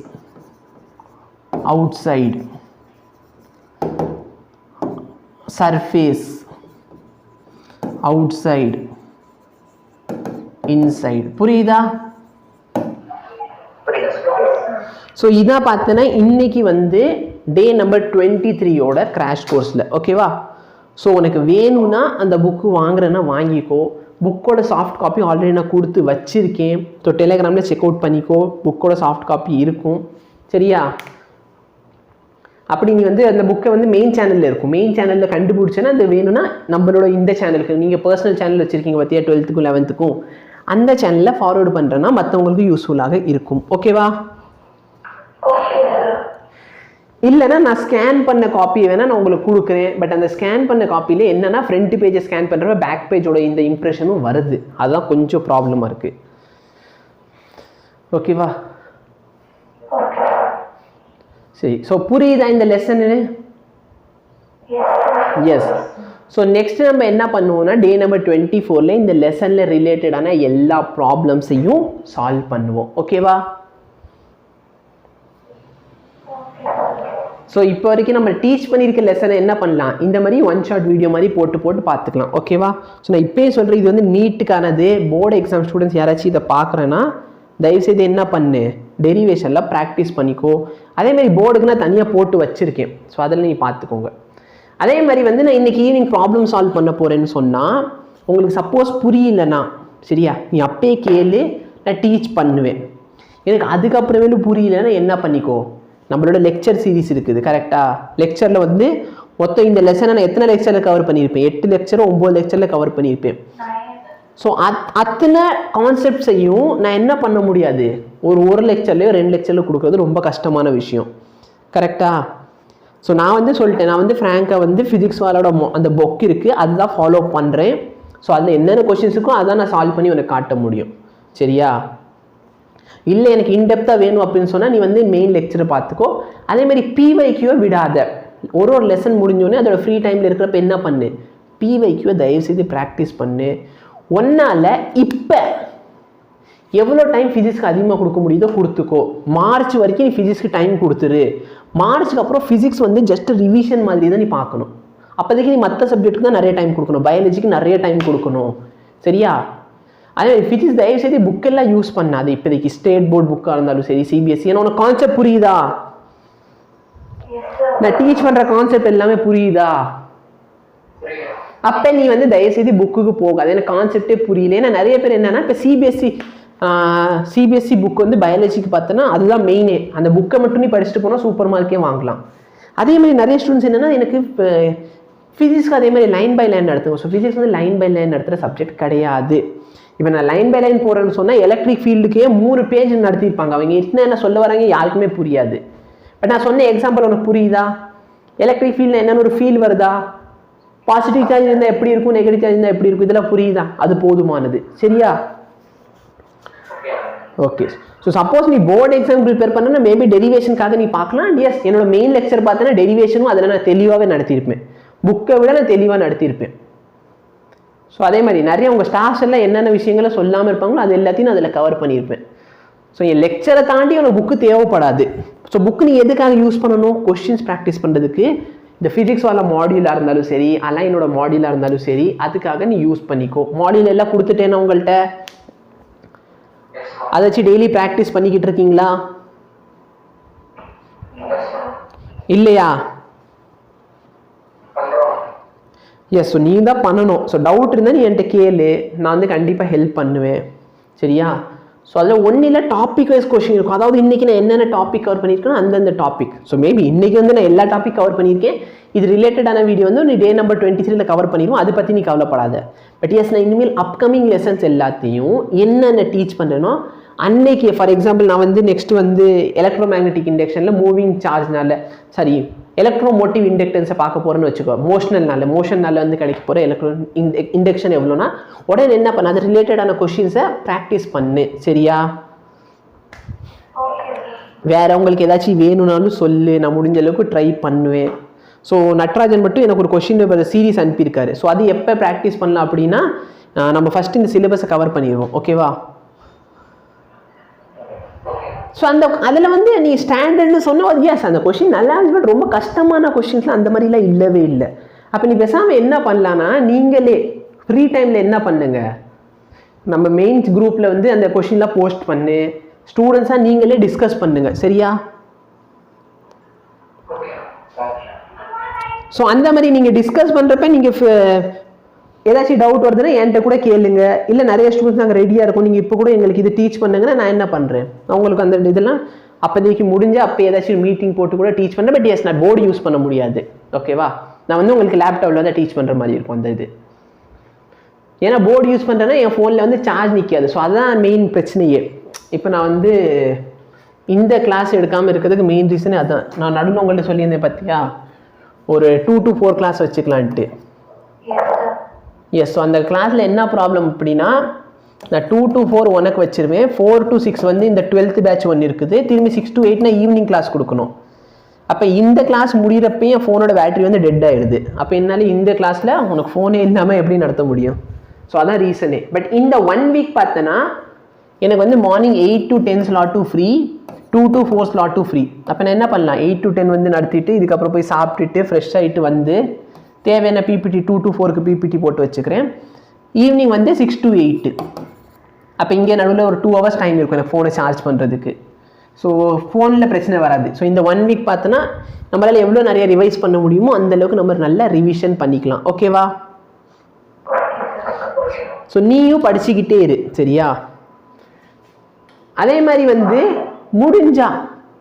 out side, surface, out side, inside. புரியுதா? ஸோ இதான் பார்த்தனா இன்னைக்கு வந்து டே நம்பர் 23யோட கிராஷ் கோர்ஸில். ஓகேவா? ஸோ உனக்கு வேணும்னா அந்த புக்கு வாங்குறேன்னா வாங்கிக்கோ. புக்கோட சாஃப்ட் காப்பி ஆல்ரெடி நான் கொடுத்து வச்சிருக்கேன். ஸோ டெலிகிராமில் செக் அவுட் பண்ணிக்கோ, புக்கோட சாஃப்ட் காப்பி இருக்கும். சரியா? அப்படி நீ வந்து அந்த புக்கை வந்து மெயின் சேனலில் இருக்கும், மெயின் சேனலில் கண்டுபிடிச்சேன்னா அது வேணும்னா நம்மளோட இந்த சேனலுக்கு நீங்கள் பர்சனல் சேனல் வச்சுருக்கீங்க பார்த்தியா 12th 11th அந்த சேனலில் ஃபார்வர்டு பண்ணுறேன்னா மற்றவங்களுக்கு யூஸ்ஃபுல்லாக இருக்கும். ஓகேவா? இல்லைனா நான் ஸ்கேன் பண்ண காப்பியை வேணால் நான் உங்களுக்கு கொடுக்குறேன். பட் அந்த ஸ்கேன் பண்ண காப்பியில் என்னென்னா ஃப்ரண்ட் பேஜை ஸ்கேன் பண்ணுறப்ப பேக் பேஜோட இந்த இம்ப்ரெஷனும் வருது. அதுதான் கொஞ்சம் ப்ராப்ளமாக இருக்குது. ஓகேவா? சரி, ஸோ புரியுதா இந்த லெசனு? எஸ். ஸோ நெக்ஸ்ட் நம்ம என்ன பண்ணுவோம்னா டே நம்பர் 24ல் இந்த லெசனில் ரிலேட்டடான எல்லா ப்ராப்ளம்ஸையும் சால்வ் பண்ணுவோம். ஓகேவா? ஸோ இப்போ வரைக்கும் நம்ம டீச் பண்ணியிருக்க லெசனை என்ன பண்ணலாம், இந்த மாதிரி ஒன் ஷார்ட் வீடியோ மாதிரி போட்டு பார்த்துக்கலாம். ஓகேவா? ஸோ நான் இப்போயே சொல்கிறேன், இது வந்து நீட்டுக்கானது. போர்டு எக்ஸாம் ஸ்டூடெண்ட்ஸ் யாராச்சும் இதை பார்க்குறேன்னா தயவுசெய்து என்ன பண்ணு, டெரிவேஷனில் ப்ராக்டிஸ் பண்ணிக்கோ. அதேமாதிரி போர்டுக்கு நான் தனியாக போட்டு வச்சுருக்கேன், ஸோ அதில் நீ பார்த்துக்கோங்க. அதே மாதிரி வந்து நான் இன்றைக்கி ஈவினிங் ப்ராப்ளம் சால்வ் பண்ண போகிறேன்னு சொன்னால் உங்களுக்கு சப்போஸ் புரியலன்னா சரியா நீ அப்பயே கேளு, நான் டீச் பண்ணுவேன். எனக்கு அதுக்கப்புறமேலும் புரியலன்னா என்ன பண்ணிக்கோ, நம்மளோட லெக்சர் சீரிஸ் இருக்குது கரெக்டாக. லெக்சரில் வந்து மொத்தம் இந்த லெசனை நான் எத்தனை லெக்சரில் கவர் பண்ணியிருப்பேன், 8 லெக்சர் 9 லெக்சரில் கவர் பண்ணியிருப்பேன். ஸோ அத்தனை கான்செப்ட்ஸையும் நான் என்ன பண்ண முடியாது, ஒரு லெக்சர்லையோ 2 லெக்சரில் கொடுக்குறது ரொம்ப கஷ்டமான விஷயம் கரெக்டாக. ஸோ நான் வந்து சொல்லிட்டேன், நான் வந்து ஃப்ராங்காக வந்து ஃபிசிக்ஸ் வாலோட அந்த புக் இருக்குது, அதுதான் ஃபாலோ பண்ணுறேன். ஸோ அதில் என்னென்ன கொஷின்ஸ் இருக்கோ அதான் நான் சால்வ் பண்ணி உனக்கு காட்ட முடியும். சரியா? இல்லை எனக்கு இன்டெப்த்தாக வேணும் அப்படின்னு சொன்னால் நீ வந்து மெயின் லெக்சரை பார்த்துக்கோ. அதேமாதிரி பிவைக்யூவை விடாத. ஒரு லெசன் முடிஞ்சோடனே அதோட ஃப்ரீ டைமில் இருக்கிறப்ப என்ன பண்ணு, பிவைக்யூவை தயவுசெய்து ப்ராக்டிஸ் பண்ணு. ஒன்றால் இப்போ எவ்வளோ டைம் ஃபிசிக்ஸ்க்கு அதிகமாக கொடுக்க முடியுதோ கொடுத்துக்கோ. மார்ச் வரைக்கும் நீ ஃபிசிக்ஸ்க்கு டைம் கொடுத்துரு. மார்ச்சுக்கு அப்புறம் ஃபிசிக்ஸ் வந்து ஜஸ்ட் ரிவிஷன் மாதிரி தான் நீ பார்க்கணும். அப்போதைக்கு நீ மற்ற சப்ஜெக்ட்டுக்கு தான் நிறைய டைம் கொடுக்கணும், பயாலஜிக்கு நிறைய டைம் கொடுக்கணும். சரியா? அதே மாதிரி ஃபிசிக்ஸ் தயவுசெய்து புக்கெல்லாம் யூஸ் பண்ணாது. இப்போதைக்கு ஸ்டேட் போர்டு புக்காக இருந்தாலும் சரி, சிபிஎஸ்சி, ஏன்னா உனக்கு கான்செப்ட் புரியுதா, நான் டீச் பண்ணுற கான்செப்ட் எல்லாமே புரியுதா? அப்போ நீ வந்து தயவுசெய்து புக்குக்கு போகாது, எனக்கு கான்செப்டே புரியல. ஏன்னா நிறைய பேர் என்னன்னா இப்போ சிபிஎஸ்சி புக் வந்து பயாலஜிக்கு பார்த்தோன்னா அதுதான் மெயினே. அந்த புக்கை மட்டும் நீ படிச்சுட்டு போனால் சூப்பர் மார்க்கே வாங்கலாம். அதே மாதிரி நிறைய ஸ்டூடெண்ட்ஸ் என்னென்னா எனக்கு இப்போ ஃபிசிக்ஸ்க்கு அதே மாதிரி லைன் பை லைன் நடத்துங்க. ஸோ ஃபிசிக்ஸ் வந்து லைன் பை லைன் நடத்துகிற சப்ஜெக்ட் கிடையாது. இப்போ நான் லைன் பை லைன் போகிறேன்னு சொன்னால் எலக்ட்ரிக் ஃபீல்டுக்கே 3 பேஜ் நடத்தியிருப்பாங்க. அவங்க என்ன சொல்ல வராங்க யாருக்குமே புரியாது. பட் நான் சொன்ன எக்ஸாம்பிள் உனக்கு புரியுதா? எலக்ட்ரிக் ஃபீல்டில் என்னென்னு ஒரு ஃபீல் வருதா, பாசிட்டிவ் சார்ஜ் இருந்தால் எப்படி இருக்கும், நெகட்டிவ் சார்ஜ் இருந்தால் எப்படி இருக்கும், இதெல்லாம் புரியுதா? அது போதுமானது. சரியா? ஓகே. ஸோ சப்போஸ் நீ போர்டு எக்ஸாம் ப்ரிப்பேர் பண்ணனா மேபி டெரிவேஷனுக்காக நீ பார்க்கலாம். எஸ், என்னோட மெயின் லெக்சர் பார்த்தேன்னா டெரிவேஷனும் அதில் நான் தெளிவாகவே நடத்தியிருப்பேன், புக்கை விட நான் தெளிவாக நடத்தியிருப்பேன். ஸோ அதே மாதிரி நிறைய உங்கள் ஸ்டாஃப்ஸ் எல்லாம் என்னென்ன விஷயங்களை சொல்லாமல் இருப்பாங்களோ அது எல்லாத்தையும் நான் அதில் கவர் பண்ணியிருப்பேன். ஸோ என் லெக்சரை தாண்டி உனக்கு புக்கு தேவைப்படாது. ஸோ புக்கு நீ எதுக்காக யூஸ் பண்ணணும், கொஸ்டின்ஸ் ப்ராக்டிஸ் பண்ணுறதுக்கு. இந்த ஃபிசிக்ஸ் வால மாடியூலாக இருந்தாலும் சரி, அலைனோட மாடியூலாக இருந்தாலும் சரி, அதுக்காக நீ யூஸ் பண்ணிக்கோ. மாடியூல் எல்லாம் கொடுத்துட்டேன்னா உங்கள்கிட்ட அதை வச்சு டெய்லி ப்ராக்டிஸ் பண்ணிக்கிட்டு இருக்கீங்களா இல்லையா? எஸ். ஸோ நீ தான் பண்ணணும். ஸோ டவுட் இருந்தால் நீ என்கிட்ட கேளு, நான் வந்து கண்டிப்பாக ஹெல்ப் பண்ணுவேன். சரியா? ஸோ அதில் ஒன்றில் டாபிக் வைஸ் கொஸ்டின் இருக்கும். அதாவது இன்றைக்கி நான் என்னென்ன டாபிக் கவர் பண்ணியிருக்கேனோ அந்தந்த டாபிக். ஸோ மேபி இன்றைக்கி வந்து நான் எல்லா டாபிக் கவர் பண்ணியிருக்கேன். இது ரிலேட்டடான வீடியோ வந்து நீ டே நம்பர் 23ல் கவர் பண்ணிடுவோம். அதை பற்றி நீ கவலைப்படாத. பட் எஸ், நான் இனிமேல் அப்கமிங் லெசன்ஸ் எல்லாத்தையும் என்னென்ன டீச் பண்ணுறேனோ அன்னைக்கு, ஃபார் எக்ஸாம்பிள் நான் வந்து நெக்ஸ்ட் வந்து எலக்ட்ரோ மேக்னெட்டிக் இண்டக்ஷனில் மூவிங் சார்ஜ்னால எலக்ட்ரோ மோட்டிவ் இண்டக்டன்ஸை பார்க்க போகிறேன்னு வச்சுக்கோ. மோஷன்னால வந்து கிடைக்க போகிற எலக்ட்ரோ இண்டக்ஷன் எவ்வளோனா உடனே என்ன பண்ண, அது ரிலேட்டடான கொஷின்ஸை ப்ராக்டிஸ் பண்ணு. சரியா? வேற உங்களுக்கு ஏதாச்சும் வேணும்னாலும் சொல்லு, நான் முடிஞ்ச அளவுக்கு ட்ரை பண்ணுவேன். ஸோ நட்ராஜன் மட்டும் எனக்கு ஒரு கொஷின் பேப்பர் சீரீஸ் அனுப்பியிருக்காரு. ஸோ அது எப்போ ப்ராக்டிஸ் பண்ணலாம் அப்படின்னா நம்ம ஃபஸ்ட்டு இந்த சிலபஸை கவர் பண்ணிடுவோம். ஓகேவா? ஸோ அதில் வந்து நீ ஸ்டாண்டர்ட்னு சொன்னால் எஸ் அந்த கொஷின் நல்லா இருந்துச்சு. பட் ரொம்ப கஷ்டமான கொஷின்ஸ்லாம் அந்த மாதிரிலாம் இல்லவே இல்லை. அப்போ நீ பேசாமல் என்ன பண்ணலான்னா நீங்களே ஃப்ரீ டைமில் என்ன பண்ணுங்க, நம்ம மெயின் குரூப்பில் வந்து அந்த கொஷின்லாம் போஸ்ட் பண்ணு, ஸ்டூடெண்ட்ஸாக நீங்களே டிஸ்கஸ் பண்ணுங்க. சரியா? ஸோ அந்த மாதிரி நீங்கள் டிஸ்கஸ் பண்ணுறப்ப நீங்கள் ஏதாச்சும் டவுட் வருதுன்னா என்கிட்ட கூட கேளுங்க. இல்லை நிறைய ஸ்டூடெண்ட்ஸ் நாங்கள் ரெடியாக இருக்கோம், நீங்கள் இப்போ கூட எங்களுக்கு இது டீச் பண்ணுங்கன்னா நான் என்ன பண்ணுறேன், நான் உங்களுக்கு அந்த இதெல்லாம் அப்போதைக்கு முடிஞ்சு அப்போ ஏதாச்சும் மீட்டிங் போட்டு கூட டீச் பண்ணுறேன். பட் எஸ் நான் போர்டு யூஸ் பண்ண முடியாது. ஓகேவா, நான் வந்து உங்களுக்கு லேப்டாப்பில் தான் டீச் பண்ணுற மாதிரி இருக்கும் அந்த இது. ஏன்னா போர்டு யூஸ் பண்ணுறேன்னா என் ஃபோனில் வந்து சார்ஜ் நிற்காது. ஸோ அதுதான் மெயின் பிரச்சனையே. இப்போ நான் வந்து இந்த கிளாஸ் எடுக்காமல் இருக்கிறதுக்கு மெயின் ரீசனே அதுதான். நான் நடுவில் உங்கள்கிட்ட சொல்லியிருந்தேன் பார்த்தியா, ஒரு 2 to 4 கிளாஸ் வச்சுக்கலான்ட்டு. எஸ், ஸோ அந்த கிளாஸில் என்ன ப்ராப்ளம் அப்படின்னா, நான் 2 to 4 உனக்கு வச்சிருவேன், 4 to 6 வந்து இந்த 12th பேட்ச் ஒன்று இருக்குது, திரும்பி 6 to 8 ஈவினிங் கிளாஸ் கொடுக்கணும். அப்போ இந்த கிளாஸ் முடிகிறப்ப என் ஃபோனோட பேட்டரி வந்து டெட் ஆகிடுது. அப்போ என்னால் இந்த கிளாஸில் உனக்கு ஃபோனே இல்லாமல் எப்படி நடத்த முடியும்? ஸோ அதான் ரீசனே. பட் இந்த 1 வீக் பார்த்தேன்னா எனக்கு வந்து morning 8 to 10 slot free, 2 to 4 slot free. அப்போ நான் என்ன பண்ணலாம், 8 to 10 வந்து நடத்திட்டு இதுக்கப்புறம் போய் சாப்பிட்டுட்டு ஃப்ரெஷ் ஆகிட்டு வந்து தேவையான பிபிடி 2 to 4க்கு பிபிடி போட்டு வச்சுக்கிறேன். ஈவினிங் வந்து 6 to 8. அப்போ இங்கே நடுவில் ஒரு 2 hours டைம் இருக்கும் எனக்கு ஃபோனை சார்ஜ் பண்ணுறதுக்கு. ஸோ ஃபோனில் பிரச்சனை வராது. ஸோ இந்த 1 வீக் பார்த்தோன்னா நம்மளால் எவ்வளோ நிறைய ரிவைஸ் பண்ண முடியுமோ அந்தளவுக்கு நம்ம நல்லா ரிவிஷன் பண்ணிக்கலாம். ஓகேவா? ஸோ நீயும் படிச்சுக்கிட்டே இரு, சரியா? அதே மாதிரி வந்து முடிஞ்சா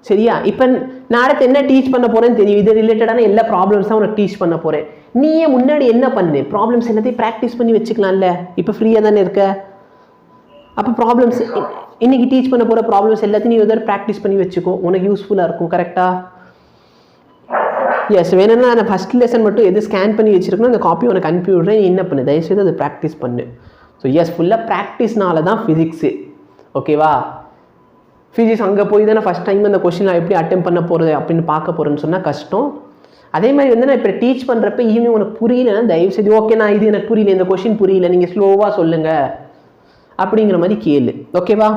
சரியா, இப்போ நான் அடுத்து என்ன டீச் பண்ண போகிறேன்னு தெரியும், இது ரிலேட்டடான எல்லா ப்ராப்ளம்ஸ் தான் உனக்கு டீச் பண்ண போகிறேன். நீயே முன்னாடி என்ன பண்ணு, ப்ராப்ளம்ஸ் எல்லாத்தையும் ப்ராக்டிஸ் பண்ணி வச்சுக்கலாம்ல. இப்போ ஃப்ரீயாக தானே இருக்க, அப்போ ப்ராப்ளம்ஸ் இன்னைக்கு டீச் பண்ண போகிற ப்ராப்ளம்ஸ் எல்லாத்தையும் நீ எதாவது ப்ராக்டிஸ் பண்ணி வச்சுக்கோ, உனக்கு யூஸ்ஃபுல்லாக இருக்கும். கரெக்டாக? எஸ், வேணும்னா நான் ஃபஸ்ட் லெசன் மட்டும் எது ஸ்கேன் பண்ணி வச்சுருக்கணும் அந்த காப்பி உனக்கு அனுப்பி விட்றேன். நீ என்ன பண்ணு, தயவுசெய்து அதை ப்ராக்டிஸ் பண்ணு. ஸோ எஸ், ஃபுல்லாக ப்ராக்டிஸ்னால தான் ஃபிசிக்ஸு. ஓகேவா? ஃபிசிக்ஸ் அங்கே போய் தானே ஃபஸ்ட் டைம் அந்த கொஷின் நான் எப்படி அட்டெம்ப்ட் பண்ண போகிறது அப்படின்னு பார்க்க போகிறேன்னு சொன்னால் கஷ்டம். அதே மாதிரி வந்து நான் இப்போ டீச் பண்ணுறப்ப ஈவினிங் உனக்கு புரியலன்னா தயவுசெய்து ஓகே நான் இது எனக்கு புரியல, இந்த கொஷின் புரியல, நீங்கள் ஸ்லோவாக சொல்லுங்கள் அப்படிங்கிற மாதிரி கேளு. ஓகேவா?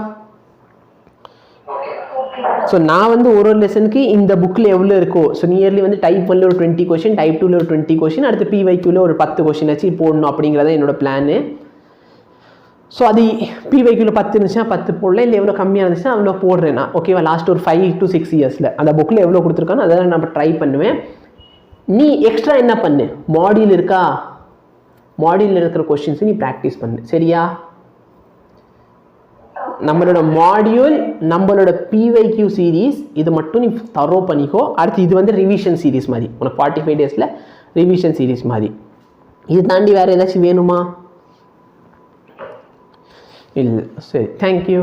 ஸோ நான் வந்து ஒரு லெசனுக்கு இந்த புக்கில் எவ்வளோ இருக்கோ, ஸோ நியர்லி வந்து டைப் 1ல் ஒரு 20 கொஷின், டைப் 2ல் ஒரு 20 கொஷின், அடுத்து பிவைக்யூவில் ஒரு 10 கொஷின் வச்சு போடணும் அப்படிங்கிறத என்னோட பிளானு. ஸோ அது பிவைக்யூவில் 10 இருந்துச்சுன்னா 10 போடல, இல்லை எவ்வளோ கம்மியாக இருந்துச்சுன்னா அவ்வளோ போடுறேன் நான். ஓகேவா? லாஸ்ட் ஒரு 5 to 6 இயர்ஸில் அந்த புக்கில் எவ்வளோ கொடுத்துருக்கானோ அதெல்லாம் நம்ம ட்ரை பண்ணுவேன். நீ எக்ஸ்ட்ரா என்ன பண்ணு, மாடியூல் இருக்கா, மாடியூலில் இருக்கிற கொஷின்ஸ் நீ ப்ராக்டிஸ் பண்ணு. சரியா? நம்மளோட மாடியூல், நம்மளோட பிவைக்யூ சீரீஸ் இது மட்டும் நீ தரோ பண்ணிக்கோ. அடுத்து இது வந்து ரிவிஷன் சீரீஸ் மாதிரி, உனக்கு 45 டேஸில் ரிவிஷன் சீரீஸ் மாதிரி. இது தாண்டி வேறு ஏதாச்சும் வேணுமா? இல்லை, சரி, தேங்க்யூ.